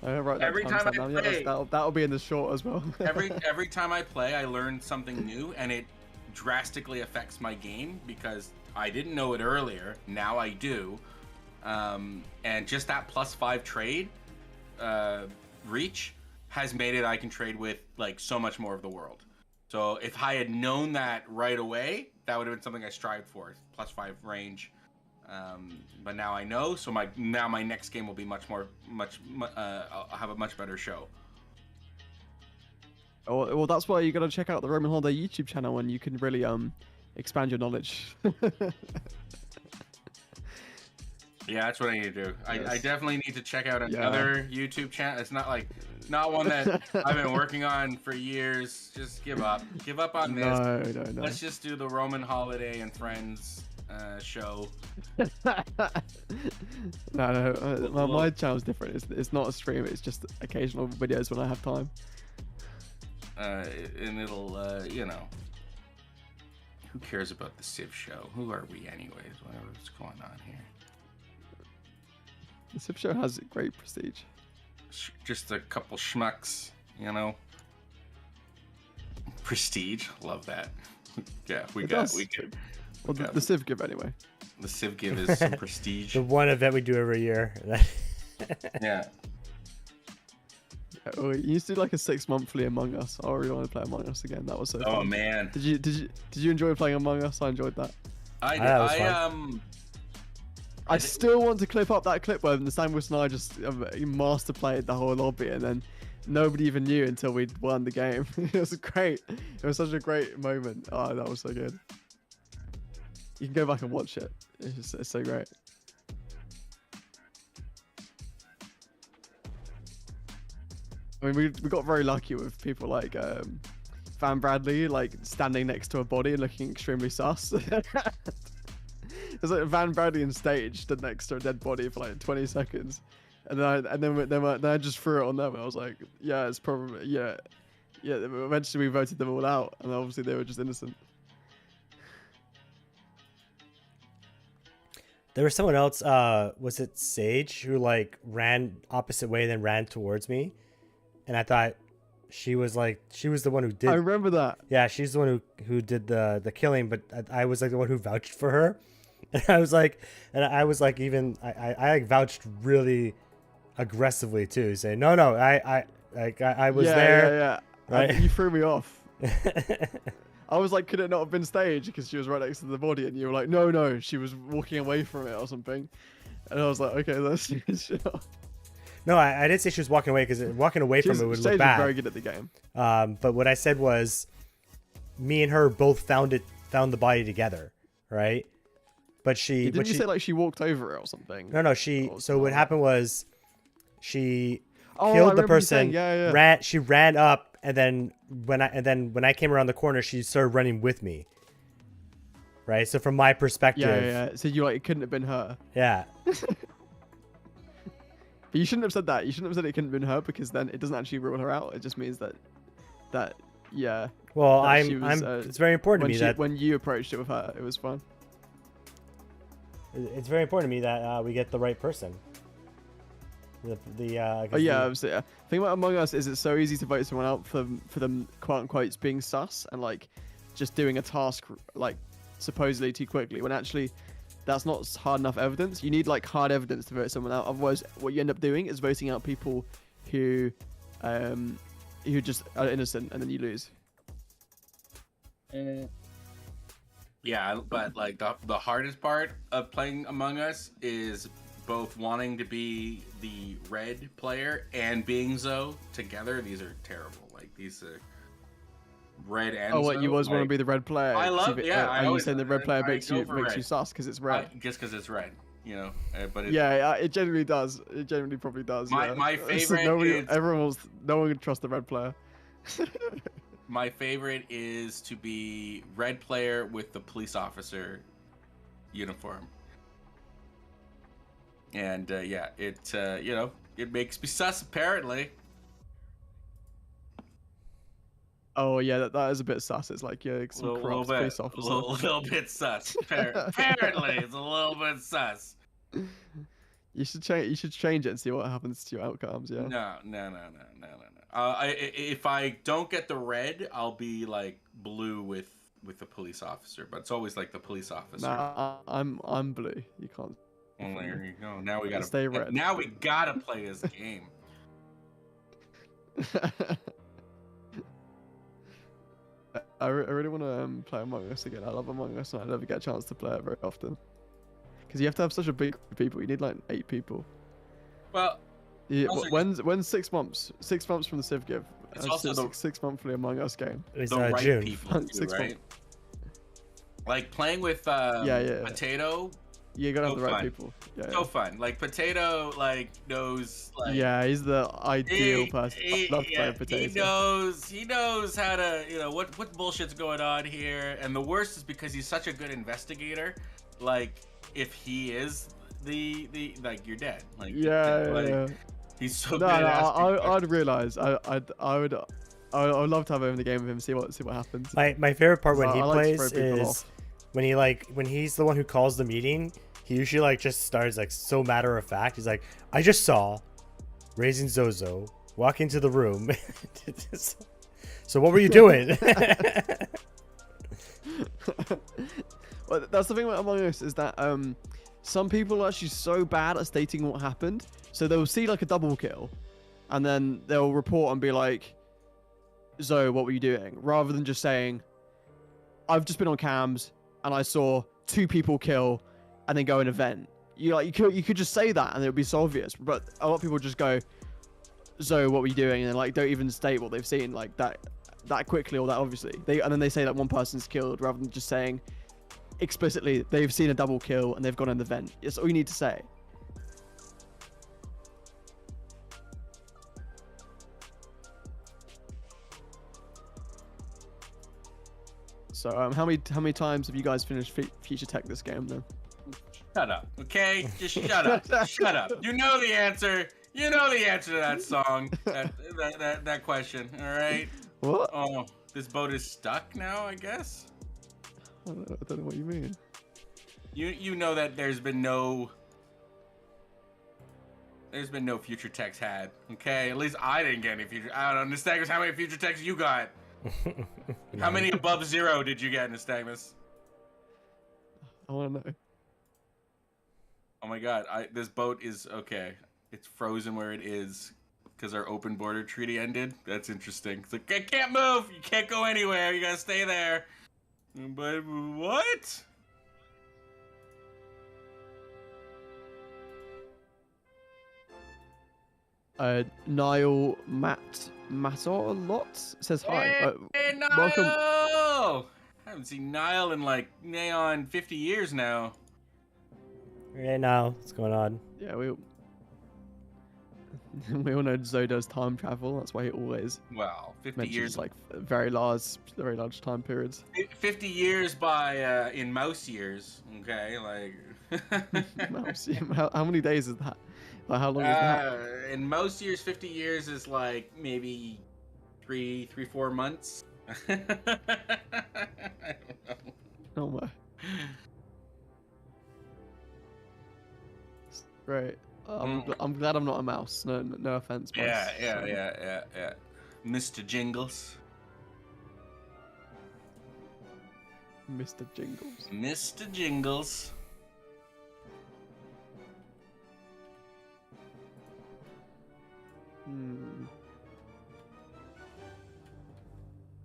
Every time I play- that'll be in the short as well. Every time I play, I learn something new, and it drastically affects my game because I didn't know it earlier. Now I do, and just that +5 trade reach has made it I can trade with like so much more of the world. So if I had known that right away, that would have been something I strived for, +5 range. But now I know, so my next game will be I'll have a much better show. Oh, well, that's why you gotta check out the RomanHoliday YouTube channel, and you can really expand your knowledge. Yeah, that's what I need to do. I Yes. definitely need to check out Yeah. another YouTube channel. It's not one that I've been working on for years. Just give up. Give up on this. No. Let's just do the RomanHoliday and Friends show. No, my channel's different. It's not a stream. It's just occasional videos when I have time. And it'll, you know, who cares about the Civ Show? Who are we anyways? What's going on here? The Civ Show has great prestige. Just a couple schmucks, you know. Prestige, love that. Yeah, we got. Well, the Civ Give anyway. The Civ Give is some prestige. The one event we do every year. Yeah. We used to do like a 6-monthly Among Us. I really want to play Among Us again. That was so fun. Oh man. Did you enjoy playing Among Us? I enjoyed that. I did. I still want to clip up that clip where Nystagmus and I just master played the whole lobby, and then nobody even knew until we won the game. It was great. It was such a great moment. Oh, that was so good. You can go back and watch it. It's so great. I mean, we got very lucky with people like Van Bradley, like standing next to a body and looking extremely sus. It was like Van Bradley on stage stood next to a dead body for like 20 seconds, and then I just threw it on them. And I was like, yeah, it's probably yeah. Eventually we voted them all out, and obviously they were just innocent. There was someone else. Was it Sage who like ran opposite way, then ran towards me, and I thought she was the one who did. I remember that. Yeah, she's the one who did the killing, but I was like the one who vouched for her. And I was like even I like vouched really aggressively too, saying no, I was there. Yeah. Right? You threw me off. I was like, could it not have been staged because she was right next to the body, and you were like, no, she was walking away from it or something, and I was like, okay, that's sure. No, I did say she was walking away because walking away from it would look bad. Very good at the game. But what I said was, me and her both found the body together, right? But Didn't you say like she walked over it or something? No. So what happened was, she killed the person. She ran up, and then when I came around the corner, she started running with me. Right. So from my perspective. Yeah. So you like it couldn't have been her. Yeah. But you shouldn't have said that. You shouldn't have said it couldn't have been her, because then it doesn't actually rule her out. It just means that yeah. Well, it's very important to me that when you approached it with her, it was fun. It's very important to me that we get the right person. Obviously, yeah. The thing about Among Us is it's so easy to vote someone out for them quote unquote being sus and like just doing a task like supposedly too quickly, when actually that's not hard enough evidence. You need like hard evidence to vote someone out. Otherwise, what you end up doing is voting out people who just are innocent, and then you lose. Yeah, but like the hardest part of playing Among Us is both wanting to be the red player and being Zo together. These are terrible. Like these are red and what Zo, you always want to be the red player? I love. Are you saying the red player makes you red. sus because it's red? Just because it's red, you know. But it generally does. It generally probably does. My favorite. No one can trust the red player. My favorite is to be red player with the police officer uniform. And it makes me sus apparently. Oh yeah, that is a bit sus. It's like some corrupt police officer. A little bit sus. Apparently, it's a little bit sus. You should change it and see what happens to your outcomes. Yeah. No. If I don't get the red, I'll be like blue with the police officer. But it's always like the police officer. Nah, I'm blue. You can't. Well, there you go. Now we gotta stay red. Now we gotta play this game. I really want to play Among Us again. I love Among Us, and I never get a chance to play it very often. Because you have to have such a big group of people. You need like 8 people. Well, yeah, when's 6 months? 6 months from the Civ Give. It's also the 6 monthly Among Us game. It's the right June. people, too, right? Like playing with Potato. You gotta have the right people. Yeah, so fun. Like Potato, like knows. Like, yeah, he's the ideal person. I love to play with Potato. He knows how to, what bullshit's going on here. And the worst is because he's such a good investigator. like if he is the like you're dead. Like Yeah. he's so No, good at asking I'd realize. I would love to have him in the game with him. See what happens. My favorite part when he I like to plays throw people is off. when he's the one who calls the meeting. He usually like just starts like so matter of fact. He's like, I just saw Raising Zozo walk into the room. So what were you doing? Well, that's the thing with Among Us is that some people are actually so bad at stating what happened. So they'll see like a double kill, and then they'll report and be like, "Zoe, what were you doing?" Rather than just saying, "I've just been on cams and I saw 2 people kill," and then go an event. You could just say that and it would be so obvious. But a lot of people just go, "Zoe, what were you doing?" and like don't even state what they've seen like that quickly or that obviously. And then they say that one person's killed rather than just saying explicitly they've seen a double kill and they've gone an event. It's all you need to say. So how many times have you guys finished Future Tech this game then? Shut up, okay? Just shut up. Shut up. You know the answer. You know the answer to that song. That question. All right. What? Oh, this boat is stuck now, I guess. I don't know what you mean. You know that there's been no future techs had. Okay, at least I didn't get any future. I don't know, Nystagmus, how many future techs you got? How many above 0 did you get, Nystagmus? I want to know. Oh my God, this boat is okay. It's frozen where it is because our open border treaty ended. That's interesting. It's like I can't move. You can't go anywhere. You gotta stay there. But what? Niall Matter says hi. Hey, Niall! Welcome. I haven't seen Niall in like neon 50 years now. Hey, now what's going on? Yeah, we all know Zoe does time travel. That's why he always Well, 50 mentions years. like very large time periods. 50 years by in mouse years. Okay, like. Mouse. How many days is that? Like how long is that? In most years, 50 years is like maybe 4 months. I don't know. Oh my. Great. I'm glad I'm not a mouse. No offense. Mouse. Yeah. Mr. Jingles. Mr. Jingles. Mr. Jingles.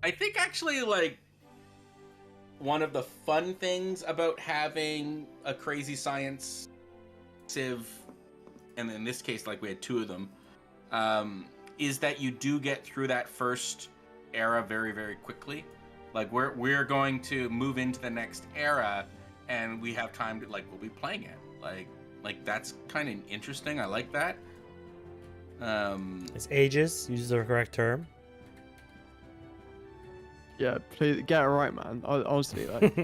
I think actually like one of the fun things about having a crazy science civ, and in this case like we had 2 of them, is that you do get through that first era very, very quickly. Like we're going to move into the next era and we have time to like we'll be playing it. Like that's kind of interesting. I like that. It's ages. Use the correct term. Yeah, please get it right, man. Honestly, like,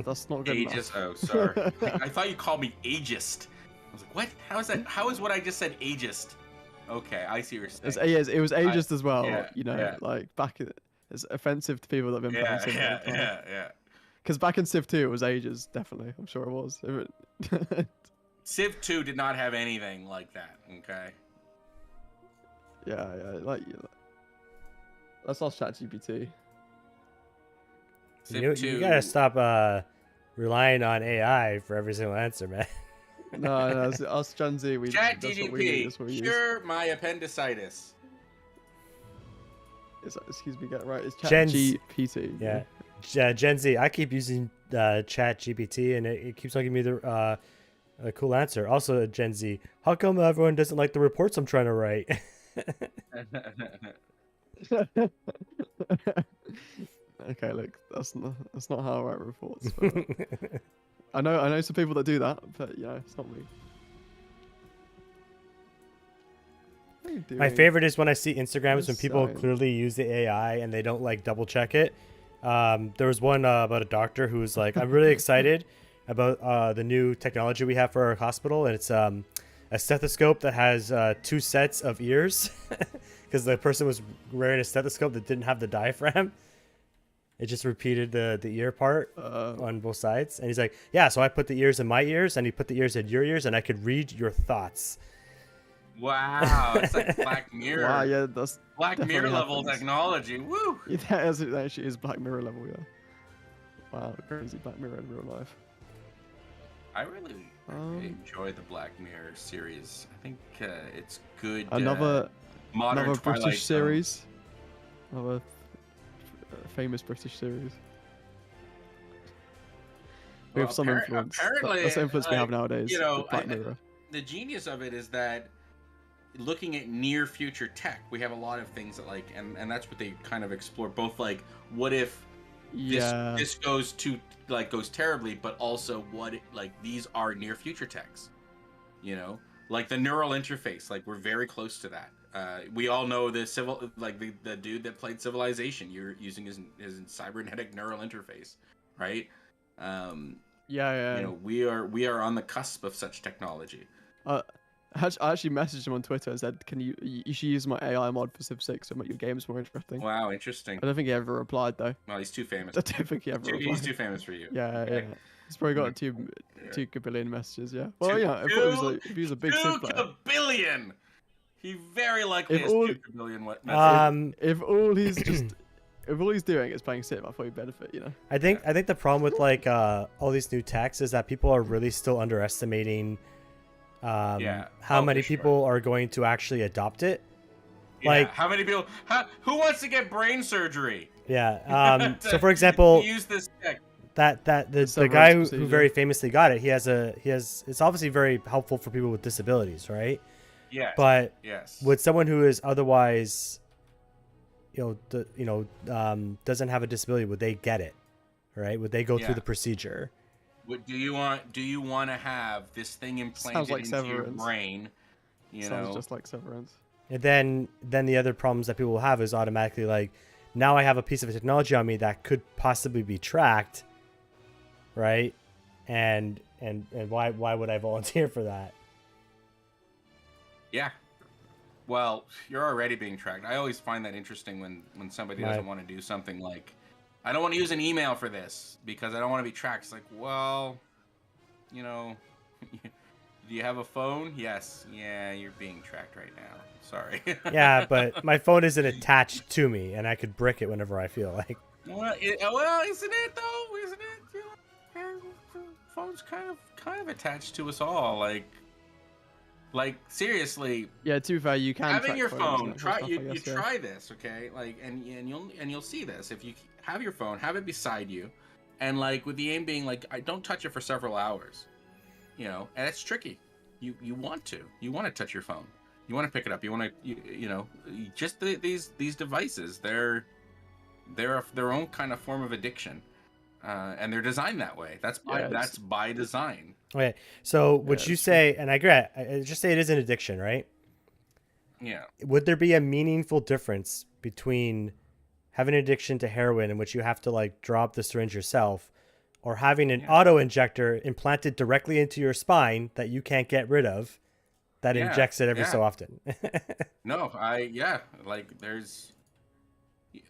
that's not good Ageist. enough. Oh, sorry. I thought you called me ageist. I was like, what? How is that? How is what I just said ageist? Okay, I see what you're saying. It was ageist as well. Yeah, you know, yeah. like back in, it's offensive to people that have been playing Civ. Yeah. Because back in Civ 2, it was ages, definitely. I'm sure it was. Civ 2 did not have anything like that. Okay. Yeah, like let's ask ChatGPT. Civ 2. You gotta stop relying on AI for every single answer, man. No, it's us Gen Z. Chat that's what we GDP. use. Cure my appendicitis. Excuse me, get it right. It's Gen ChatGPT. Yeah. Gen Z. I keep using ChatGPT and it keeps on giving me the a cool answer. Also, Gen Z. How come everyone doesn't like the reports I'm trying to write? Okay, look, that's not how I write reports. But I know some people that do that, but yeah, it's not me. What are you doing? My favorite is when I see Instagrams when people Science. clearly use the AI and they don't like double check it. There was one about a doctor who was like, I'm really excited about the new technology we have for our hospital, and it's a stethoscope that has 2 sets of ears, because the person was wearing a stethoscope that didn't have the diaphragm. It just repeated the ear part on both sides. And he's like, yeah, so I put the ears in my ears, and he put the ears in your ears, and I could read your thoughts. Wow, it's like Black Mirror. Wow, yeah, that's Black Mirror definitely level happens. technology. Woo! Yeah, that actually is Black Mirror level, yeah. Wow, crazy Black Mirror in real life. I really enjoy the Black Mirror series. I think it's good. Another modern British Twilight series. Another famous British series. We Well, have some influence. apparently, That's the influence we have nowadays. you know, with Black Mirror. The genius of it is that looking at near future tech, we have a lot of things that like, and that's what they kind of explore. Both like, what if this goes terribly, but also what like these are near future techs, you know, like the neural interface. Like we're very close to that. We all know the the dude that played Civilization. You're using his cybernetic neural interface, right? You know, we are on the cusp of such technology. I actually messaged him on Twitter and said, "Can you should use my AI mod for Civ 6 to make your games more interesting." Wow, interesting. I don't think he ever replied though. Well, he's too famous. I don't think he ever replied. He's too famous for you. Yeah, Okay. yeah. He's probably got 2 billion messages. Yeah. Well, yeah. If he was a big Civ player, 2 billion. He very likely has 2 billion messages. if all he's just if all he's doing is playing Civ, I thought he'd benefit. You know. I think the problem with like all these new techs is that people are really still underestimating how many people are going to actually adopt it. Like how many people? Who wants to get brain surgery? Yeah. So for example, use this tech. The guy who very famously got it, he has it's obviously very helpful for people with disabilities, right? Yeah. But with someone who is otherwise, doesn't have a disability, would they get it? Right? Would they go through the procedure? Do you want to have this thing implanted into your brain? Sounds just like Severance. And then the other problems that people will have is automatically like, now I have a piece of technology on me that could possibly be tracked, right? And why would I volunteer for that? Yeah. Well, you're already being tracked. I always find that interesting when somebody doesn't want to do something like, I don't want to use an email for this because I don't want to be tracked. It's like, well, do you have a phone? Yes. Yeah, you're being tracked right now. Sorry. Yeah, but my phone isn't attached to me, and I could brick it whenever I feel like. Well, isn't it though? Isn't it? Phone's kind of attached to us all. Like seriously. Yeah, to be fair, you can having your phone. Try this, okay? Like, and you'll see this if you have your phone, have it beside you, and like with the aim being like, I don't touch it for several hours, and it's tricky. You want to touch your phone. You want to pick it up. You want to, just these devices. They're their own kind of form of addiction, and they're designed that way. That's by design. Okay, so would you say, and I agree, I just say it is an addiction, right? Yeah. Would there be a meaningful difference between having an addiction to heroin in which you have to like drop the syringe yourself, or having an auto injector implanted directly into your spine that you can't get rid of, that injects it every so often? No, there's,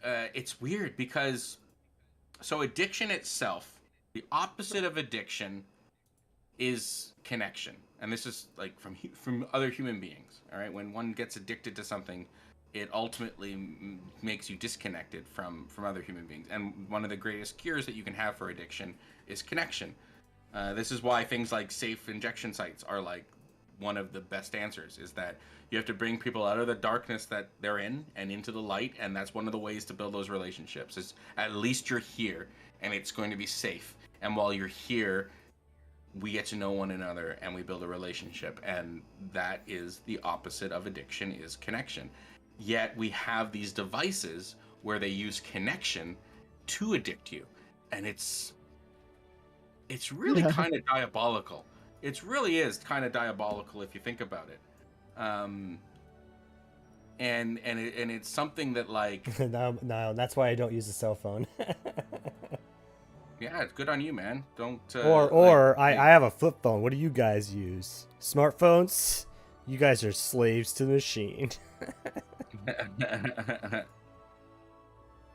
it's weird because, so addiction itself, the opposite of addiction is connection. And this is like from other human beings. All right. When one gets addicted to something, it ultimately makes you disconnected from other human beings. And one of the greatest cures that you can have for addiction is connection. This is why things like safe injection sites are like one of the best answers, is that you have to bring people out of the darkness that they're in and into the light. And that's one of the ways to build those relationships, is at least you're here and it's going to be safe. And while you're here, we get to know one another and we build a relationship. And that is the opposite of addiction, is connection. Yet we have these devices where they use connection to addict you. And it's really kind of diabolical. It really is kind of diabolical if you think about it. And it's something that like no, that's why I don't use a cell phone. Yeah, it's good on you, man. Don't. I have a flip phone. What do you guys use? Smartphones? You guys are slaves to the machine.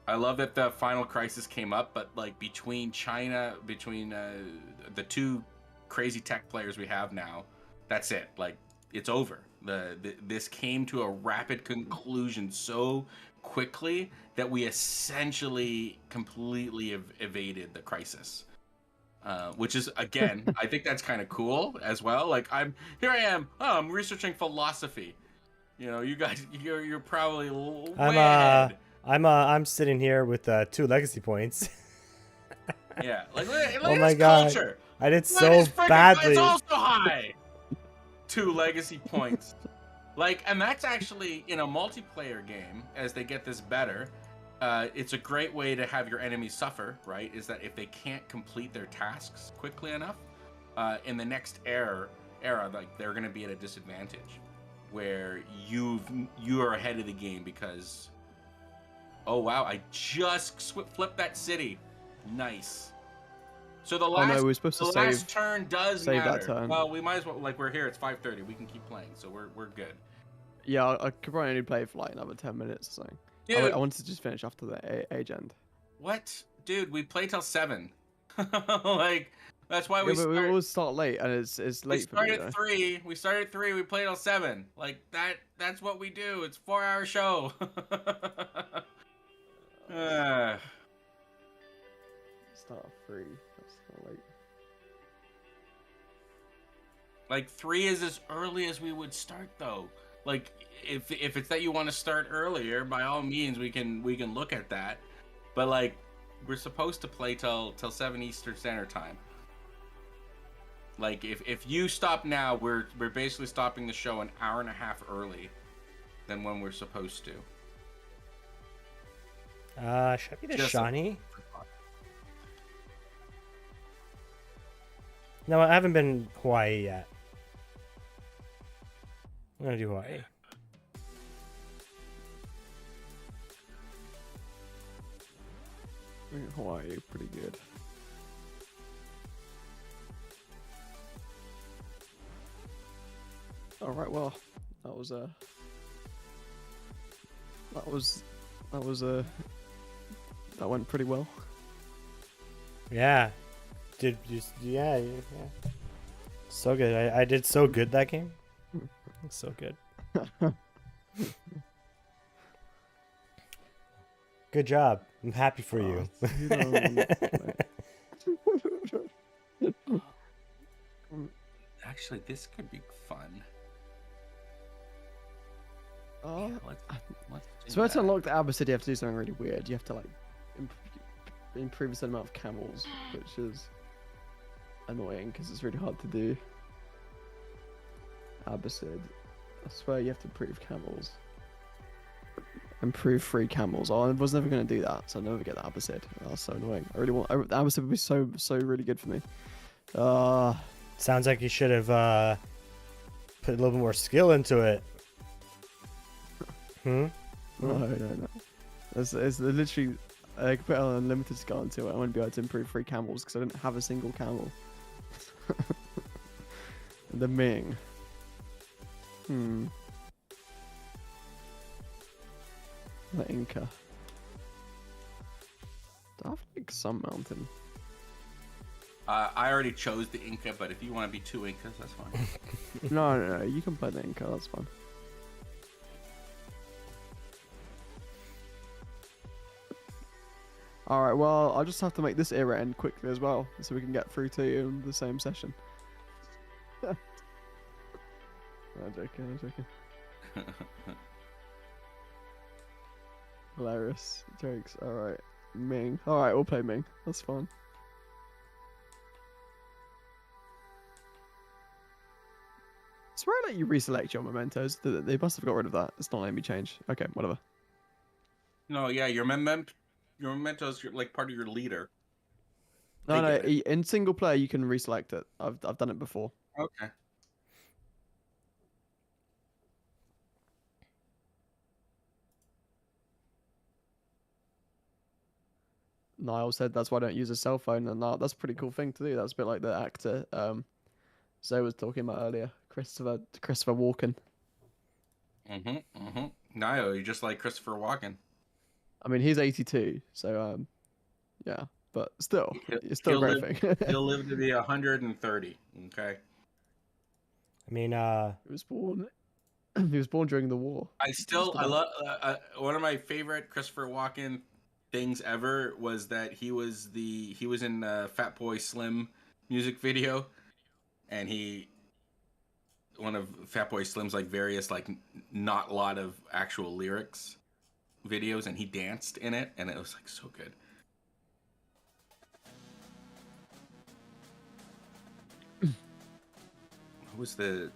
I love that the final crisis came up, but like between the two crazy tech players we have now, that's it. Like it's over. This came to a rapid conclusion so quickly that we essentially completely evaded the crisis. Which is, again, I think that's kind of cool as well. Like I'm researching philosophy. You know, you guys, you're probably way ahead. I'm sitting here with 2 legacy points. Yeah, like look Oh at my this god, culture. I did Look at so badly. It's badly. also high. 2 legacy points. Like, and that's actually in a multiplayer game. As they get this better, it's a great way to have your enemies suffer. Right? Is that if they can't complete their tasks quickly enough, in the next era, like they're going to be at a disadvantage, where you are ahead of the game because. Oh wow! I just flipped that city. Nice. So the last, we're supposed to last turn does save matter. that turn. Well, we might as well. Like we're here. It's 5:30. We can keep playing, so we're good. Yeah, I could probably only play for like another 10 minutes or something. Dude, I wanted to just finish after the age end. what, dude? We play till 7. Like that's why we But we always start late, and it's late for me. We start at 3. We start at 3. We play till 7. Like that's what we do. It's a 4-hour show. Start at 3. That's not late. Like 3 is as early as we would start, though. Like if it's that you want to start earlier, by all means we can look at that. But like we're supposed to play till 7 Eastern Standard Time. Like if you stop now, we're basically stopping the show an hour and a half early than when we're supposed to. Should I be the Shawnee? No, I haven't been Hawaii yet. I'm gonna do Hawaii. I think Hawaii pretty good. All right, well, that went pretty well. Yeah. Yeah. So good. I did so good that game. So good. Good job. I'm happy for you. Actually, this could be fun. Oh, Yeah, let's do so to that. unlock the Abyssid, you have to do something really weird. You have to like improve a certain amount of camels, which is annoying because it's really hard to do. Abyssid, I swear you have to improve camels. Improve 3 camels. Oh, I was never going to do that, so I'll never get the Abyssid. That's so annoying. I really want. The Abyssid would be so really good for me. Sounds like you should have put a little bit more skill into it. No. It's literally. I could put an unlimited skill into it. I wouldn't be able to improve 3 camels because I didn't have a single camel. The Ming. The Inca. Do I have like some mountain? I already chose the Inca, but if you want to be 2 Incas, that's fine. No. You can play the Inca. That's fine. Alright, well, I'll just have to make this era end quickly as well, so we can get through to you in the same session. I'm joking. Hilarious jokes. Alright, Ming. Alright, we'll play Ming. That's fine. It's rare that you reselect your mementos. They must have got rid of that. It's not letting me change. Okay, whatever. No, yeah, your mementos, like part of your leader. No, They get it. in single player you can reselect it. I've done it before. Okay. Niall said that's why I don't use a cell phone, and that's a pretty cool thing to do. That's a bit like the actor Zoe was talking about earlier, Christopher Walken. Nio, you're just like Christopher Walken. I mean, he's 82, so yeah, but still, it's still a great thing. He'll live to be 130. Okay. I mean, He was born. He was born during the war. I love one of my favorite Christopher Walken things ever was that he was in Fat Boy Slim music video, and one of Fat Boy Slim's like various like not a lot of actual lyrics videos, and he danced in it, and it was like so good. What was the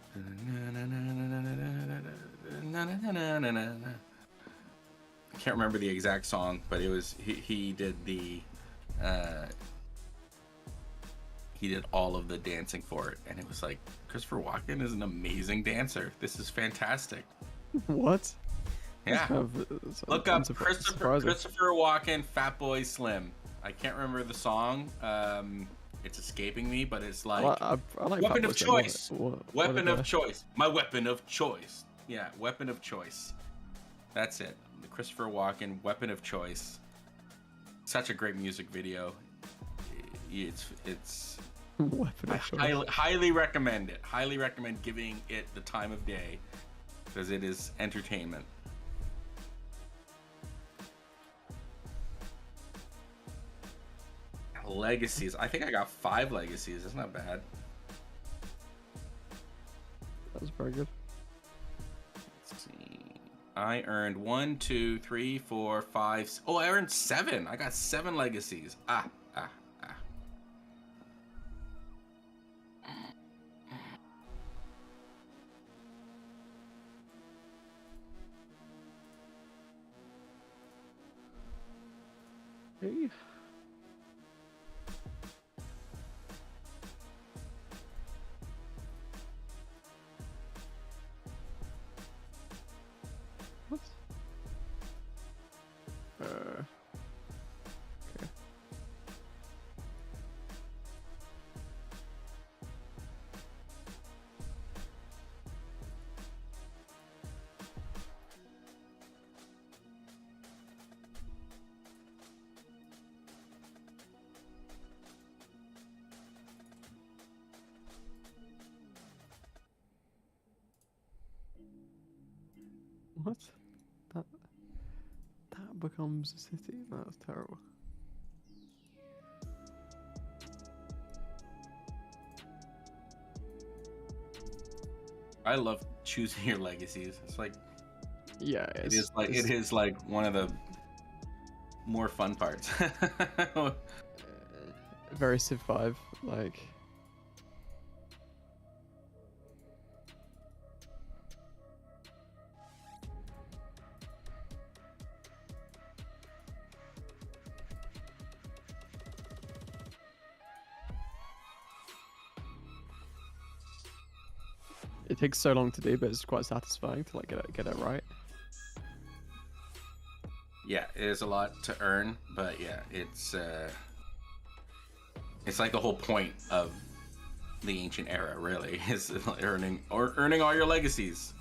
I can't remember the exact song, but it was he did all of the dancing for it, and it was like, Christopher Walken is an amazing dancer. This is fantastic. What? Yeah. Look up Christopher Walken, Fat Boy Slim. I can't remember the song. It's escaping me, but it's like, I like weapon of choice. Weapon of choice. My weapon of choice. Yeah, weapon of choice. That's it. The Christopher Walken, weapon of choice. Such a great music video. It's Weapon of choice. highly recommend it. Highly recommend giving it the time of day, because it is entertainment. Legacies. I think I got 5 legacies. That's not bad. That was very good. Let's see. I earned 1, 2, 3, 4, 5. Oh, I earned 7. I got 7 legacies. Hey. What? Okay. What? That becomes a city? That's terrible. I love choosing your legacies. It's like, Yeah, it is like one of the more fun parts. Very Civ 5, like. It takes so long to do, but it's quite satisfying to like get it right. Yeah, it is a lot to earn, but yeah, it's like the whole point of the ancient era, really, is earning all your legacies.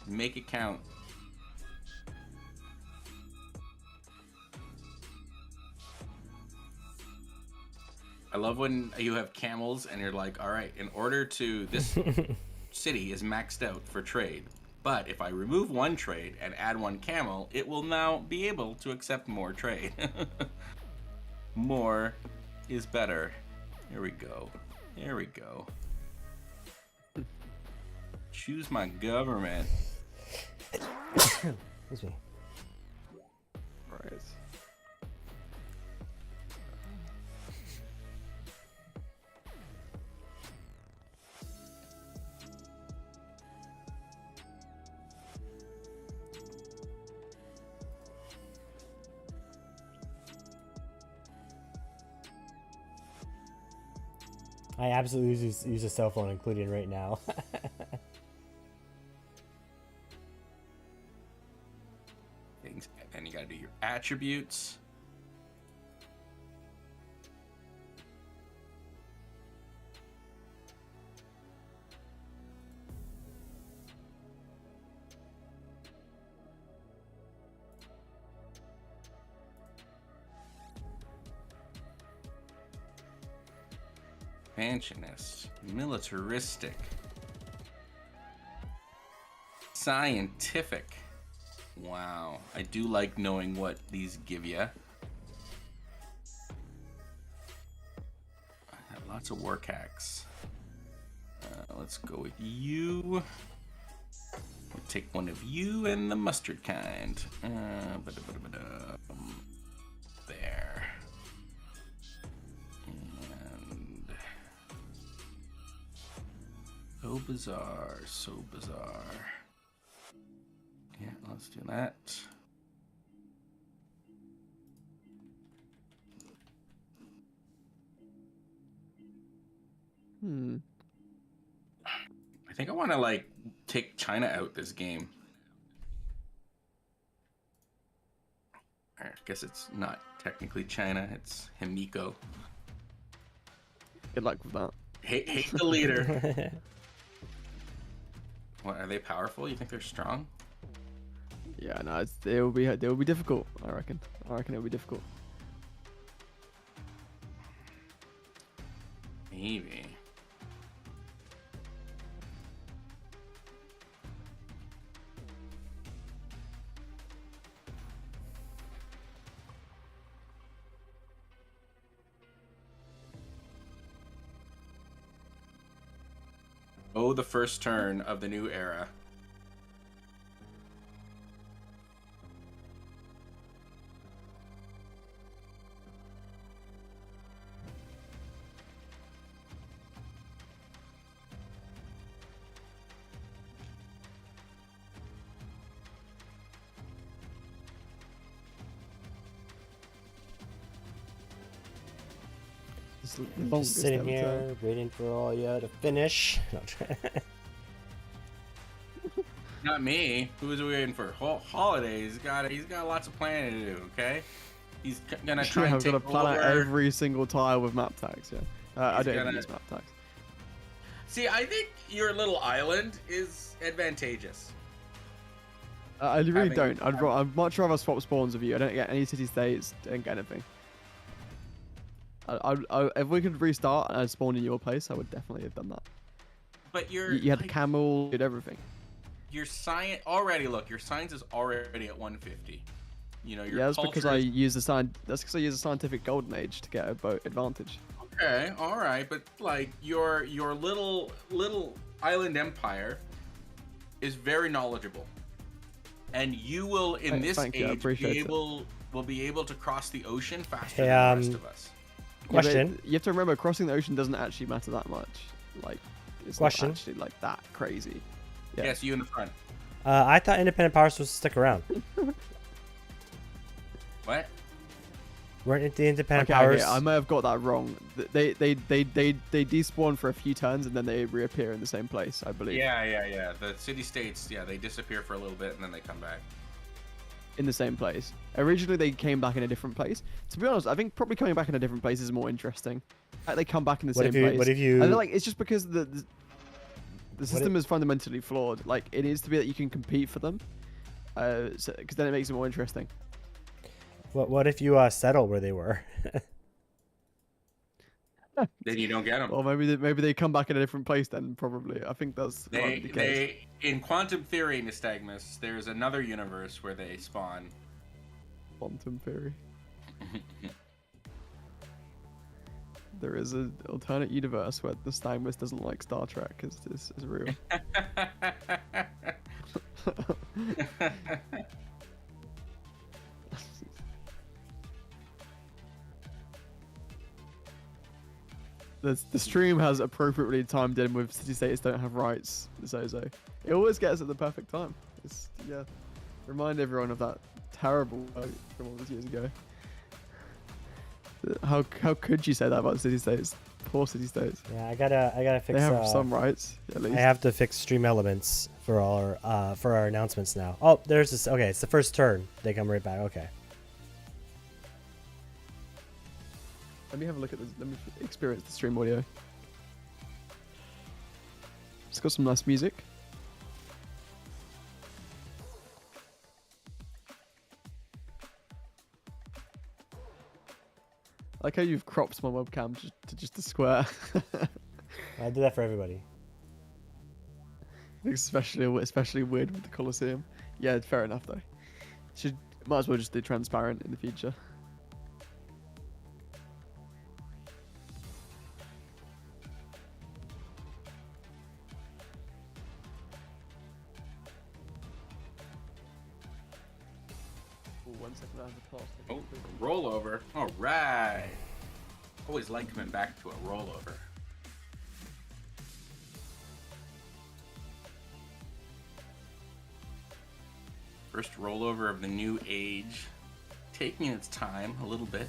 Make it count. I love when you have camels and you're like, all right, in order to this city is maxed out for trade, but if I remove one trade and add one camel, it will now be able to accept more trade. More is better. Here we go. Here we go. Choose my government. Excuse me. Right. I absolutely use a cell phone, including right now. Things, and you gotta do your attributes. Expansionist. Militaristic. Scientific. Wow. I do like knowing what these give you. I have lots of work hacks. Let's go with you. We'll take one of you and the mustard kind. There. And so bizarre, so bizarre. Yeah, let's do that. I think I want to like take China out this game. I guess it's not technically China, it's Himiko. Good luck with that. Hate the leader. What, are they powerful? You think they're strong? Yeah, no, it will be difficult. I reckon it'll be difficult. Maybe. Oh, the first turn of the new era. Just sitting here waiting for all you to finish. Not me. Who's waiting for? Holiday. He's got lots of planning to do. Okay. He's gonna try and I've take got to plan out over. every single tile with map tags. Yeah, I don't even use map tags. See, I think your little island is advantageous. I really Having- don't. I'd much rather swap spawns with you. I don't get any city states. Don't get anything. If we could restart and I'd spawn in your place, I would definitely have done that. But You had like, camel, you had everything. your science already. Look, your science is already at 150. You know, your Yeah, that's because I culture is- use That's because I use a scientific golden age to get a boat advantage. Okay, all right, but like your little island empire is very knowledgeable, and you will in this Thank you, I age appreciate it. will be able to cross the ocean faster Hey, than the rest of us. Yeah, Question. but you have to remember, crossing the ocean doesn't actually matter that much. Like, it's Question. not actually like that crazy. Yeah. Yes, you in the front. I thought independent powers was supposed to stick around. What? Weren't the independent Okay, powers? I may have got that wrong. They despawn for a few turns and then they reappear in the same place, I believe. Yeah. The city states, yeah, they disappear for a little bit and then they come back. In the same place. Originally, they came back in a different place. To be honest, I think probably coming back in a different place is more interesting. Like, they come back in the What same if you- place. what if you- And like, it's just because the system is fundamentally flawed. Like, it needs to be that you can compete for them, because then it makes it more interesting. What if you settle where they were? Then you don't get them. Or maybe they come back in a different place. Then probably, I think that's likely the case. In quantum theory, Nystagmus, there's another universe where they spawn. Quantum theory. There is an alternate universe where the Nystagmus doesn't like Star Trek because this is real. The stream has appropriately timed in with city states don't have rights. Zozo. It always gets at the perfect time. It's, yeah. Remind everyone of that terrible vote from all those years ago. How could you say that about city states? Poor city states. Yeah, I gotta fix. They have some rights at least. I have to fix stream elements for our announcements now. Oh, there's this. Okay, it's the first turn. They come right back. Okay. Let me have a look at this. Let me experience the stream audio. It's got some nice music. like how you've cropped my webcam to just a square. I do that for everybody. especially weird with the Colosseum. Yeah, fair enough though. Might as well just do transparent in the future. Ooh, 1 second, I have a task. Oh, rollover. All right. Always like coming back to a rollover. First rollover of the new age. Taking its time a little bit.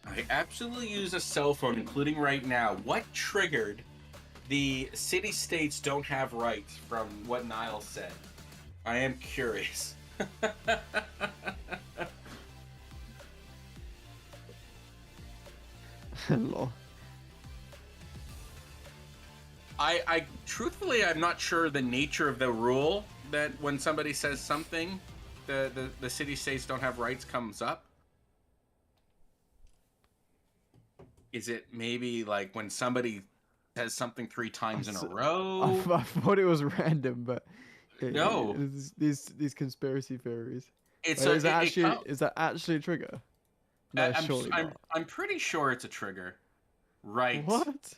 I absolutely use a cell phone, including right now. What triggered the city-states don't have rights from what Niall said? I am curious. Lol. I truthfully, I'm not sure the nature of the rule that when somebody says something, the city-states don't have rights comes up. Is it maybe like when somebody says something 3 times in a row? I thought it was random, but No. These conspiracy theories. It's Wait, is that actually a trigger? No, surely not. I'm pretty sure it's a trigger. Right. What?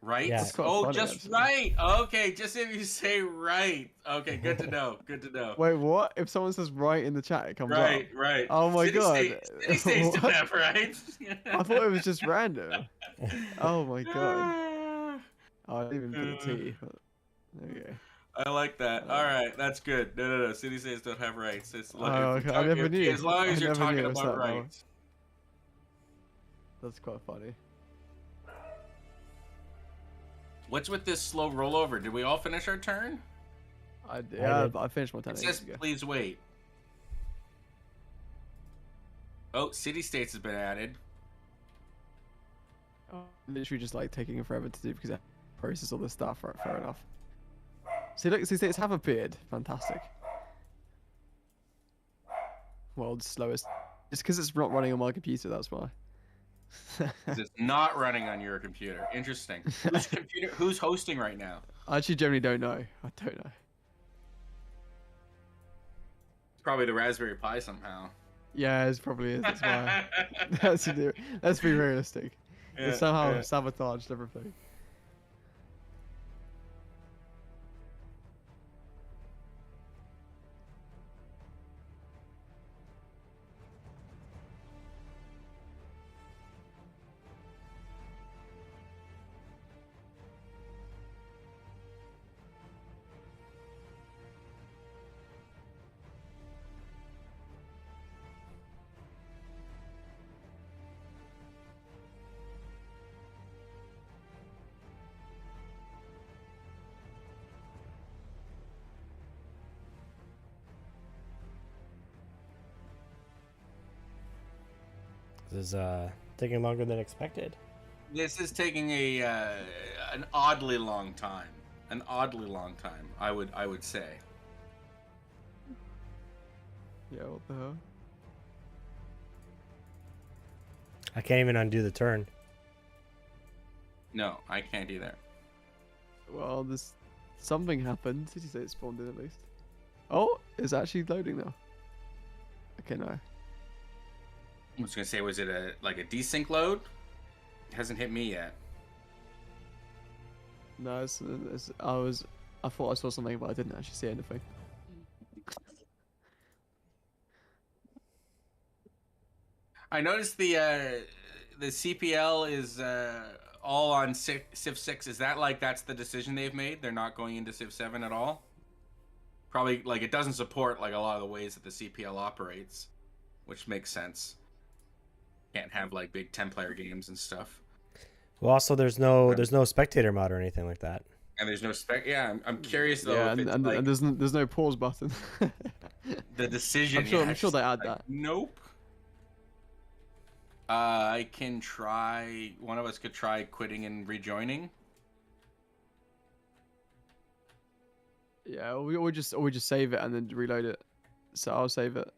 Right? Yeah. That's quite Oh, funny, just actually. right. Okay, just if you say right. Okay, good to know. Good to know. Wait, what? If someone says right in the chat, it comes up. Right. Oh my god. City-states don't What? have rights. I thought it was just random. Oh my god. Oh, I didn't even put a T. But... Okay. I like that. All right, that's good. No. City-states don't have rights. It's like, Oh, okay. I never knew. As long as I you're never knew talking it was about that low. rights. That's quite funny. What's with this slow rollover? Did we all finish our turn? I did. finished my turn It ages says, ago. please wait. Oh, city-states has been added. Literally just like taking forever to do because I process all this stuff. Right, fair enough. See, look, see, it's have appeared. Fantastic. World's slowest. It's because it's not running on my computer. That's why. 'Cause it's not running on your computer. Interesting. Who's hosting right now? I actually generally don't know. I don't know. It's probably the Raspberry Pi somehow. Yeah, it probably is. That's why. Let's be realistic. Yeah, It somehow yeah. sabotaged everything. This is taking longer than expected. This is taking an oddly long time. An oddly long time, I would say. Yeah, what the hell? I can't even undo the turn. No, I can't either. Well, something happened. Did you say it spawned in at least? Oh, it's actually loading now. Okay, no. I was gonna say, was it a desync load? It hasn't hit me yet. No, I thought I saw something, but I didn't actually see anything. I noticed the CPL is all on Civ 6. Is that that's the decision they've made? They're not going into Civ 7 at all? Probably it doesn't support a lot of the ways that the CPL operates, which makes sense. Can't have big 10-player games and stuff. Well, also there's no spectator mod or anything like that. And there's no spec. Yeah, I'm curious though. Yeah, if it's, and there's no pause button. the decision. I'm sure they add that. Nope. I can try. One of us could try quitting and rejoining. Yeah, we just save it and then reload it. So I'll save it.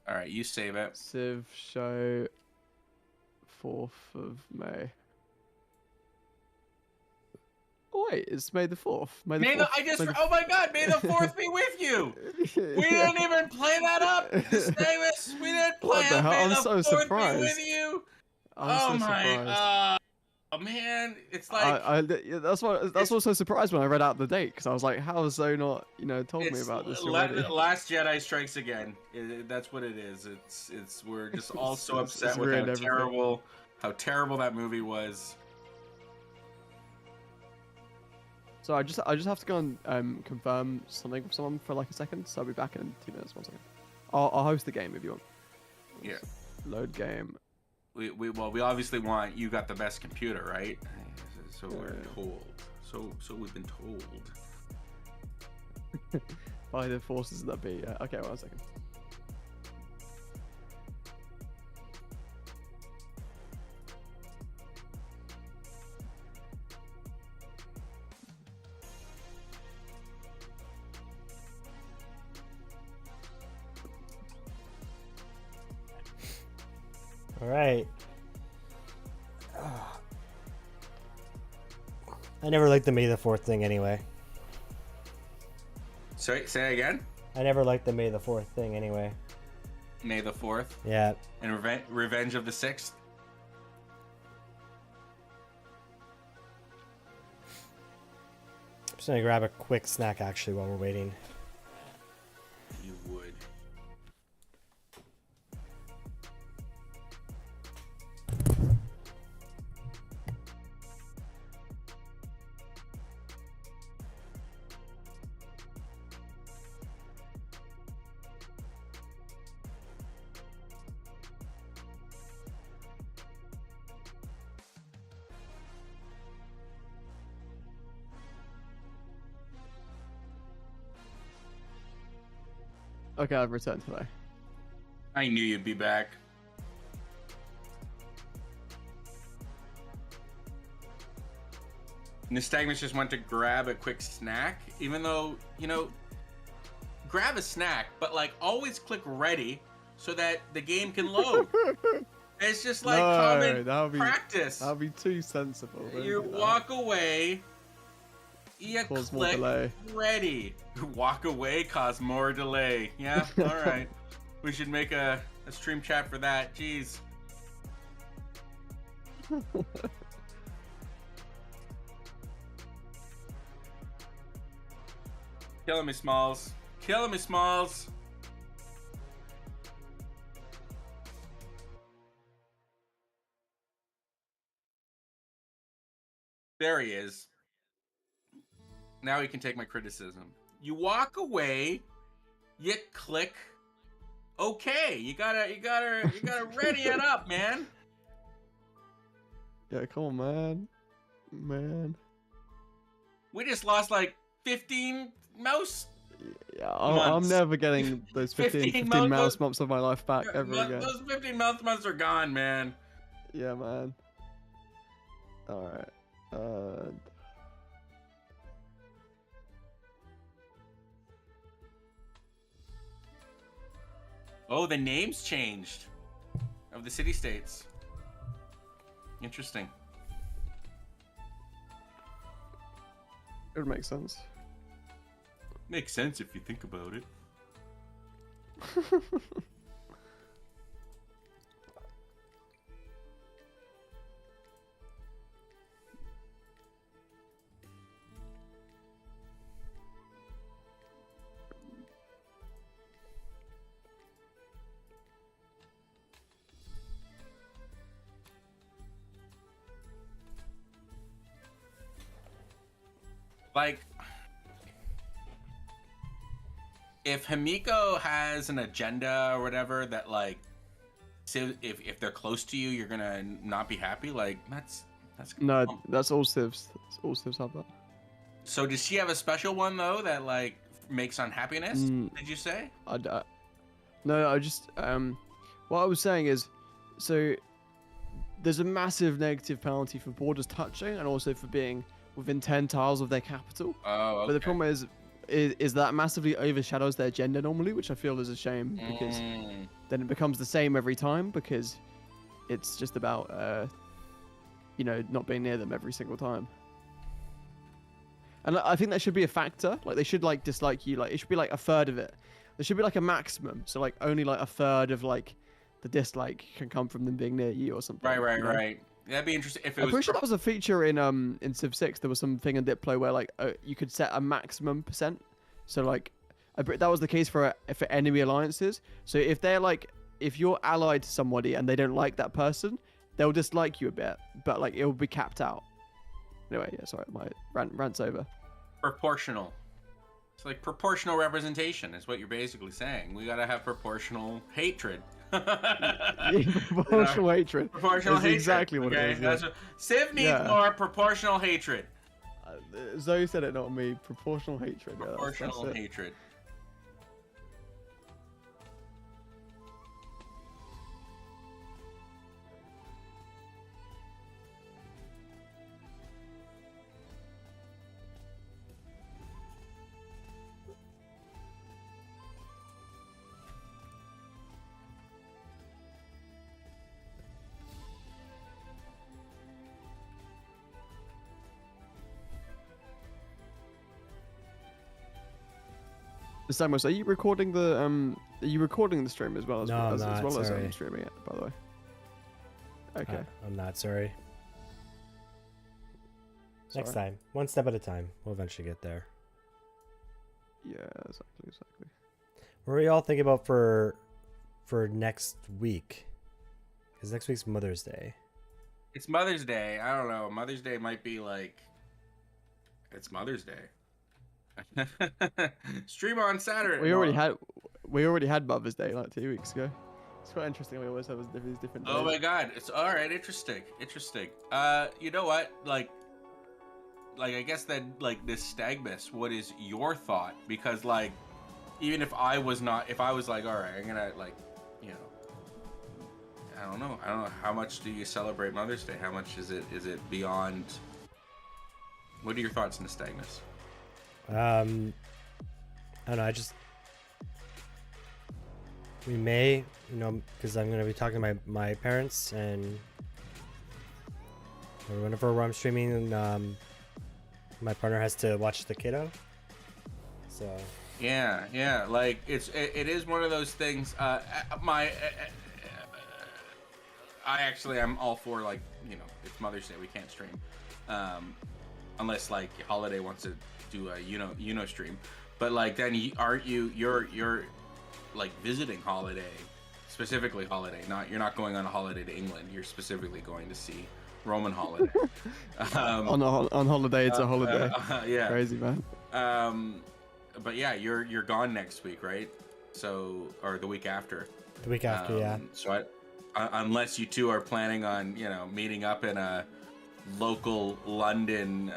All right, you save it. Civ Show 4th of May. Oh wait, it's May the 4th. May the 4th. Oh my God, May the 4th be with you. We didn't even play that up, Nystagmus. We didn't play up May the 4th surprised. be with you. I'm so surprised. Oh man, it's like that's what's so surprised when I read out the date, because I was like, how has Zo not told me about this already? Last Jedi Strikes Again. That's what it is. It's we're just all so upset with how terrible that movie was. So I just have to go and confirm something with someone for like a second. So I'll be back in 2 minutes. 1 second. I'll host the game if you want. Yeah. Load game. We obviously want you got the best computer, right? So we're told. So we've been told. By the forces that be. Okay, 1 second. All right. I never liked the May the 4th thing anyway. Sorry, say again? I never liked the May the 4th thing anyway. May the 4th? Yeah. And Revenge of the 6th? I'm just gonna grab a quick snack actually while we're waiting. You would. Okay, I've returned today. I knew you'd be back. Nystagmus just went to grab a quick snack, even though, grab a snack, but like always click ready so that the game can load. It's just like common practice. That would be too sensible. You walk away, you click ready. Walk away, cause more delay. Yeah, all right. We should make a stream chat for that. Jeez. Killing me, Smalls. Killing me, Smalls. There he is. Now he can take my criticism. You walk away, you click okay. You gotta ready it up, man. Yeah, come on, man. We just lost like 15 mouse. Yeah, I'm never getting those 15 mouse months of my life back ever again. Those 15 mouse months are gone, man. Yeah, man. All right. Oh, the names changed of the city-states. Interesting. It would make sense. Makes sense if you think about it. Like, if Himiko has an agenda or whatever that, like, if they're close to you, you're gonna not be happy. Like, that's no, that's all civs. All civs have that. So does she have a special one though that like makes unhappiness? Did you say? No, I just what I was saying is, so there's a massive negative penalty for borders touching and also for being within 10 tiles of their capital. Oh, okay. But the problem is that massively overshadows their gender normally, which I feel is a shame because then it becomes the same every time because it's just about not being near them every single time. And I think that should be a factor. Like they should like dislike you. Like it should be like a third of it. There should be like a maximum. So like only like a third of like the dislike can come from them being near you or something. Right. That'd be interesting if it was. I'm pretty sure that was a feature in Civ 6. There was something in Diplo where like you could set a maximum percent. So like that was the case for enemy alliances. So if they're like if you're allied to somebody and they don't like that person, they'll dislike you a bit, but like it will be capped out. Anyway, yeah, sorry, my rant's over. Proportional. It's like proportional representation is what you're basically saying. We gotta have proportional hatred. Proportional hatred. Proportional hatred. Exactly what it is. Yeah. Civ needs more proportional hatred. Zoe said it, not me. Proportional hatred. Proportional hatred. Nystagmus, are you recording the stream as well as No, as I'm well not, as sorry. streaming it, by the way? Okay. I'm not sorry. Next Sorry. time, one step at a time. We'll eventually get there. Yeah, exactly. What are y'all thinking about for next week? Because next week's Mother's Day. It's Mother's Day. I don't know. Mother's Day might be like. It's Mother's Day. Stream on Saturday. We already had Mother's Day like 2 weeks ago. It's quite interesting. We always have these different days. Oh my god, it's all right. Interesting. You know what? Like I guess then like Nystagmus, what is your thought? Because like, even if I was like, all right, I'm gonna like, I don't know. How much do you celebrate Mother's Day? How much is it beyond? What are your thoughts, Nystagmus? I don't know. We may, because I'm gonna be talking to my parents, and whenever I'm streaming, my partner has to watch the kiddo. So. Yeah. Like it is one of those things. I'm all for like it's Mother's Day. We can't stream, unless like Holiday wants to do a stream, but like then you're like visiting Holiday, specifically Holiday. You're not going on a holiday to England. You're specifically going to see RomanHoliday. On holiday, it's a holiday. Yeah. Crazy, man. But yeah, you're gone next week, right? So or the week after. The week after, yeah. So unless you two are planning on meeting up in a local London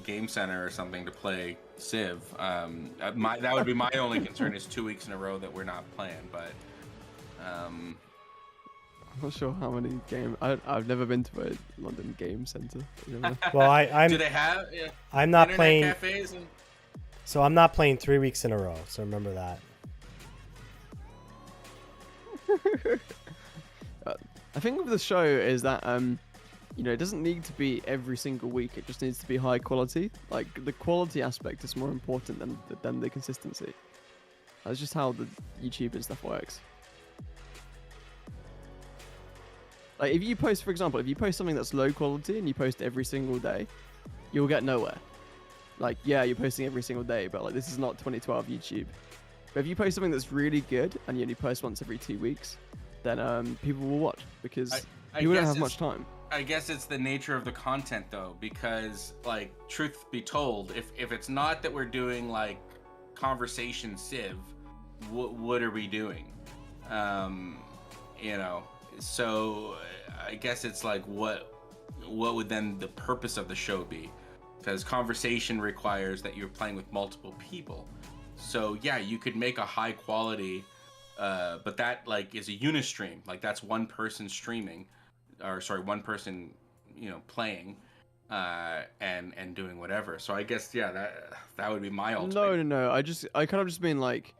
game center or something to play Civ, that would be my only concern is 2 weeks in a row that we're not playing. But I'm not sure how many games. I've never been to a London game center. Well, I'm. Do they have? Yeah, I'm not internet playing. Cafes and... So I'm not playing 3 weeks in a row. So remember that. I think with the show is that it doesn't need to be every single week. It just needs to be high quality. Like the quality aspect is more important than the consistency. That's just how the YouTube and stuff works. Like if you post, for example, if you post something that's low quality and you post every single day, you'll get nowhere. Like yeah, you're posting every single day, but like this is not 2012 YouTube. But if you post something that's really good and you only post once every 2 weeks, then people will watch because people don't have much time. I guess it's the nature of the content though, because like truth be told, if it's not that we're doing like conversation Civ, what are we doing? So I guess it's like what would then the purpose of the show be? Because conversation requires that you're playing with multiple people. So yeah, you could make a high quality, but that like is a unistream. Like that's one person streaming. or sorry, one person, playing, and doing whatever. So I guess that would be my ultimate. No. I kind of just mean like,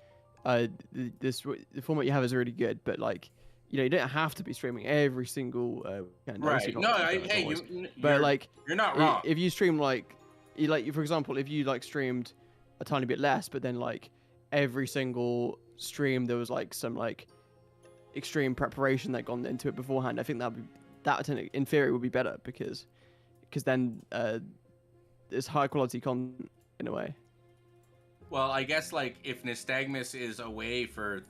the format you have is really good, but like, you don't have to be streaming every single weekend. Obviously Right. not, No, don't hey, always. you're, But like, you're not wrong. if you stream like, for example, if you like streamed a tiny bit less, but then like every single stream there was like some like extreme preparation that gone into it beforehand, I think that in theory would be better because then it's high quality content in a way. Well, I guess like if Nystagmus is away for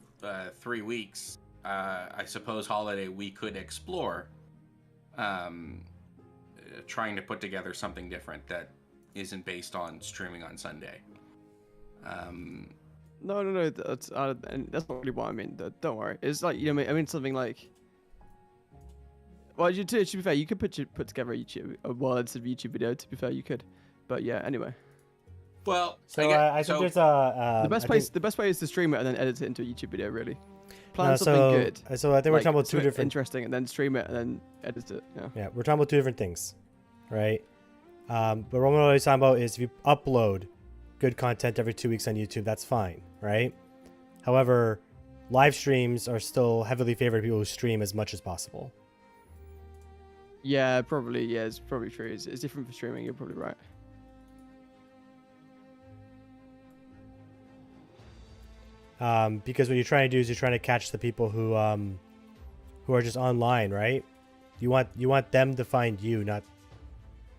3 weeks, I suppose Holiday we could explore trying to put together something different that isn't based on streaming on Sunday. No, that's and that's not really what I mean. Don't worry. It's like, I mean something like. Well, to be fair, you could put together a words of YouTube video. To be fair, you could, but yeah. Anyway. Well, so I think there's a the best way is to stream it and then edit it into a YouTube video. Really, plan no, something good. So I think we're talking about two different interesting, and then stream it and then edit it. Yeah. Yeah, we're talking about two different things, right? But what we're always talking about is if you upload good content every 2 weeks on YouTube, that's fine, right? However, live streams are still heavily favored people who stream as much as possible. Yeah, probably. Yeah, it's probably true. It's different for streaming. You're probably right. Because what you're trying to do is you're trying to catch the people who are just online, right? You want them to find you, not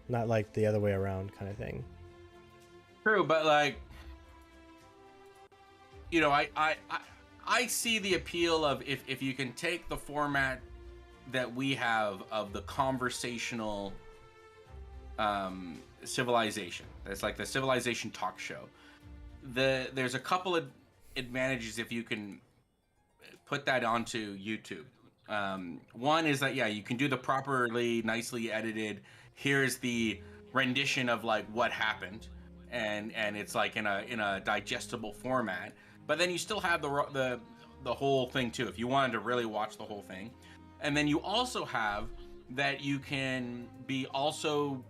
like the other way around kind of thing. True, but like, I see the appeal of if you can take the format that we have of the conversational civilization. That's like the civilization talk show. There's a couple of advantages if you can put that onto YouTube. One is that you can do the properly, nicely edited. Here's the rendition of like what happened, and it's like in a digestible format. But then you still have the whole thing too, if you wanted to really watch the whole thing. And then you also have that you can be also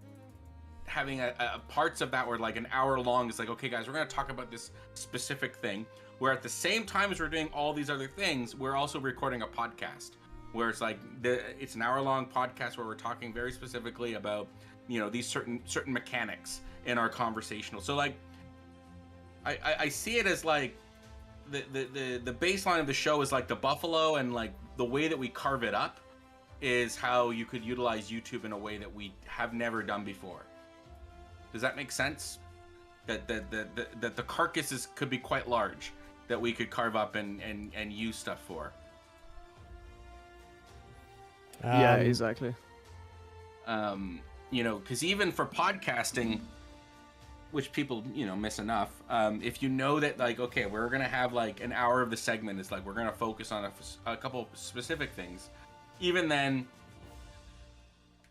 having a parts of that where like an hour long is like, okay guys, we're going to talk about this specific thing, where at the same time as we're doing all these other things, we're also recording a podcast where it's like it's an hour long podcast where we're talking very specifically about these certain mechanics in our conversational. So like I see it as like the baseline of the show is like the buffalo, and like the way that we carve it up is how you could utilize YouTube in a way that we have never done before. Does that make sense? That the carcasses could be quite large that we could carve up and use stuff for. Yeah, exactly. Because even for podcasting, which people miss enough, if you know that like, okay, we're gonna have like an hour of the segment is like we're gonna focus on a couple specific things, even then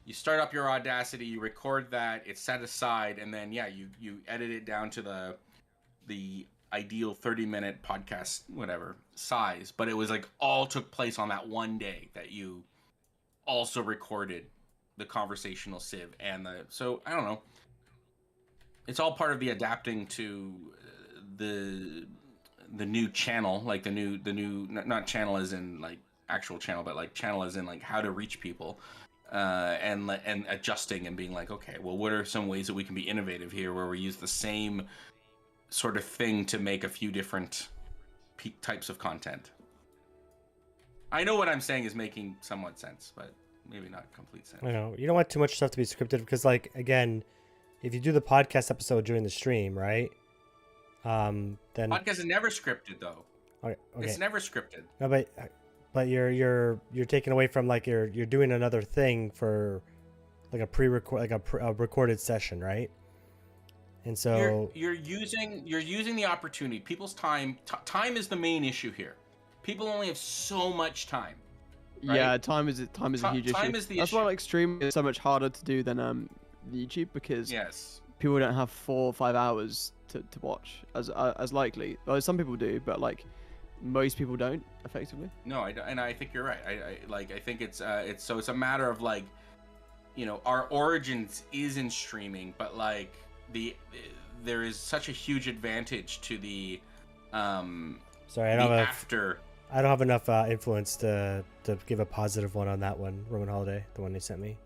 you start up your Audacity, you record that, it's set aside, and then you edit it down to the ideal 30-minute podcast whatever size. But it was like all took place on that one day that you also recorded the conversational Civ and so I don't know. It's all part of the adapting to the new channel, like the new not channel as in like actual channel, but like channel as in like how to reach people, and adjusting and being like, okay, well, what are some ways that we can be innovative here, where we use the same sort of thing to make a few different types of content. I know what I'm saying is making somewhat sense, but maybe not complete sense. I know you don't want too much stuff to be scripted because, like, again, if you do the podcast episode during the stream, right? Then podcast is never scripted though. Okay. It's never scripted. No, but you're taking away from like you're doing another thing for like a pre-record, like a recorded session, right? And so you're using the opportunity. People's time is the main issue here. People only have so much time. Right? Yeah, time is a huge issue. Time is the That's issue. why like streaming is so much harder to do than YouTube, because yes, people don't have 4 or 5 hours to watch as likely. Well, some people do, but like most people don't effectively. No, and I think you're right. I think it's a matter of like, you know, our origins is in streaming, but like there is such a huge advantage to the Sorry, I don't have after. I don't have enough influence to give a positive one on that one, RomanHoliday, the one they sent me.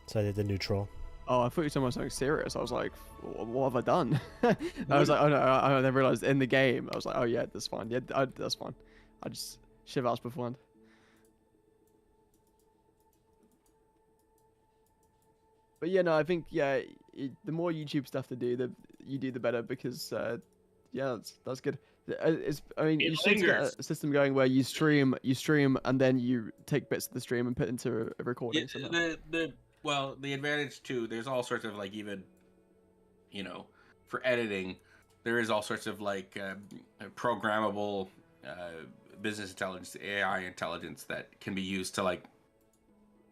So I did the neutral. Oh, I thought you were talking about something serious. I was like, what have I done? I was like, oh no, I then realized in the game. I was like, oh yeah, that's fine. Yeah, that's fine. I just shiv out beforehand. But yeah, no, I think the more YouTube stuff to do, the better, because yeah, that's good. I mean, you should get a system going where you stream, and then you take bits of the stream and put into a recording. Well, the advantage too, there's all sorts of like, even, you know, for editing, there is all sorts of like programmable business intelligence, AI intelligence that can be used to like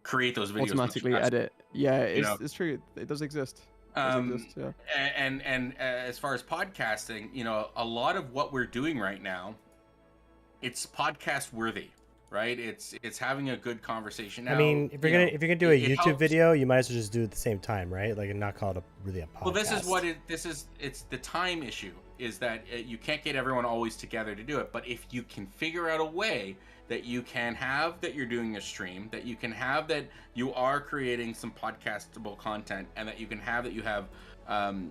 create those videos automatically edit. Yeah, it's true. It does exist. Yeah. And as far as podcasting, you know, a lot of what we're doing right now, it's podcast worthy. Right, it's having a good conversation. Now, I mean, if you're gonna do a YouTube video, you might as well just do it at the same time, right? Like, and not call it really a podcast. Well, it's the time issue, is that you can't get everyone always together to do it. But if you can figure out a way that you can have that you're doing a stream, that you can have that you are creating some podcastable content, and that you can have that you have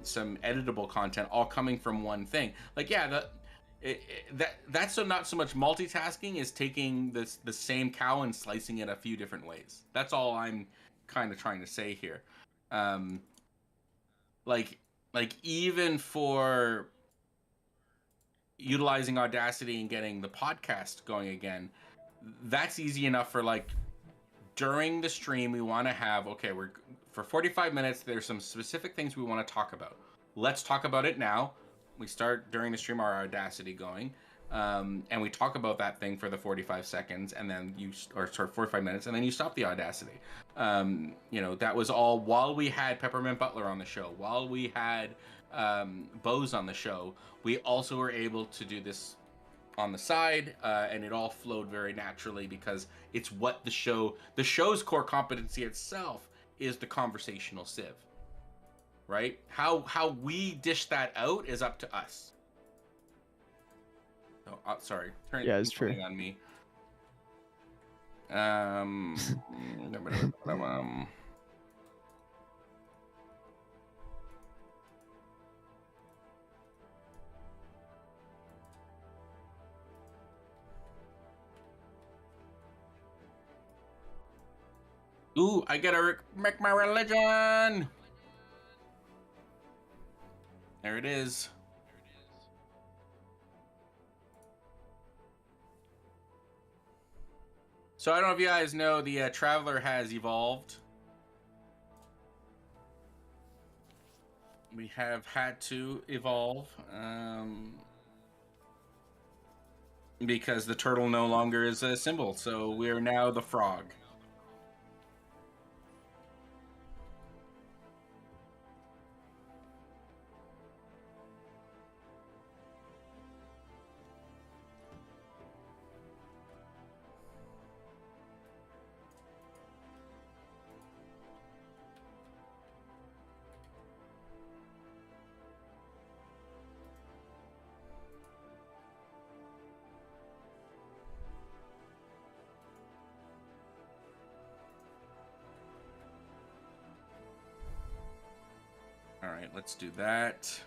some editable content, all coming from one thing. Like, yeah, that's not so much multitasking as taking the same cow and slicing it a few different ways. That's all I'm kind of trying to say here. Like even for utilizing Audacity and getting the podcast going again, that's easy enough. For like, during the stream, we want to have, okay, we're for 45 minutes, there's some specific things we want to talk about. Let's talk about it now. We start during the stream, our Audacity going, and we talk about that thing for the 45 seconds, and then 45 minutes, and then you stop the Audacity. You know, that was all while we had Peppermint Butler on the show, while we had Bose on the show. We also were able to do this on the side, and it all flowed very naturally, because it's what the show's core competency itself is the conversational Civ. Right? How we dish that out is up to us. Oh, sorry. It's true. On me. Ooh, I gotta make my religion. There it is. So I don't know if you guys know, the Traveler has evolved. We have had to evolve because the turtle no longer is a symbol. So we are now the frog. All right, let's do that.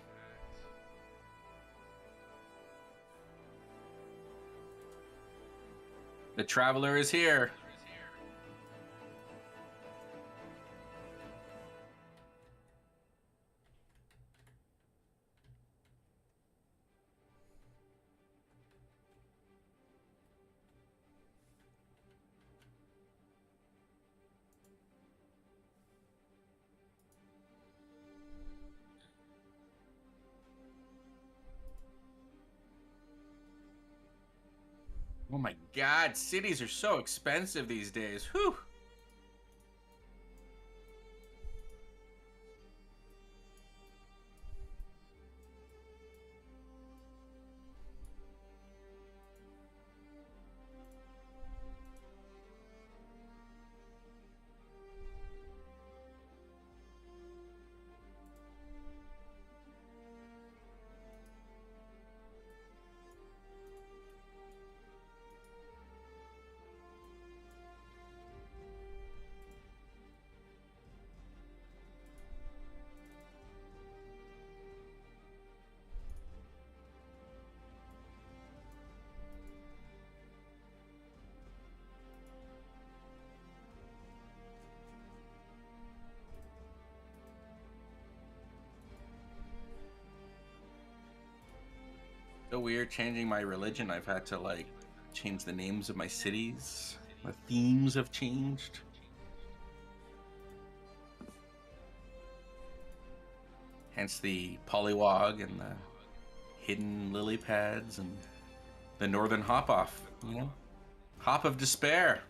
The Traveler is here. Oh my God, cities are so expensive these days. Whew. So weird changing my religion. I've had to like change the names of my cities. The themes have changed. Hence the polywog and the hidden lily pads and the northern hop off, you know? Hop of despair.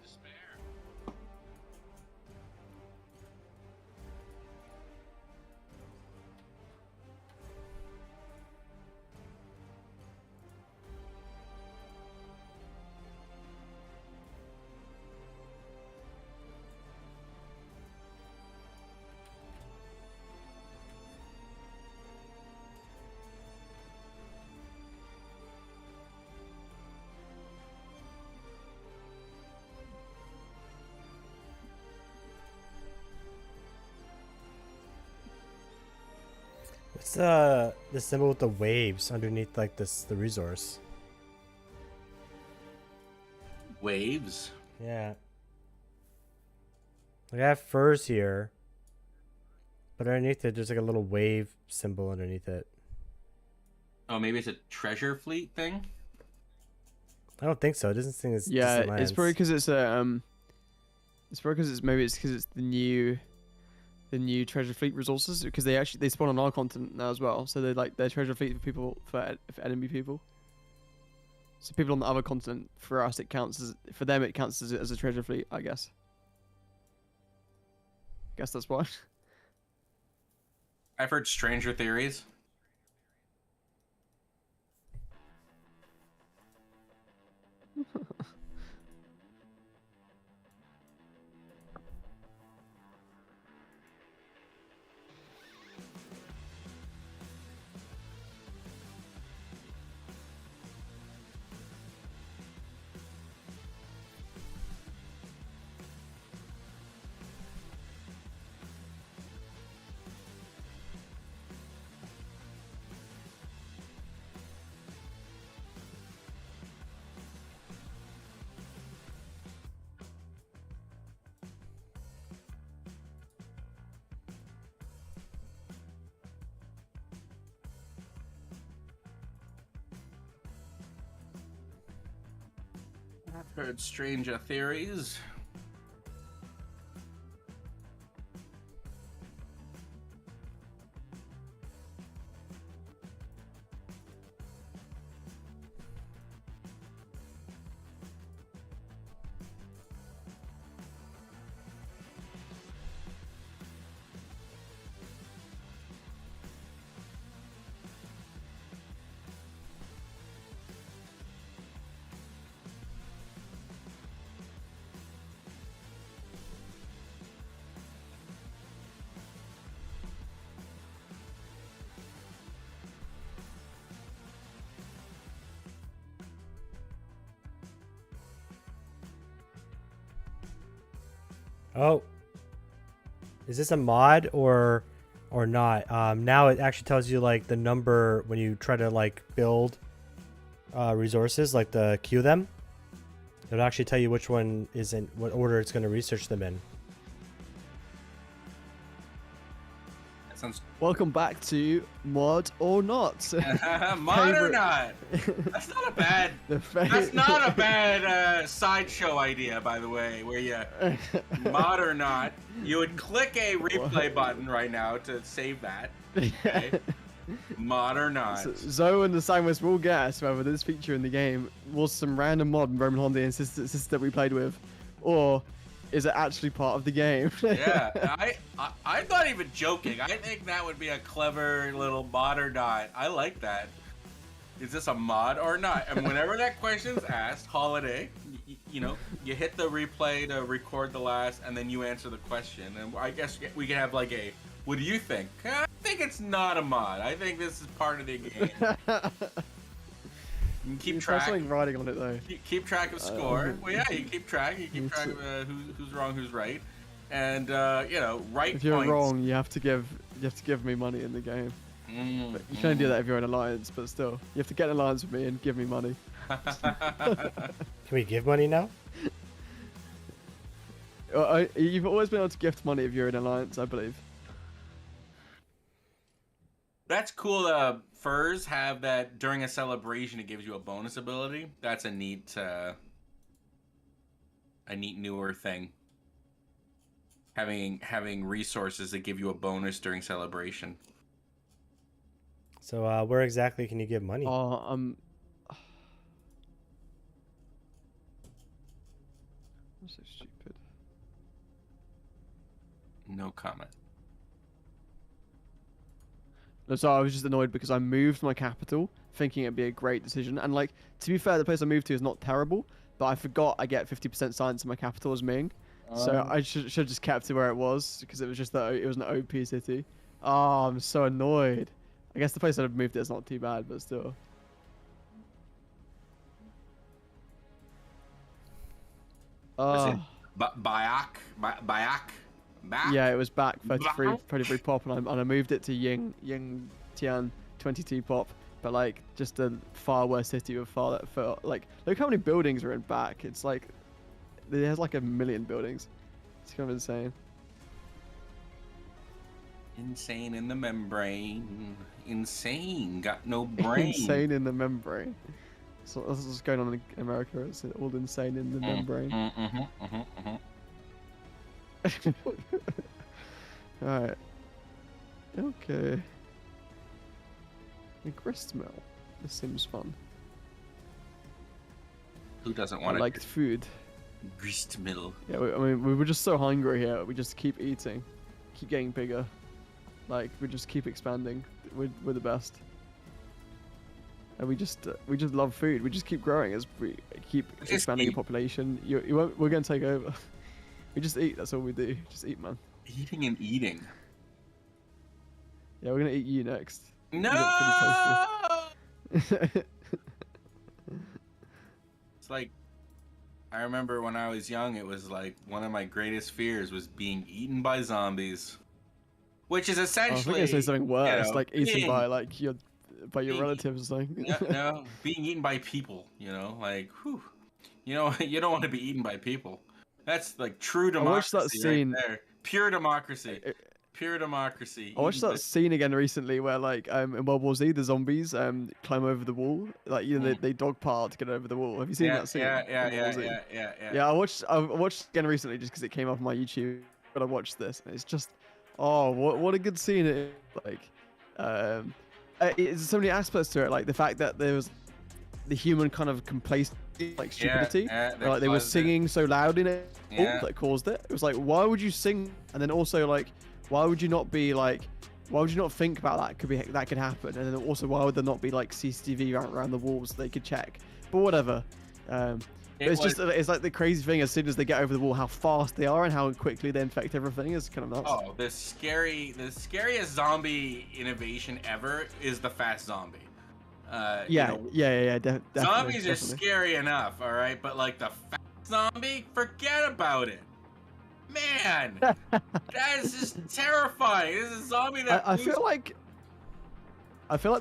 What's the symbol with the waves underneath like this the resource? Waves. Yeah. Like I have furs here, but underneath it there's like a little wave symbol underneath it. Oh, maybe it's a treasure fleet thing? I don't think so. It doesn't seem as Yeah, distant it's probably because it's a It's probably because it's the new treasure fleet resources, because they spawn on our continent now as well. So they're like their treasure fleet for people for enemy people. So people on the other continent, for us it counts as a treasure fleet, I guess. Guess that's why. I've heard stranger theories. I've heard stranger theories. Oh. Is this a mod or not? Now it actually tells you like the number when you try to like build resources, like the queue them. It'll actually tell you which one is in what order it's going to research them in. That sounds Welcome back to Mod or Not. mod or not. That's not a bad. That's not a bad sideshow idea, by the way. Where you mod or not, you would click a replay button right now to save that. Okay? Mod or not. Zo and the Nystagmus will guess whether this feature in the game was some random mod RomanHoliday insisted that we played with, or is it actually part of the game? Yeah, I'm not even joking. I think that would be a clever little mod or not. I like that. Is this a mod or not? And whenever that question's asked, Holiday, you know, you hit the replay to record the last, and then you answer the question. And I guess we can have like a, what do you think? I think it's not a mod. I think this is part of the game. You can keep track. Something writing on it though. Keep track of score. Well, yeah, you keep track. You keep track of who's wrong, who's right, and you know, right. If you're points. wrong, you have to give me money in the game. But you can only do that if you're in alliance, but still, you have to get an alliance with me and give me money. Can we give money now? You've always been able to gift money if you're in alliance, I believe. That's cool. Furs have that during a celebration. It gives you a bonus ability. That's a neat newer thing. Having resources that give you a bonus during celebration. So where exactly can you give money? Oh, I'm so stupid. No comment. No, so I was just annoyed because I moved my capital thinking it'd be a great decision. And like, to be fair, the place I moved to is not terrible, but I forgot I get 50% science in my capital as Ming. So I should have just kept it where it was because it was just that it was an OP city. Oh, I'm so annoyed. I guess the place I've moved is not too bad, but still. Listen, Bayak. Yeah, it was back 33 pop, and I moved it to Ying Tian 22 pop, but like just a far worse city with far like look how many buildings are in back. It's like it has like 1 million buildings. It's kind of insane. Insane in the membrane. Insane. Got no brain. Insane in the membrane. So that's what's going on in America. It's all insane in the membrane. Alright. Okay. A grist mill. This seems fun. Who doesn't I want liked food. grist mill? Yeah, I mean, we were just so hungry here. We just keep eating, keep getting bigger. Like we just keep expanding. We're the best. And we just love food. We just keep growing as we keep expanding the population. We're gonna take over. We just eat. That's all we do. Just eat, man. Eating and eating. Yeah, we're gonna eat you next. No. It's like, I remember when I was young, it was like one of my greatest fears was being eaten by zombies, which is I was essentially. gonna say something worse, you know, like eaten being- by like your relatives or something. no, being eaten by people. You know, like, whew, you know, you don't want to be eaten by people. That's like true I watched democracy that scene. right there. Pure democracy. Pure democracy. I watched that scene again recently where like in World War Z the zombies climb over the wall, like they dog pile to get over the wall. Have you seen that scene? Yeah, I watched it again recently just because it came up on my YouTube. But I watched this and it's just, oh, what a good scene it is. Like, it's so many aspects to it, like the fact that there was the human kind of complacency, like stupidity, where, like they were singing so loud in it that caused it. It was like, why would you sing? And then also like, why would you not be like, why would you not think about that could happen? And then also, why would there not be like CCTV around the walls they could check? But whatever. But it's like the crazy thing, as soon as they get over the wall, how fast they are and how quickly they infect everything is kind of nuts. Oh, the scariest zombie innovation ever is the fast zombie. Definitely. Zombies are scary enough, all right, but like the fast zombie, forget about it. Man, that is just terrifying. This is a zombie that I feel like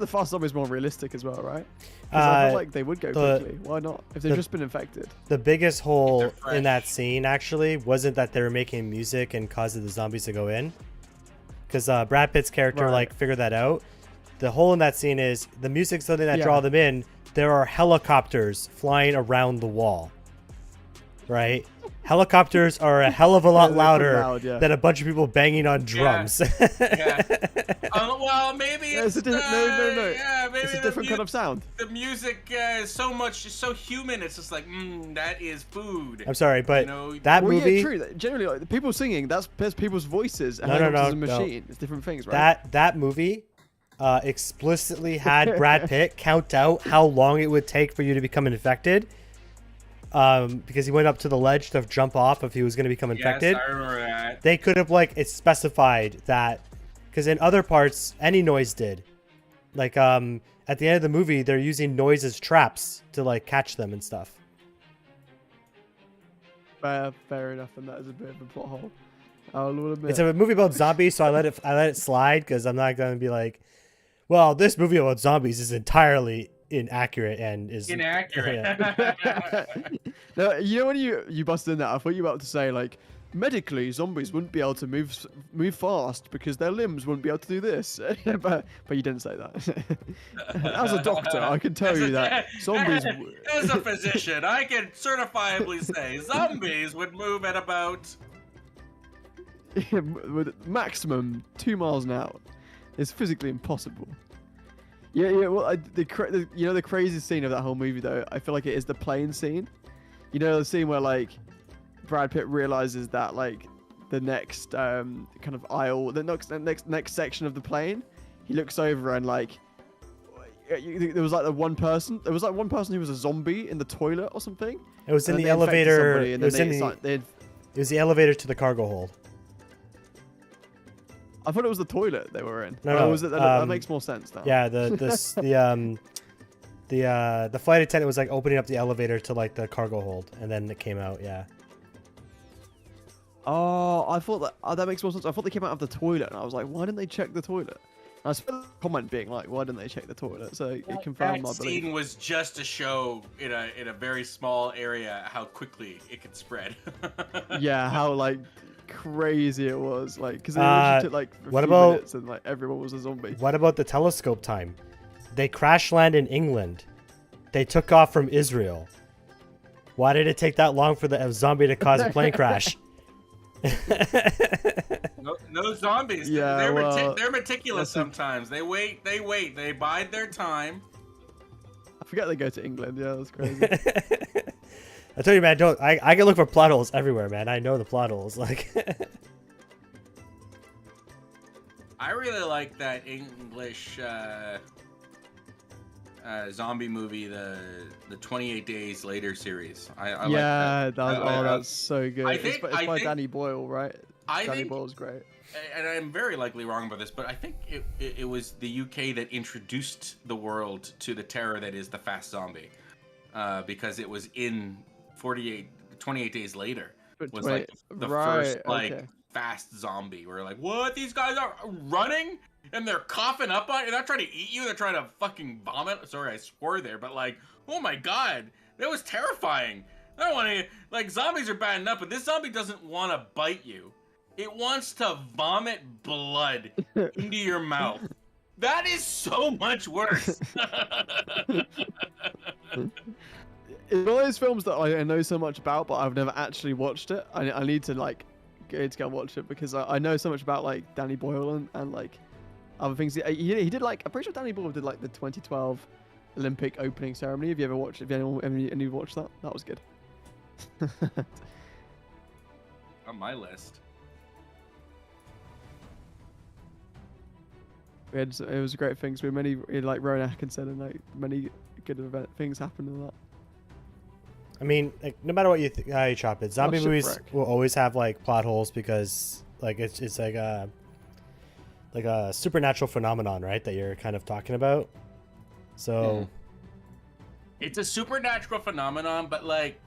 the fast zombie is more realistic as well, right? I feel like they would go quickly. Why not? If they've just been infected. The biggest hole in that scene actually wasn't that they were making music and causing the zombies to go in, because Brad Pitt's character like figured that out. The hole in that scene is the music's something that draw them in. There are helicopters flying around the wall, right? Helicopters are a hell of a lot louder than a bunch of people banging on drums. Well, maybe it's no. Yeah, maybe it's a different kind of sound. The music is so human. It's just like, that is food. I'm sorry, but that movie. Yeah, true. Generally, like, the people singing, that's people's voices. And no, a machine. It's different things, right? That movie explicitly had Brad Pitt count out how long it would take for you to become infected. Because he went up to the ledge to jump off if he was going to become infected. Yes, I remember that. They could have it's specified that, because in other parts any noise did. Like at the end of the movie, they're using noise as traps to catch them and stuff. Fair enough, and that is a bit of a plot hole. I'll admit. It's a movie about zombies, so I let it slide because I'm not going to be like, well, this movie about zombies is entirely inaccurate and is inaccurate. No, you know when you busted in that, I thought you were about to say medically, zombies wouldn't be able to move fast because their limbs wouldn't be able to do this. but you didn't say that. As a doctor, I can tell you that zombies. As a physician, I can certifiably say zombies would move at about with maximum 2 miles an hour. It's physically impossible. Yeah. Well, the craziest scene of that whole movie, though, I feel like it is the plane scene. You know, the scene where like Brad Pitt realizes that like the next kind of aisle, the next section of the plane, he looks over and like there was like one person who was a zombie in the toilet or something. It was in the elevator. It was the elevator to the cargo hold. I thought it was the toilet they were in. No, was it? That makes more sense now. Yeah, the flight attendant was like opening up the elevator to like the cargo hold, and then it came out. Yeah. Oh, I thought that. Oh, that makes more sense. I thought they came out of the toilet, and I was like, why didn't they check the toilet? And I saw the comment being like, why didn't they check the toilet? So it confirmed my belief. That scene was just to show in a very small area how quickly it could spread. Yeah, how like crazy it was, like because it took like a few minutes and like everyone was a zombie. What about the telescope time? They crash land in England. They took off from Israel. Why did it take that long for the zombie to cause a plane crash? No zombies. Yeah, they're meticulous sometimes. They wait. They bide their time. I forget they go to England. Yeah, that's crazy. I tell you, man, I can look for plot holes everywhere, man. I know the plot holes. Like, I really like that English zombie movie, the 28 Days Later series. I like that. That's so good. It's by think Danny Boyle, right? Danny Boyle's great. And I'm very likely wrong about this, but I think it was the UK that introduced the world to the terror that is the fast zombie, because it was in 28 Days Later was like the first fast zombie. Where like, what? These guys are running and they're coughing up on you. They're not trying to eat you. They're trying to fucking vomit. Sorry, I swore there, but like, oh my god, that was terrifying. I don't want to. Like, zombies are bad enough, but this zombie doesn't want to bite you. It wants to vomit blood into your mouth. That is so much worse. It's one of those films that I know so much about, but I've never actually watched it. I need to like go and watch it because I know so much about like Danny Boyle and like other things. He did like, I'm pretty sure Danny Boyle did like the 2012 Olympic opening ceremony. Have you ever watched it? Have anyone watched that? That was good. On my list. It was great things. We had many, like Rowan Atkinson, and like many good things happened in that. I mean, like, no matter what how you chop it, zombie movies will always have like plot holes because like it's like a supernatural phenomenon, right? That you're kind of talking about. So it's a supernatural phenomenon, but like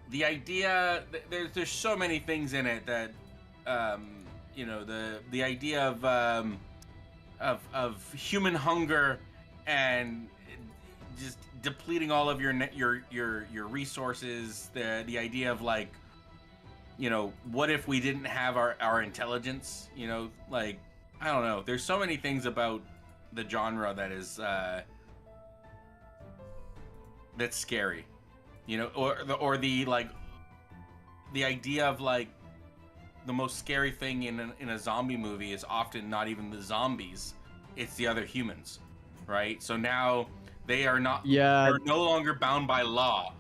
the idea, there's so many things in it that you know, the idea of human hunger and just depleting all of your resources, the idea of like, you know, what if we didn't have our intelligence, you know, like, I don't know, there's so many things about the genre that is that's scary, you know, or the like the idea of like the most scary thing in a zombie movie is often not even the zombies, it's the other humans, right? So now they are not, they're no longer bound by law.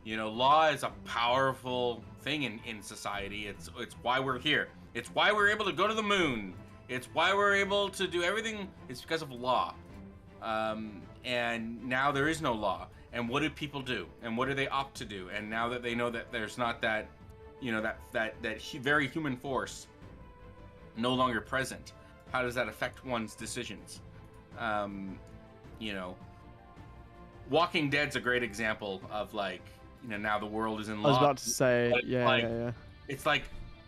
You know, law is a powerful thing in society. It's why we're here. It's why we're able to go to the moon. It's why we're able to do everything. It's because of law. And now there is no law. And what do people do? And what do they opt to do? And now that they know that there's not that, you know, that very human force no longer present, how does that affect one's decisions? You know, Walking Dead's a great example of like, you know, now the world is in law. I was about to say, yeah. It's like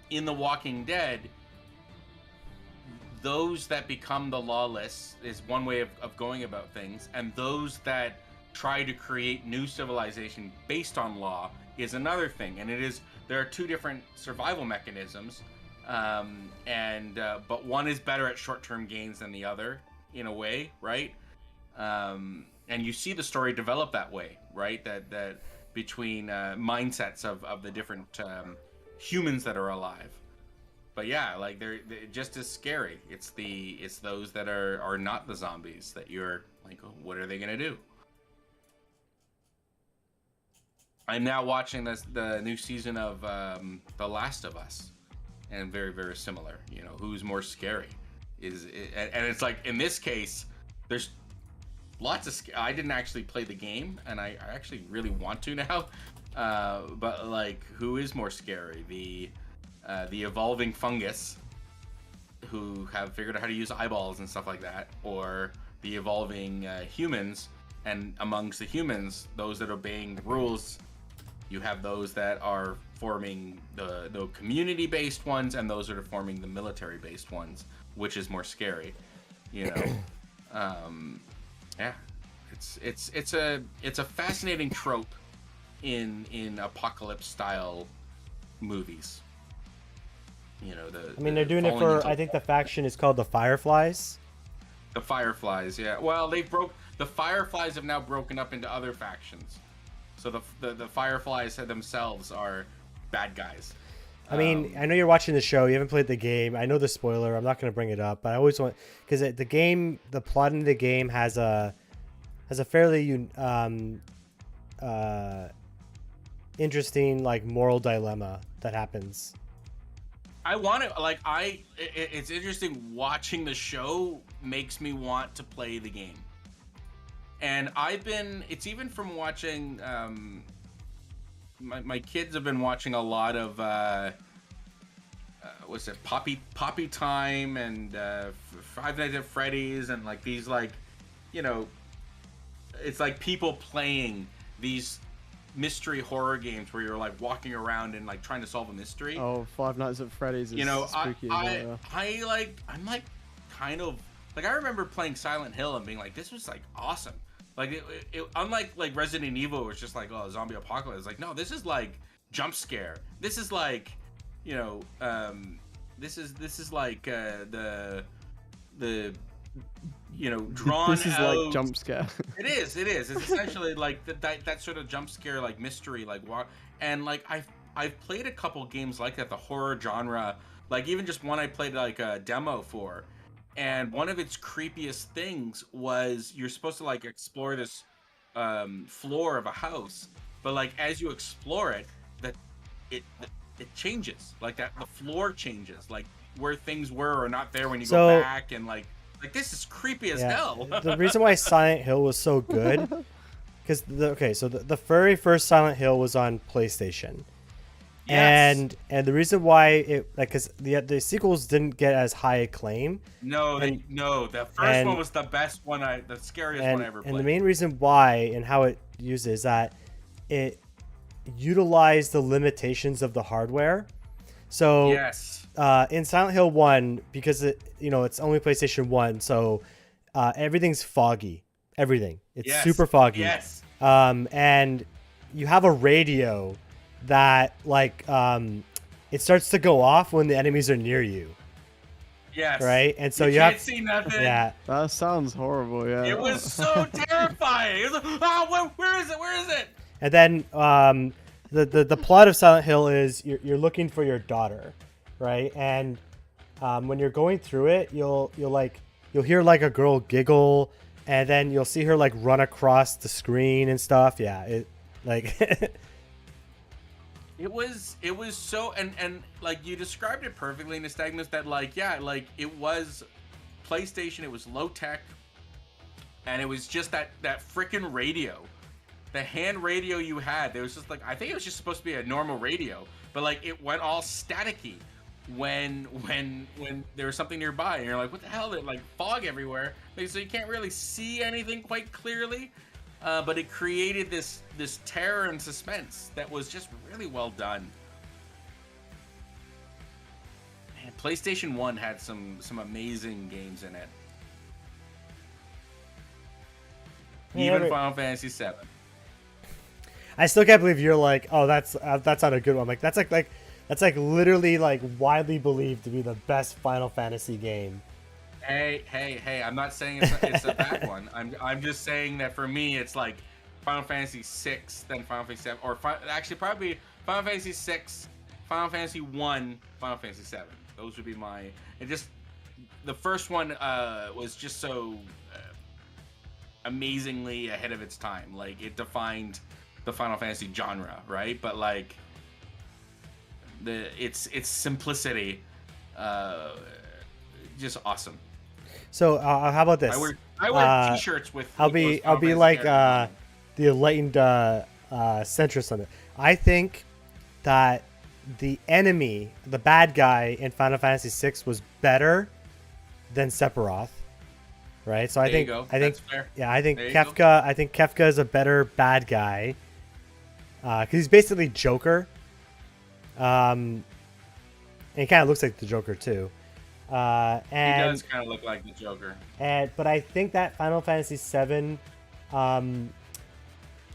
in The Walking Dead, those that become the lawless is one way of going about things, and those that try to create new civilization based on law is another thing. And it is there are two different survival mechanisms, but one is better at short-term gains than the other in a way, right? And you see the story develop that way, right? That between mindsets of the different humans that are alive. But yeah, like they're just as scary. It's those that are not the zombies that you're like, oh, what are they gonna do? I'm now watching the new season of The Last of Us, and very, very similar. You know, who's more scary? And it's like in this case, there's lots of. I didn't actually play the game, and I actually really want to now. But like, who is more scary? The evolving fungus, who have figured out how to use eyeballs and stuff like that, or the evolving humans? And amongst the humans, those that are obeying the rules, you have those that are forming the community-based ones, and those that are forming the military-based ones. Which is more scary? You know, yeah, it's a fascinating trope in apocalypse style movies. You know, they're doing it for. I think the faction is called the Fireflies. The Fireflies, yeah. Well, the Fireflies have now broken up into other factions. So the Fireflies themselves are bad guys. I mean, I know you're watching the show. You haven't played the game. I know the spoiler. I'm not going to bring it up, but I always want, because the plot in the game has a fairly interesting like moral dilemma that happens. I want to like it's interesting. Watching the show makes me want to play the game. And it's even from watching, my kids have been watching a lot of, what's it, Poppy Time and Five Nights at Freddy's, and like these, like, you know, it's like people playing these mystery horror games where you're like walking around and like trying to solve a mystery. Oh, Five Nights at Freddy's is spooky. I'm like kind of like, I remember playing Silent Hill and being like, this was like awesome. Like it unlike like Resident Evil, was just like, oh, zombie apocalypse. Like, no, this is like jump scare. This is like, you know, this is like the you know, drawn this is out, like jump scare. It is. It's essentially like that sort of jump scare, like mystery, like what. And like I've played a couple games like that, the horror genre. Like even just one I played like a demo for. And one of its creepiest things was you're supposed to like explore this floor of a house, but like as you explore it, that it changes. Like that the floor changes, like where things were or not there when you go back, and like this is creepy as hell. The reason why Silent Hill was so good, because the very first Silent Hill was on PlayStation. Yes. And the reason why it, like, because the sequels didn't get as high acclaim. No, the first one was the best one, the scariest one I ever played. And the main reason why and how it uses that, it utilized the limitations of the hardware. So yes, in Silent Hill 1, because it's only PlayStation 1, so everything's foggy. It's super foggy. Yes. And you have a radio that like it starts to go off when the enemies are near you. Yes. Right? And so you can't see nothing. Yeah. That sounds horrible, yeah. It was so terrifying. It was like, where is it? And then the plot of Silent Hill is you're looking for your daughter, right? And when you're going through it, you'll hear like a girl giggle, and then you'll see her like run across the screen and stuff. Yeah, it like It was so, and like you described it perfectly, Nystagmus, that like, yeah, like it was PlayStation, it was low tech, and it was just that freaking radio, the hand radio you had. There was just like, I think it was just supposed to be a normal radio, but like it went all staticky when there was something nearby, and you're like, what the hell? There's like fog everywhere, so you can't really see anything quite clearly. But it created this terror and suspense that was just really well done. Man, PlayStation 1 had some amazing games in it. Even Final Fantasy 7. I still can't believe you're like, oh, that's not a good one. Like that's like literally like widely believed to be the best Final Fantasy game. Hey! I'm not saying it's a bad one. I'm just saying that for me, it's like Final Fantasy 6, then Final Fantasy 7, or actually probably Final Fantasy 6, Final Fantasy 1, Final Fantasy 7. Those would be my. It just the first one was just so amazingly ahead of its time. Like it defined the Final Fantasy genre, right? But like its simplicity, just awesome. So how about this? I wear T-shirts with. I'll be like the enlightened centrist on it. I think that the enemy, the bad guy in Final Fantasy VI, was better than Sephiroth. Right, so I think That's fair. Yeah, I think There you Kefka. go. I think Kefka is a better bad guy because he's basically Joker. And he kind of looks like the Joker too. And He does kind of look like the Joker. but I think that Final Fantasy VII,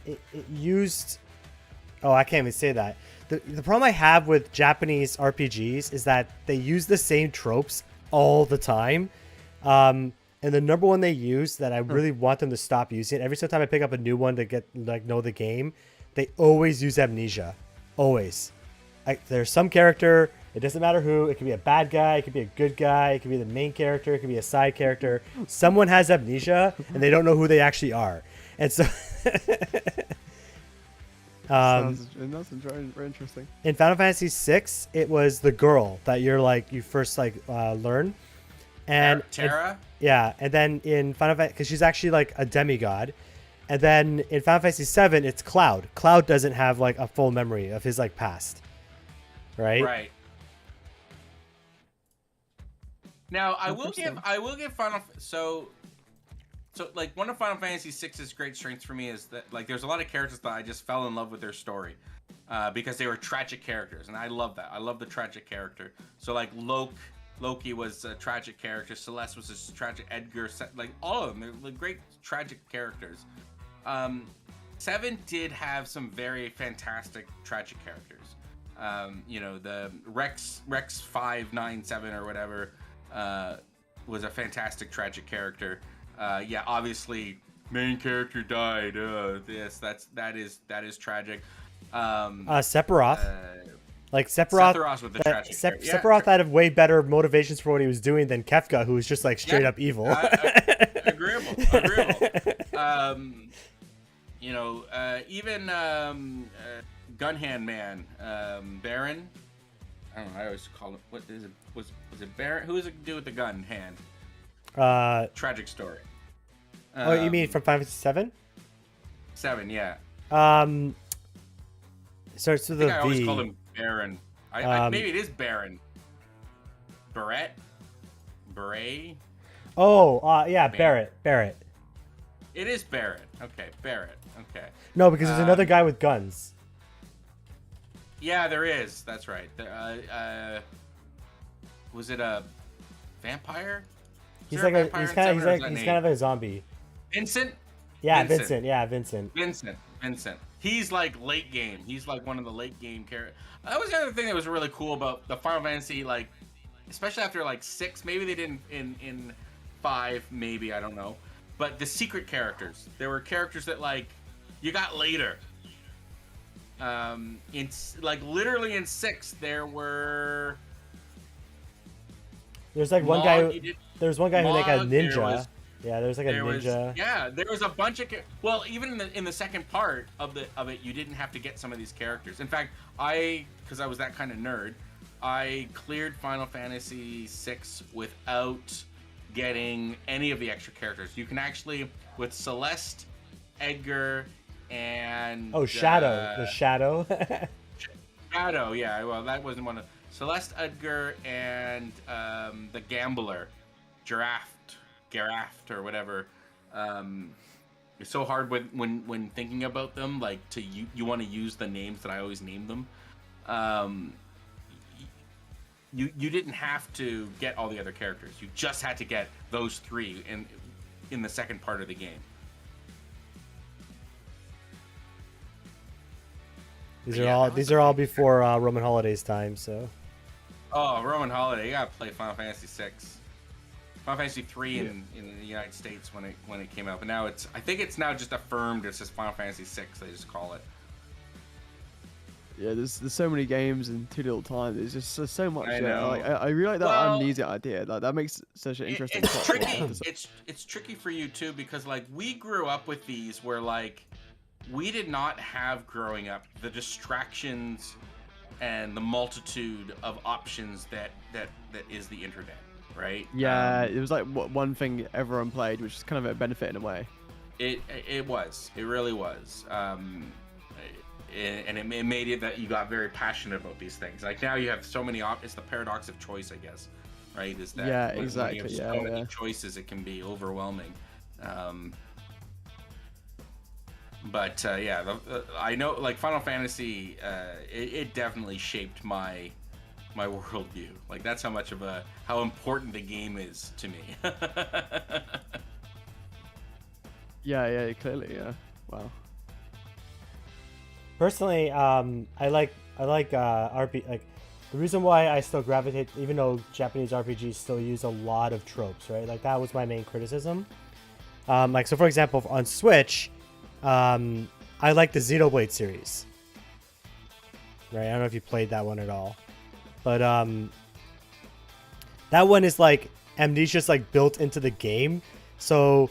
it used. Oh, I can't even say that. The problem I have with Japanese RPGs is that they use the same tropes all the time. And the number one they use that I really want them to stop using, every single time I pick up a new one to get know the game, they always use amnesia. Always. There's some character, it doesn't matter who, it could be a bad guy, it could be a good guy, it could be the main character, it could be a side character. Someone has amnesia and they don't know who they actually are. And so That's very interesting. in Final Fantasy VI, it was the girl that you first learn. And Terra? Yeah, and then in Final Fantasy, because she's actually like a demigod, and then in Final Fantasy VII, it's Cloud. Cloud doesn't have like a full memory of his like past, right? Right. Now I will give Final so like one of Final Fantasy VI's great strengths for me is that like there's a lot of characters that I just fell in love with their story, because they were tragic characters, and I love that. I love the tragic character. So like Loki was a tragic character. Celeste was a tragic. Edgar, like all of them, they're like great tragic characters. 7 did have some very fantastic tragic characters. The Rex 597 or whatever was a fantastic tragic character. Yeah, obviously main character died. Yes, that is tragic. Sephiroth. Like Sephiroth with the tragic Sephiroth had way better motivations for what he was doing than Kefka, who was just like straight up evil. Agreeable. Even Gunhand Man, Baron. I don't know. I always call him. What is it? Was it Baron? Who is it? Do with the gun hand? Tragic story. Oh, you mean from Final Fantasy VII? 7, yeah. Starts with a V. I always called him Baron. Maybe it is Baron. Beret. Oh, yeah, Barrett. It is Barrett. Okay, Barrett. Okay. No, because there's another guy with guns. Yeah, there is. That's right. Was it a vampire? He's kind of a zombie. Vincent? Yeah, Vincent. Yeah, Vincent. Vincent. He's like late game. He's like one of the late game characters. That was the other thing that was really cool about the Final Fantasy, like, especially after like 6. Maybe they didn't in 5. Maybe, I don't know. But the secret characters. There were characters that like you got later. In like literally in 6, there were. There's like one guy. There's one guy who like a ninja. Yeah, there's like a ninja. There was a bunch of. Well, even in the second part of it, you didn't have to get some of these characters. In fact, because I was that kind of nerd, I cleared Final Fantasy VI without getting any of the extra characters. You can actually, with Celeste, Edgar, and Shadow. The Shadow. Shadow, yeah. Well, that wasn't one of Celeste, Edgar, and the Gambler, Garaft or whatever. It's so hard when thinking about them. Like you want to use the names that I always name them. You didn't have to get all the other characters. You just had to get those 3 in the second part of the game. These are all before RomanHoliday's time. So. Oh, RomanHoliday! You gotta play Final Fantasy 6. Final Fantasy 3 in the United States when it came out, but now I think it's now just affirmed. It's just Final Fantasy 6. They just call it. Yeah, there's so many games in too little time. There's just so much. I know. Like I really like that amnesia idea. Like that makes such an interesting. It's tricky. It's tricky for you too because like we grew up with these where like we did not have growing up the distractions and the multitude of options that is the internet, right? Yeah, it was like one thing everyone played, which is kind of a benefit in a way. It really was. And it made it that you got very passionate about these things. Like now you have so many it's the paradox of choice, I guess, right? Is that yeah, when exactly. you have so many choices, it can be overwhelming. But I know like Final Fantasy, it definitely shaped my worldview. Like that's how important the game is to me. Yeah, clearly, yeah. Wow. Personally, I like RP. Like the reason why I still gravitate, even though Japanese RPGs still use a lot of tropes, right? Like that was my main criticism. Like so, for example, on Switch, I like the Xenoblade series. Right? I don't know if you played that one at all, but that one is like amnesia's like built into the game. So,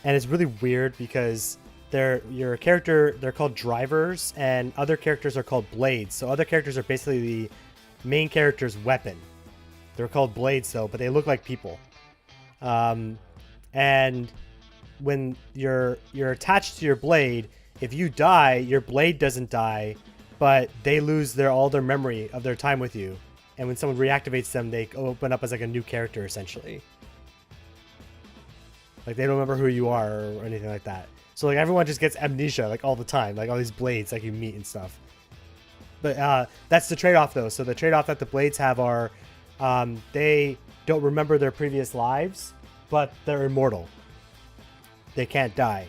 and it's really weird because they're called drivers and other characters are called blades. So other characters are basically the main character's weapon. They're called blades though, but they look like people. And when you're attached to your blade, if you die, your blade doesn't die, but they lose all their memory of their time with you. And when someone reactivates them, they open up as like a new character essentially. Like they don't remember who you are or anything like that. So like everyone just gets amnesia like all the time, like all these blades like you meet and stuff. But that's the trade-off though. So the trade-off that the blades have are they don't remember their previous lives, but they're immortal. They can't die.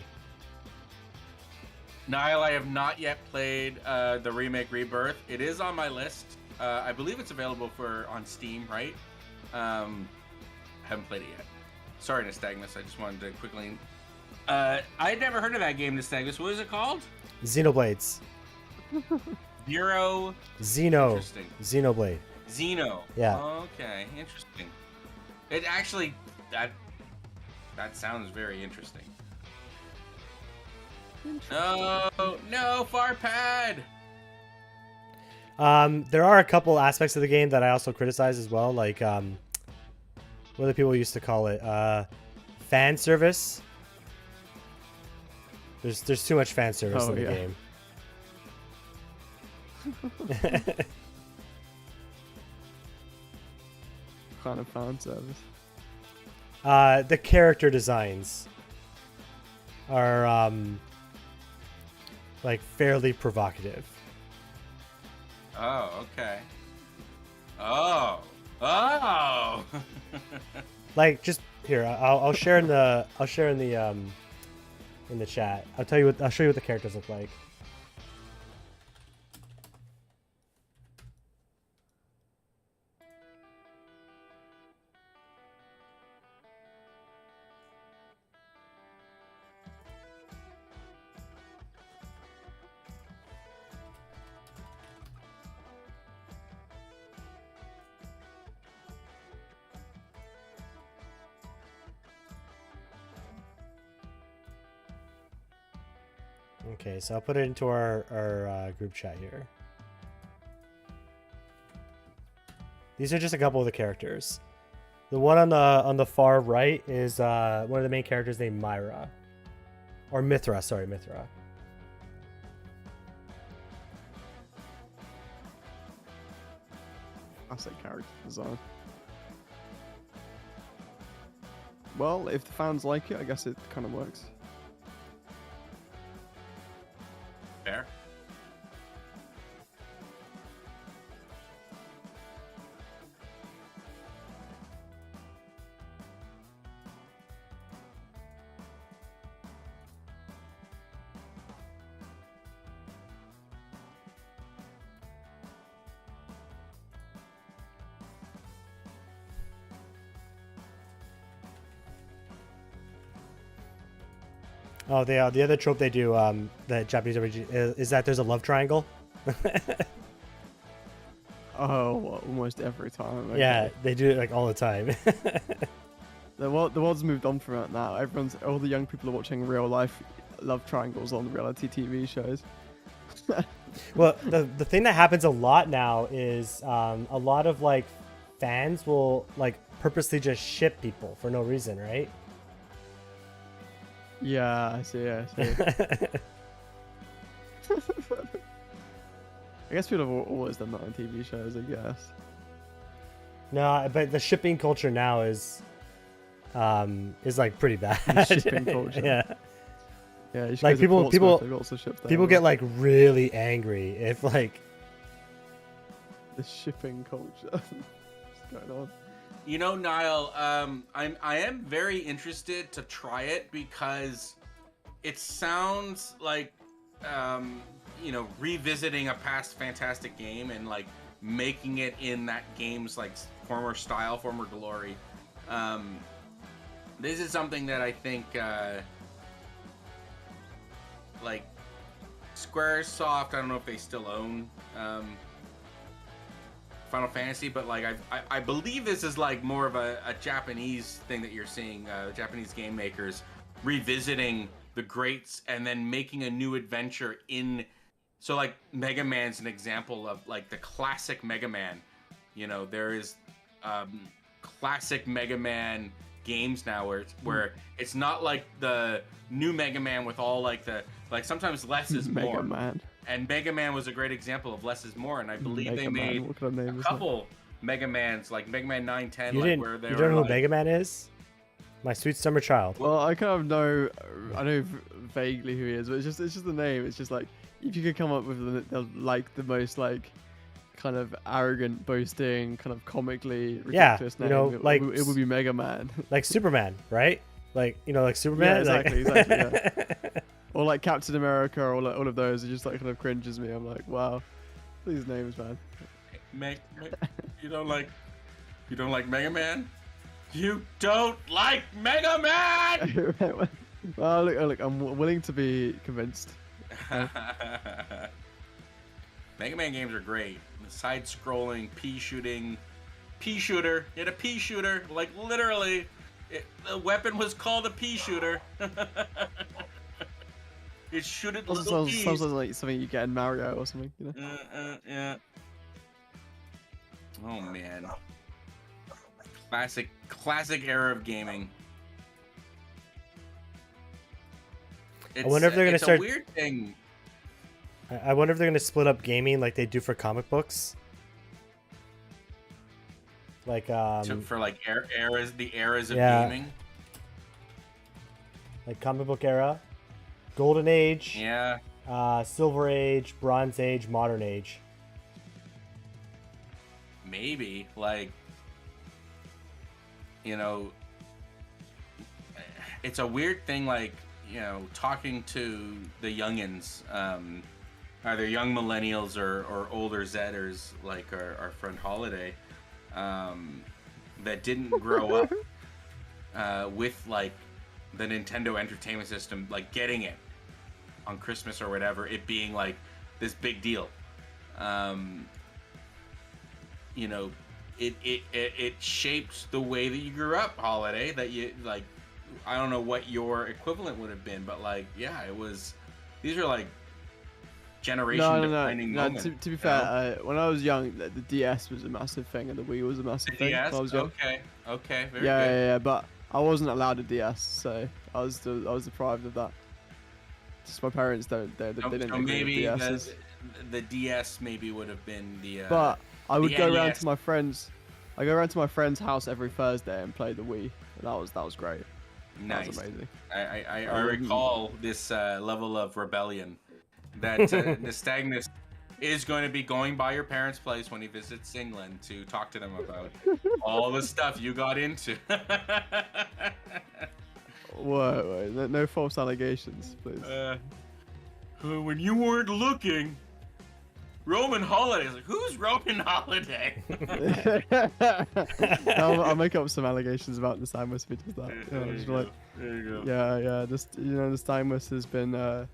Niall, I have not yet played the remake Rebirth. It is on my list. I believe it's available on Steam, right? Haven't played it yet. Sorry, Nystagmus. I just wanted to quickly. I'd never heard of that game, Nystagmus. What is it called? Xenoblades. Zero. Xeno. Interesting. Xenoblade. Xeno. Yeah. Okay. Interesting. It actually that sounds very interesting. No, Farpad. There are a couple aspects of the game that I also criticize as well, like what do people used to call it? Fan service. There's too much fan service in the game. Kind of fan service. The character designs are like fairly provocative. Oh, okay. Oh. Like just here, I'll share in the in the chat. I'll show you what the characters look like. Okay, so I'll put it into our group chat here. These are just a couple of the characters. The one on the far right is one of the main characters named Myra. Or Mithra, sorry, Mithra. Classic character design. Well, if the fans like it, I guess it kind of works. Fair. Oh, the other trope they do, the Japanese origin is that there's a love triangle. Oh, well, almost every time. Okay. Yeah, they do it like all the time. The world's moved on from that now. All the young people are watching real life love triangles on reality TV shows. Well, the thing that happens a lot now is a lot of like fans will like purposely just ship people for no reason, right? Yeah, I see. I guess people have always done that on TV shows, I guess. No, but the shipping culture now is like pretty bad. The shipping culture. Yeah. Yeah, you should Like go to people Portsmouth, they've also shipped there, people but get like really angry if like the shipping culture. What's going on? You know, Niall, I am very interested to try it because it sounds like you know, revisiting a past fantastic game and like making it in that game's like former style, former glory. This is something that I think like Squaresoft, I don't know if they still own Final Fantasy, but like I believe this is like more of a Japanese thing that you're seeing, Japanese game makers revisiting the greats and then making a new adventure in. So like Mega Man's an example of like the classic Mega Man. You know, there is classic Mega Man games now where it's not like the new Mega Man with all like the sometimes less is more. Mega Man. And Mega Man was a great example of less is more, and I believe Mega they made Man. What kind of name a is that? couple Mega Mans, like Mega Man 9, 10, you like didn't where they you were don't know like, who Mega Man is? My sweet summer child. Well, I kind of know, I know vaguely who he is, but it's just the name. It's just like if you could come up with the most like kind of arrogant, boasting, kind of comically ridiculous you name, know, like it would be Mega Man. Like Superman, right? Like, you know, like Yeah, Superman. exactly, like... exactly. Yeah. Or like Captain America, or like all of those. It just like kind of cringes me. I'm like, wow, these names, man. you don't like Mega Man? You don't like Mega Man? Well, look, I'm willing to be convinced. Mega Man games are great. Side-scrolling, pea shooter. You had a pea shooter, like literally. The weapon was called a pea shooter. It shooted little peas. Sounds like something you get in Mario or something, you know? Yeah. Oh man. Classic era of gaming. I wonder if they're gonna start. It's a weird thing. I wonder if they're gonna split up gaming like they do for comic books. Like for like eras, the eras of yeah. gaming. Like comic book era, Golden Age. Yeah. Silver Age, Bronze Age, Modern Age. Maybe like, you know, it's a weird thing. Like, you know, talking to the youngins, either young millennials or older Zetters, like our friend Holiday, that didn't grow up with like the Nintendo Entertainment System, like getting it on Christmas or whatever, it being like this big deal. You know, it shapes the way that you grew up, Holiday, that you like. I don't know what your equivalent would have been, but like, yeah, it was. These are like generation-defining moments. To be fair, when I was young, the DS was a massive thing, and the Wii was a massive thing. DS? When I was young. Okay, very good. Yeah, but I wasn't allowed a DS, so I was deprived of that. Just my parents they didn't So agree maybe with DSs. the DS maybe would have been the. But I would go around NES. to my friends. I go around to my friend's house every Thursday and play the Wii. And that was great. Nice. That was amazing. I recall this level of rebellion that Nystagmus is going to be going by your parents' place when he visits England to talk to them about all the stuff you got into. Whoa, no false allegations, please. When you weren't looking, RomanHoliday. Like, who's RomanHoliday? I'll make up some allegations about Nystagmus if he does that. There Just you like, go. There you go. yeah. Just Nystagmus has been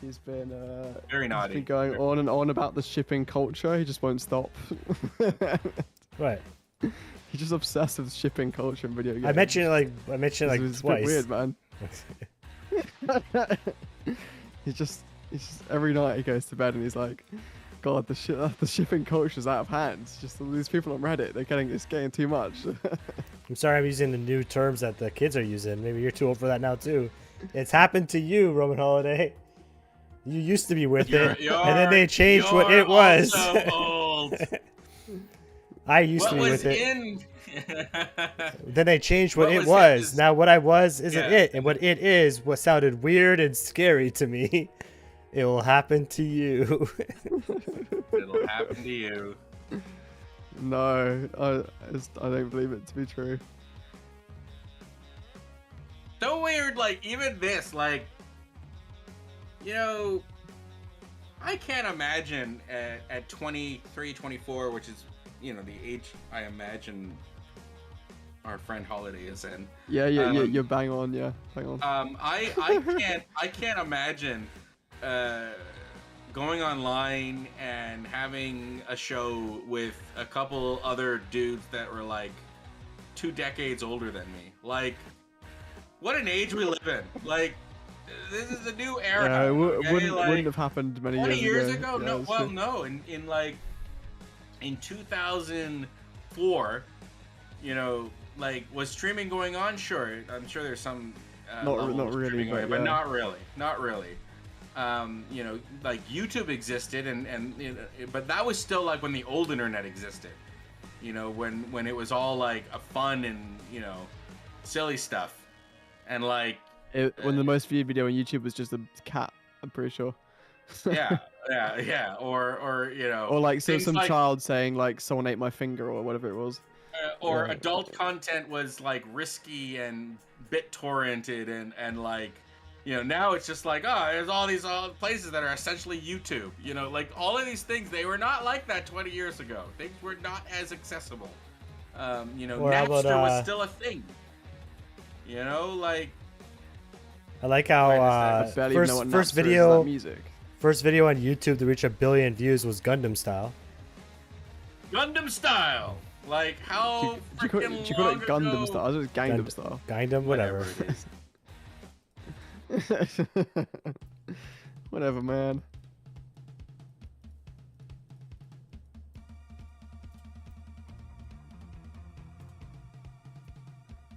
he's been Very he's naughty. been going on and on about the shipping culture. He just won't stop. What? He's just obsessed with shipping culture in video games. I mentioned like It's a bit twice. weird, man. he's just every night he goes to bed and he's like, God, the shipping culture's out of hand. It's just all these people on Reddit, it's getting too much. I'm sorry I'm using the new terms that the kids are using. Maybe you're too old for that now too. It's happened to you, RomanHoliday. You used to be with it, and then they changed what it was. Also old. I used to What be was with it. in? Then they changed what What it was was. his- Now what I was isn't Yeah. it, and what it is what sounded weird and scary to me. It will happen to you. It'll happen to you. No, I don't believe it to be true. So weird, like, even this, like, you know, I can't imagine at 23, 24, which is, you know, the age I imagine our friend Holiday is in. Yeah, you're bang on, yeah, bang on. I can't imagine going online and having a show with a couple other dudes that were like 2 decades older than me. Like, what an age we live in. Like, this is a new era. Yeah, it okay? wouldn't have happened many 20 years years ago. ago? Yeah, No, that's well, true. no. In 2004, you know, like, was streaming going on? Sure, I'm sure there's some level not of really, streaming going on, but but yeah. not really. You know, like, YouTube existed, and you know, but that was still like when the old internet existed. You know, when it was all like a fun and, you know, silly stuff, and like, When the most viewed video on YouTube was just a cat, I'm pretty sure. yeah, or you know, Or like things some like, child saying like someone ate my finger or whatever it was. or Yeah. adult content was like risky and BitTorrented and like, you know, now it's just like, oh, there's all these places that are essentially YouTube. You know, like, all of these things, they were not like that 20 years ago. Things were not as accessible. You know, Or how Napster about, was still a thing. You know, like, I like Right, how I barely even know what first Napster is, video that music. first video on YouTube to reach 1 billion views was Gundam Style. Gundam Style. Like, how Do you call it Gundam style? I thought it was Gangnam style. Gundam, whatever. it is. Whatever, man.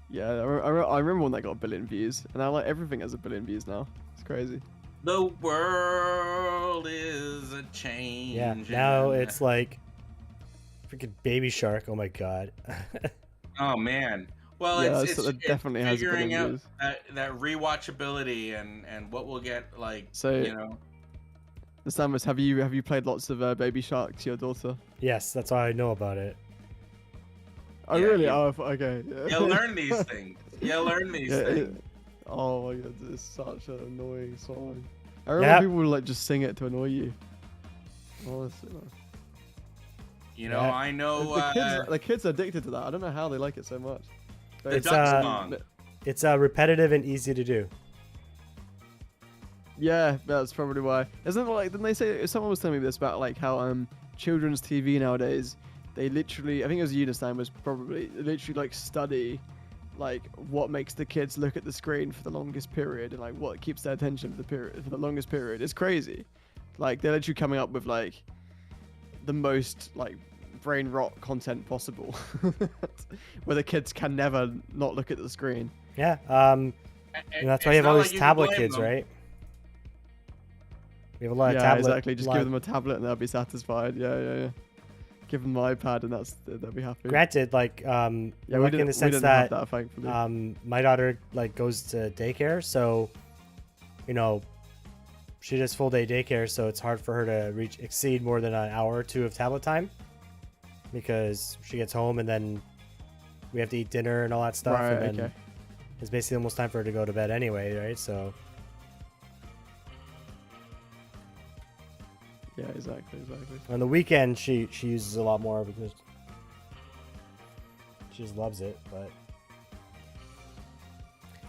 Yeah, I remember when they got 1 billion views, and now like everything has 1 billion views now. It's crazy. The world is a change. Yeah, now it's like freaking Baby Shark. Oh my god. Oh man. Well, Yeah, it's it definitely has 1 figuring billion out views. that rewatchability and what we'll get, like, So, you know. Samus, have you played lots of Baby Shark to your daughter? Yes, that's all I know about it. Oh Yeah, really? you- Oh, okay. You'll learn these things. You'll learn these Yeah, things. Oh my god, it's such an annoying song. I remember people would like just sing it to annoy you. Honestly, man. You know, Yeah. I know. The kids are addicted to that. I don't know how they like it so much. But The It's, duck song. It's repetitive and easy to do. Yeah, that's probably why. Isn't it like? Didn't they say? Someone was telling me this about like how children's TV nowadays, they literally, I think it was Unistan was probably literally like study like what makes the kids look at the screen for the longest period and like what keeps their attention for the longest period. It's crazy. Like they're literally coming up with like the most like brain rot content possible, where the kids can never not look at the screen. Yeah. And that's why you have all these tablet kids, right? We have a lot of Yeah, tablet. exactly. Just give them a tablet and they'll be satisfied. Yeah. Give them an iPad and they'll be happy. Granted, like Yeah, lucky in the sense have that that, thankfully. my daughter like goes to daycare, so you know she does full day daycare, so it's hard for her to exceed more than an hour or two of tablet time because she gets home and then we have to eat dinner and all that stuff, Right, and then okay. it's basically almost time for her to go to bed anyway, right? So Yeah, exactly. Exactly. On the weekend, she uses a lot more because she just loves it. But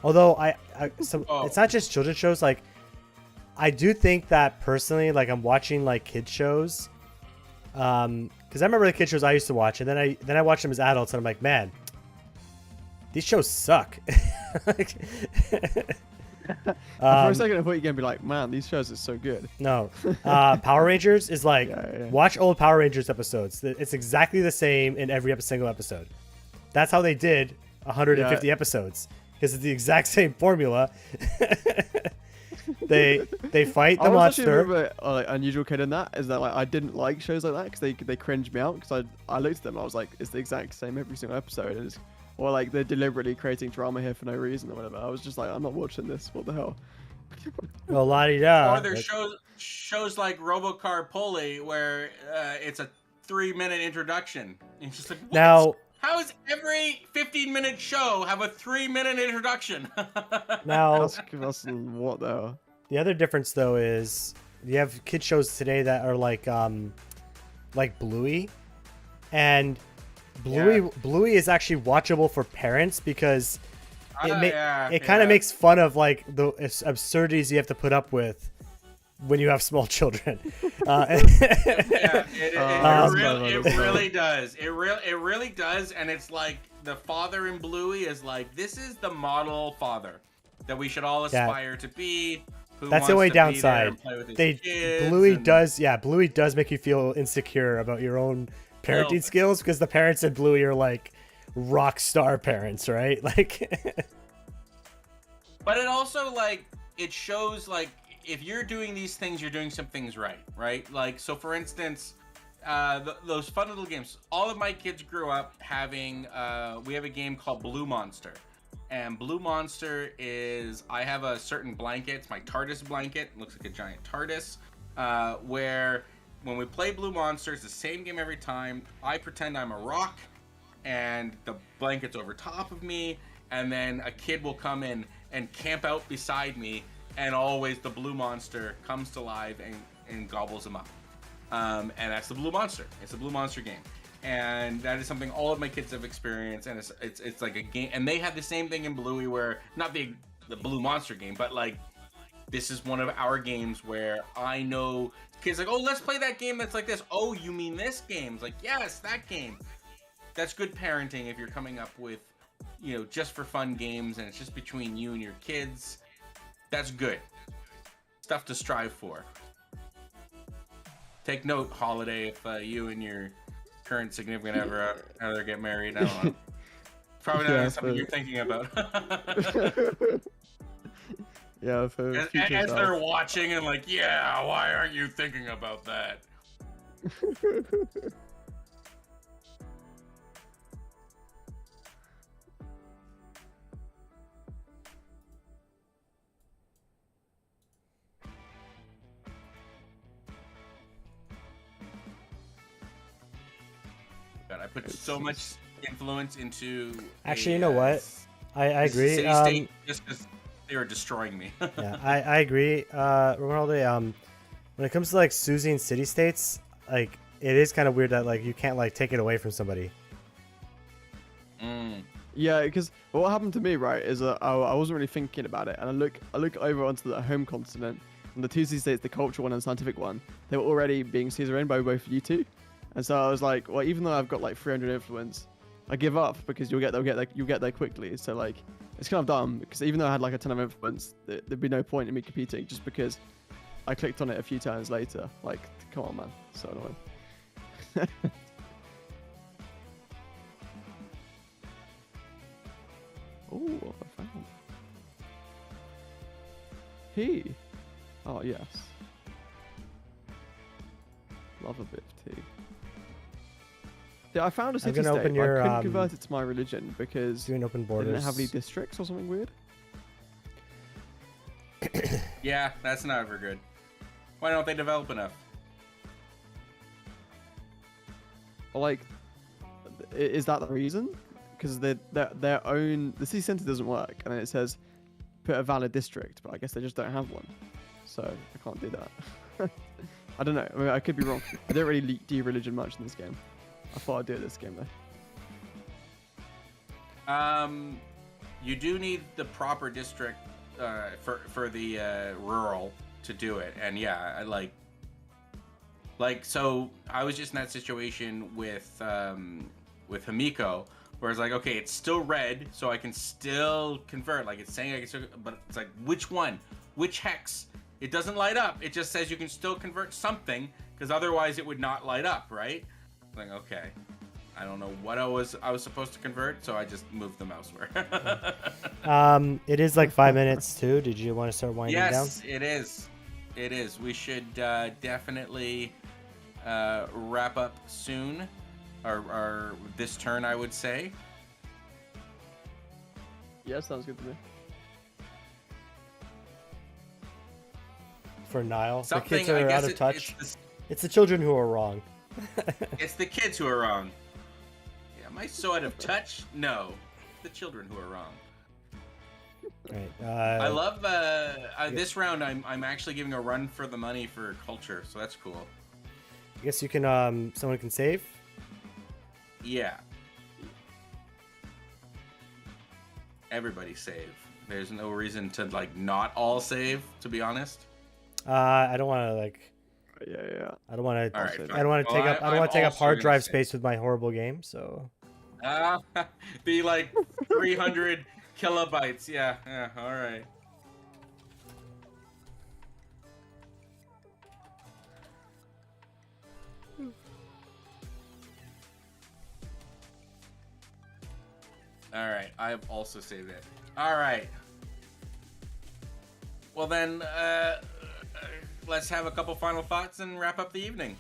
although it's not just children's shows. Like, I do think that personally, like, I'm watching like kid shows, because I remember the kid shows I used to watch, and then I watch them as adults, and I'm like, man, these shows suck. Like, For a second, I thought you were gonna be like, man, these shows are so good. No, Power Rangers is like, Yeah. watch old Power Rangers episodes. It's exactly the same in every single episode. That's how they did 150 episodes, because it's the exact same formula. They fight the I was monster. actually a bit unusual kid in that, is that like I didn't like shows like that because they cringed me out, because I looked at them and I was like, it's the exact same every single episode, and or like they're deliberately creating drama here for no reason or whatever. I was just like, I'm not watching this. What the hell? Well, la-di-da. Or there's shows like Robocar Poly where it's a 3-minute introduction. And it's just like, what? Now, How does every 15-minute show have a 3-minute introduction? now That's what the hell? the other difference though is you have kid shows today that are like Bluey, and Bluey is actually watchable for parents because it kind of makes fun of like the absurdities you have to put up with when you have small children. It really does. It really does, and it's like the father in Bluey is like, this is the model father that we should all aspire to be. That's the only downside. Bluey does make you feel insecure about your own parenting skills, because the parents in Bluey are like rock star parents, right? Like, but it also like it shows like if you're doing these things, you're doing some things right? Like, so for instance, those fun little games. All of my kids grew up having. We have a game called Blue Monster. And Blue Monster is, I have a certain blanket, it's my TARDIS blanket, it looks like a giant TARDIS, where when we play Blue Monster, it's the same game every time. I pretend I'm a rock, and the blanket's over top of me, and then a kid will come in and camp out beside me, and always the Blue Monster comes to life and gobbles him up. And that's the Blue Monster. It's a Blue Monster game. And that is something all of my kids have experienced, and it's like a game, and they have the same thing in Bluey, where not the Blue Monster game, but like this is one of our games where I know kids like, oh, let's play that game that's like this. Oh, you mean this game? It's like, yes, that game. That's good parenting if you're coming up with, just for fun games, and it's just between you and your kids. That's good stuff to strive for. Take note, Holiday, if you and your current significant other get married. I don't know. Probably not something you're thinking about. Yeah, for as they're watching and like, yeah, why aren't you thinking about that? God, I put so much influence into. Actually, you know what? I agree. State just because they were destroying me. Yeah, I agree. RomanHoliday, when it comes to like Susie and City States, like it is kind of weird that like you can't like take it away from somebody. Yeah, because what happened to me, right, is I wasn't really thinking about it, and I look over onto the home continent, and the two City States, the cultural one and the scientific one, they were already being suzerained by both you two. And so I was like, well, even though I've got like 300 influence, I give up, because you'll get there quickly. So like, it's kind of dumb, because even though I had like a ton of influence, there'd be no point in me competing just because I clicked on it a few times later. Like, come on, man, so annoying. Oh, I found. He. Oh yes. Love a bit of tea. Yeah, I found a city state. Open But your, I couldn't convert it to my religion because doing open they borders. didn't have any districts or something weird. Yeah, that's not ever good. Why don't they develop enough? Or like, is that the reason? Because their own, the city center doesn't work, and then it says put a valid district, but I guess they just don't have one, so I can't do that. I don't know. I mean, I could be wrong. I don't really do religion much in this game. I thought I'd do it this game though. You do need the proper district for the rural to do it, and yeah, I like so I was just in that situation with Hamiko, where it's like, okay, it's still red, so I can still convert. Like it's saying I can still, but it's like which one, which hex? It doesn't light up. It just says you can still convert something, because otherwise it would not light up, right? Like, okay, I don't know what I was supposed to convert, so I just moved them elsewhere. It is like 5 minutes too. Did you want to start winding down? Yes, it is. It is. We should definitely wrap up soon, or this turn, I would say. Yeah, sounds good to me. For Nile, Something, the kids are out of touch. It's the children who are wrong. It's the kids who are wrong. Yeah, am I so out of touch? No, the children who are wrong. Right. I love this round. I'm actually giving a run for the money for culture, so that's cool. I guess you can. Someone can save. Yeah. Everybody save. There's no reason to like not all save, to be honest. I don't want to like. Yeah. I don't want to. Right, I don't want to take up. I don't want to take up also hard gonna drive save. space with my horrible game. So. Be like 300 kilobytes. Yeah. All right. All right. I have also saved it. All right. Well then, let's have a couple final thoughts and wrap up the evening.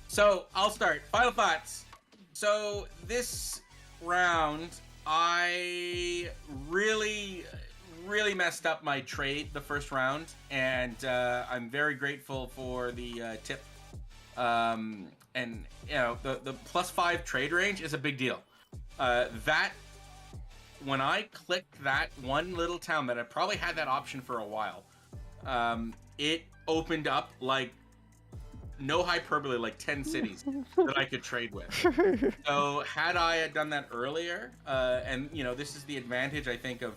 So I'll start. Final thoughts. So this round, I really messed up my trade the first round, and I'm very grateful for the tip. And you know, the +5 trade range is a big deal. That when I clicked that one little town that I probably had that option for a while, it opened up like, no hyperbole, like 10 cities that I could trade with. So had I done that earlier, and you know, this is the advantage I think of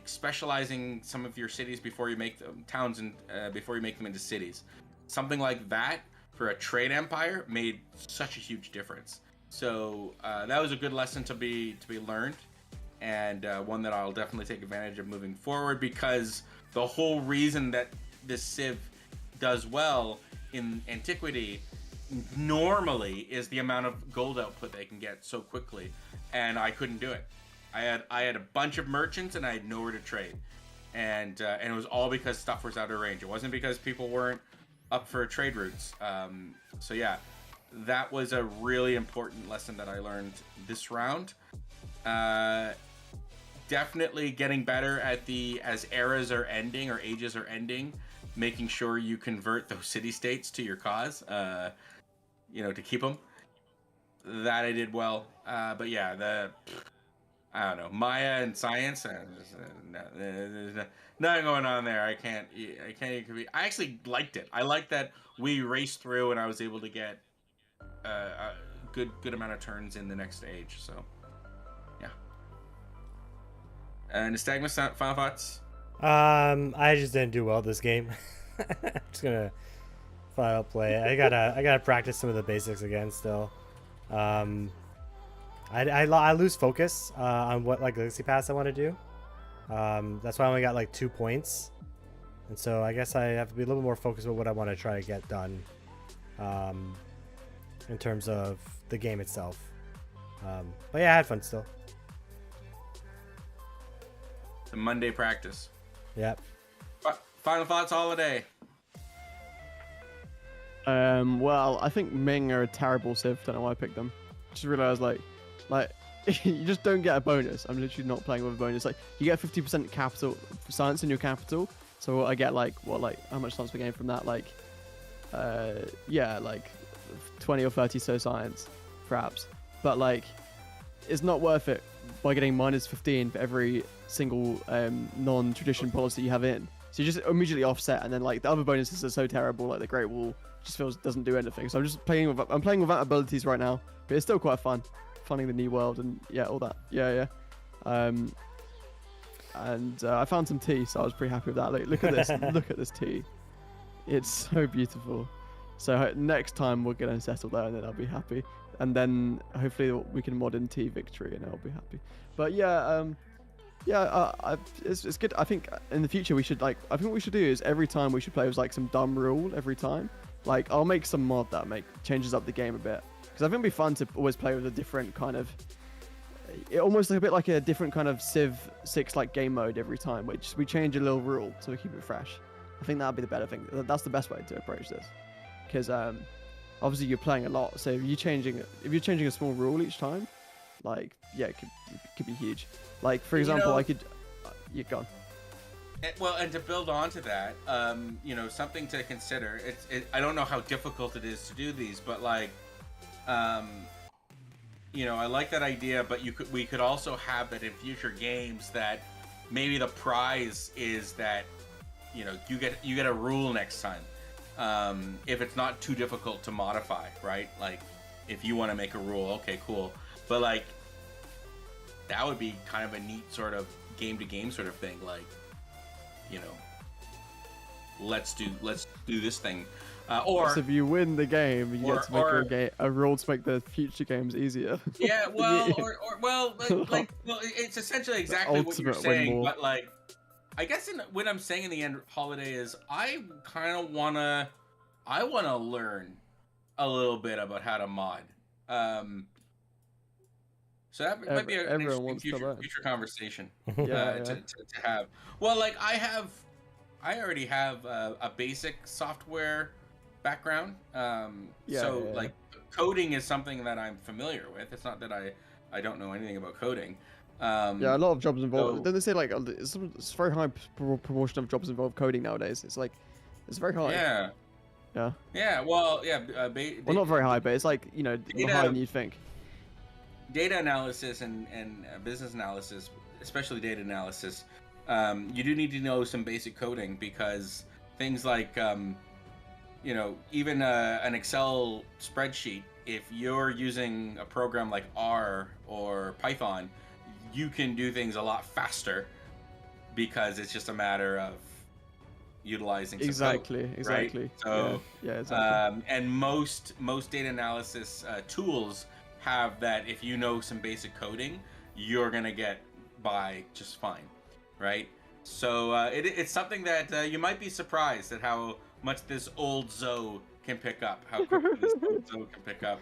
specializing some of your cities before you make them towns, and before you make them into cities. Something like that for a trade empire made such a huge difference. So that was a good lesson to be learned, and one that I'll definitely take advantage of moving forward, because the whole reason that this Civ does well in Antiquity normally is the amount of gold output they can get so quickly, and I couldn't do it. I had a bunch of merchants and I had nowhere to trade, and it was all because stuff was out of range. It wasn't because people weren't up for trade routes. So yeah, that was a really important lesson that I learned this round. Definitely getting better at as eras are ending or ages are ending, making sure you convert those city-states to your cause, you know, to keep them. That I did well. But yeah, I don't know, Maya and science, there's nothing going on there. I can't even, I actually liked it. I liked that we raced through and I was able to get a good amount of turns in the next age. So yeah. Nystagmus, final thoughts? I just didn't do well this game. I'm just gonna flat out play it. I gotta practice some of the basics again still. I lose focus on what like legacy pass I want to do. That's why I only got like 2 points, and so I guess I have to be a little more focused with what I want to try to get done, in terms of the game itself. But yeah, I had fun still. The Monday practice. Yep. Final thoughts, Holiday. Well, I think Ming are a terrible Civ. Don't know why I picked them. Just realized like you just don't get a bonus. I'm literally not playing with a bonus. Like you get 50% capital science in your capital. So I get like how much science per game from that? Like yeah, like 20 or 30 so science, perhaps. But like it's not worth it by getting -15 for every single non-tradition policy you have in. So you just immediately offset, and then like the other bonuses are so terrible, like the Great Wall just doesn't do anything. So I'm playing without abilities right now, but it's still quite fun, finding the new world and all that. Yeah. And I found some tea, so I was pretty happy with that. Look at this, look at this tea. It's so beautiful. So next time we're gonna settle there, and then I'll be happy. And then hopefully we can mod in tea victory, and I'll be happy. But it's good. I think in the future we should I think what we should do is every time we should play with like some dumb rule every time. Like I'll make some mod that changes up the game a bit, because I think it'd be fun to always play with a different kind of, almost like a bit like a different kind of Civ 6 like game mode every time, which we change a little rule so we keep it fresh. I think that'd be the better thing. That's the best way to approach this, because obviously you're playing a lot, so if you're changing a small rule each time, like it could be huge. Like for example, I could you're gone. Well, and to build onto that, something to consider. I don't know how difficult it is to do these, but like, I like that idea. But we could also have that in future games, that maybe the prize is that, you get a rule next time. If it's not too difficult to modify, right? Like, if you want to make a rule, okay, cool. But like, that would be kind of a neat sort of game to game sort of thing. Like, let's do this thing. Or so if you win the game, you get to make a rule to make the future games easier. Yeah, well, it's essentially exactly what you're saying. But like, I guess what I'm saying in the end, Holiday, is I kind of wanna learn a little bit about how to mod. So that might be an interesting future conversation to have. Well, like I already have a basic software background. Like coding is something that I'm familiar with. It's not that I don't know anything about coding. A lot of jobs involved. Don't they say like it's a very high proportion of jobs involve coding nowadays? It's like it's very high. Yeah. Yeah. Yeah. Well, yeah. Well, not very high, but it's like higher than you'd think. Data analysis and business analysis, especially data analysis, you do need to know some basic coding, because things like, even an Excel spreadsheet, if you're using a program like R or Python, you can do things a lot faster, because it's just a matter of utilizing some code, exactly. Right? So, exactly. And most data analysis tools have that. If you know some basic coding, you're gonna get by just fine, right? So it's something that you might be surprised at how much this old Zo can pick up, how quickly this old Zo can pick up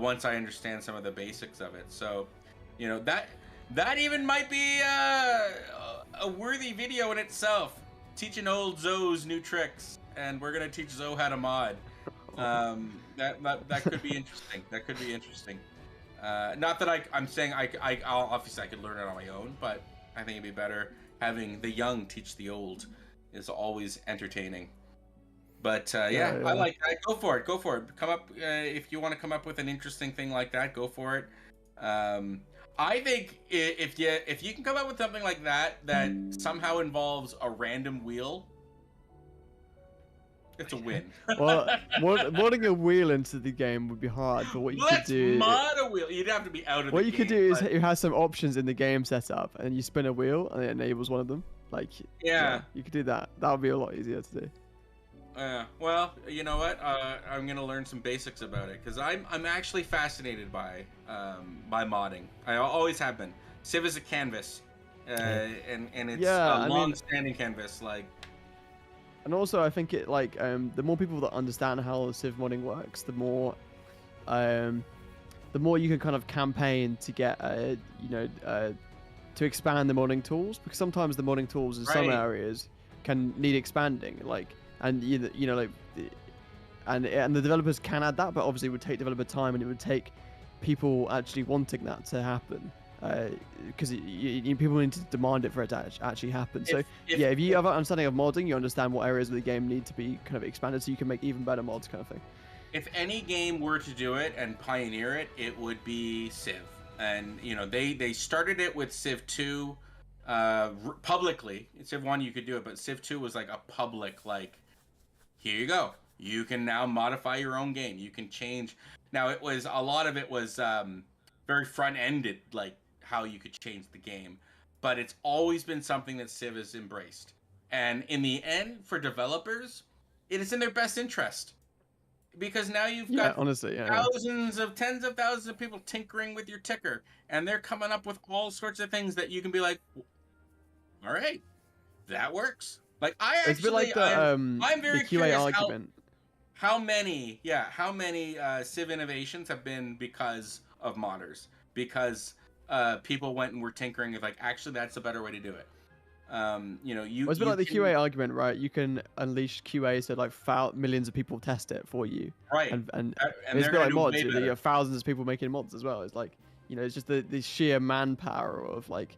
once I understand some of the basics of it. So, that even might be a worthy video in itself, teaching old Zo's new tricks, and we're gonna teach Zo how to mod. That could be interesting. That could be interesting. Not that I'm saying I'll obviously I could learn it on my own, but I think it'd be better having the young teach the old. Is always entertaining. But I like that. Go for it. Come up if you want to come up with an interesting thing like that. Go for it. I think if you can come up with something like that somehow involves a random wheel, it's a win. Well, modding a wheel into the game would be hard, but what you could do... mod a wheel. You'd have to be out of the game. What you could do is it has some options in the game set up, and you spin a wheel, and it enables one of them. Like, you could do that. That would be a lot easier to do. Well, you know what? I'm gonna learn some basics about it, because I'm actually fascinated by modding. I always have been. Civ is a canvas, and it's a long-standing canvas. Like. And also, I think the more people that understand how Civ modding works, the more you can kind of campaign to get, to expand the modding tools, because sometimes the modding tools in some areas can need expanding, and the developers can add that, but obviously it would take developer time, and it would take people actually wanting that to happen. Because people need to demand it for it to actually happen. So if you have an understanding of modding, you understand what areas of the game need to be kind of expanded, so you can make even better mods, kind of thing. If any game were to do it and pioneer it, it would be Civ. And they started it with Civ 2, publicly. In Civ 1 you could do it, but Civ 2 was like a public, like, here you go. You can now modify your own game. You can change. Now it was a lot of it was very front-ended, like how you could change the game, but it's always been something that Civ has embraced. And in the end, for developers, it is in their best interest, because now you've got honestly, tens of thousands of people tinkering with your ticker, and they're coming up with all sorts of things that you can be like, all right, that works. Like it's a bit like I'm very the QA curious argument. how many Civ innovations have been because of modders, because people went and were tinkering with, like, actually that's a better way to do it. It's a bit like the QA argument, right? You can unleash QA so like millions of people test it for you, right? And it's a bit like mods. You have thousands of people making mods as well. It's like, it's just the sheer manpower of, like,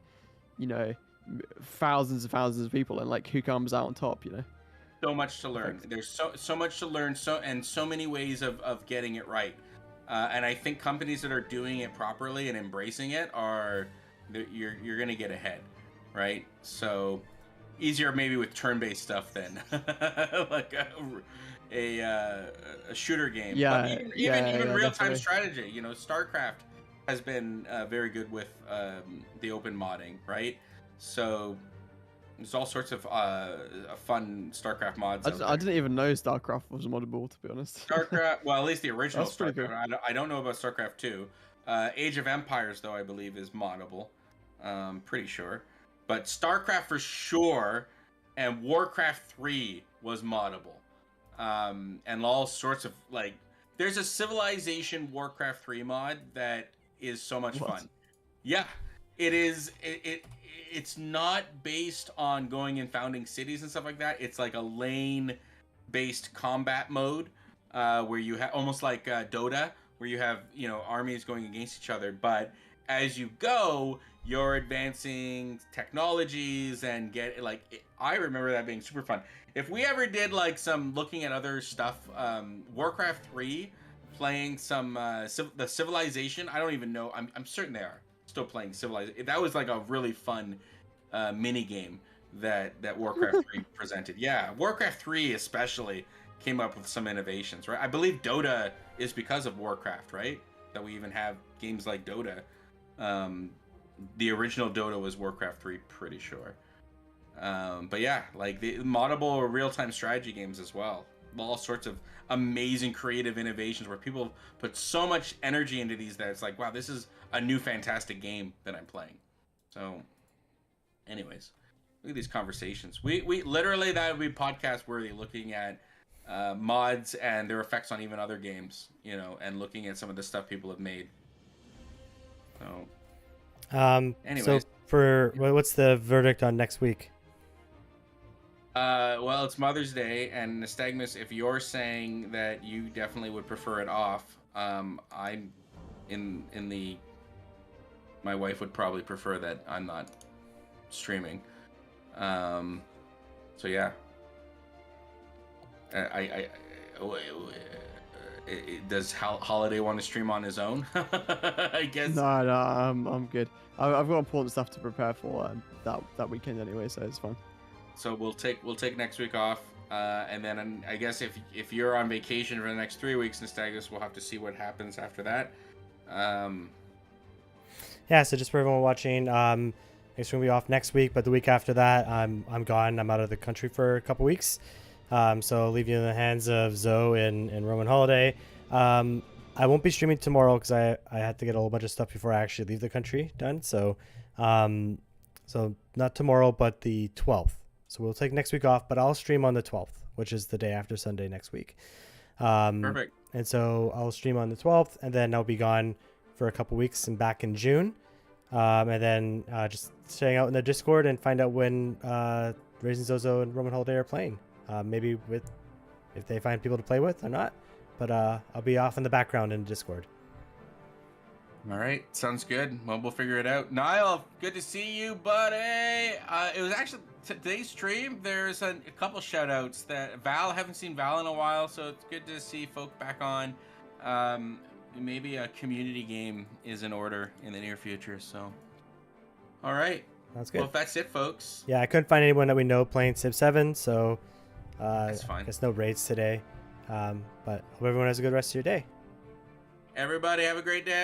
thousands of people, and like who comes out on top, So much to learn. There's so much to learn, so many ways of getting it right. And I think companies that are doing it properly and embracing it you're gonna get ahead, right? So easier maybe with turn-based stuff than like a shooter game. Yeah, but even real-time definitely. strategy. StarCraft has been very good with the open modding, right? So there's all sorts of fun StarCraft mods. I didn't even know StarCraft was moddable, to be honest. StarCraft, well, at least the original That's pretty StarCraft. cool. I don't know about StarCraft 2. Age of Empires, though, I believe is moddable. Pretty sure. But StarCraft for sure, and Warcraft 3 was moddable. And all sorts of, like, there's a Civilization Warcraft 3 mod that is so much fun. Yeah, it is. It's not based on going and founding cities and stuff like that. It's like a lane-based combat mode where you have almost like Dota, where you have armies going against each other. But as you go, you're advancing technologies and I remember that being super fun. If we ever did like some looking at other stuff, Warcraft 3, playing some the Civilization. I don't even know. I'm certain they are still playing Civilization. That was like a really fun mini game that Warcraft 3 presented. Yeah, Warcraft 3 especially came up with some innovations, right? I believe Dota is because of Warcraft, right? That we even have games like Dota. The original Dota was Warcraft 3, pretty sure. But yeah, like the moddable real-time strategy games as well. All sorts of amazing creative innovations where people put so much energy into these that it's like, wow, this is a new fantastic game that I'm playing. So anyways, look at these conversations. We literally, that would be podcast worthy, looking at mods and their effects on even other games, and looking at some of the stuff people have made. So anyways, so what's the verdict on next week? Well, it's Mother's Day, and Nystagmus, if you're saying that you definitely would prefer it off, I'm my wife would probably prefer that I'm not streaming. So yeah. Does Holiday want to stream on his own? I guess. No, I'm good. I've got important stuff to prepare for that weekend anyway, so it's fine. So we'll take next week off, and then I guess if you're on vacation for the next 3 weeks, Nystagmus, we'll have to see what happens after that. Yeah. So just for everyone watching, it's gonna be off next week, but the week after that, I'm gone. I'm out of the country for a couple weeks. So I'll leave you in the hands of Zo and RomanHoliday. I won't be streaming tomorrow because I had to get a whole bunch of stuff before I actually leave the country done. So so not tomorrow, but the 12th. So we'll take next week off, but I'll stream on the 12th, which is the day after Sunday next week. Perfect. And so I'll stream on the 12th, and then I'll be gone for a couple weeks and back in June. And then just staying out in the Discord and find out when Raising Zozo and RomanHoliday are playing. Maybe if they find people to play with or not. But I'll be off in the background in Discord. All right, sounds good. Well, we'll figure it out. Niall, good to see you, buddy. It was actually today's stream. There's a couple shout outs that Val, haven't seen Val in a while, so it's good to see folk back on. Maybe a community game is in order in the near future. So, all right. Sounds good. Well, if that's it, folks. Yeah, I couldn't find anyone that we know playing Civ 7, so That's fine. I guess no raids today. But hope everyone has a good rest of your day. Everybody have a great day.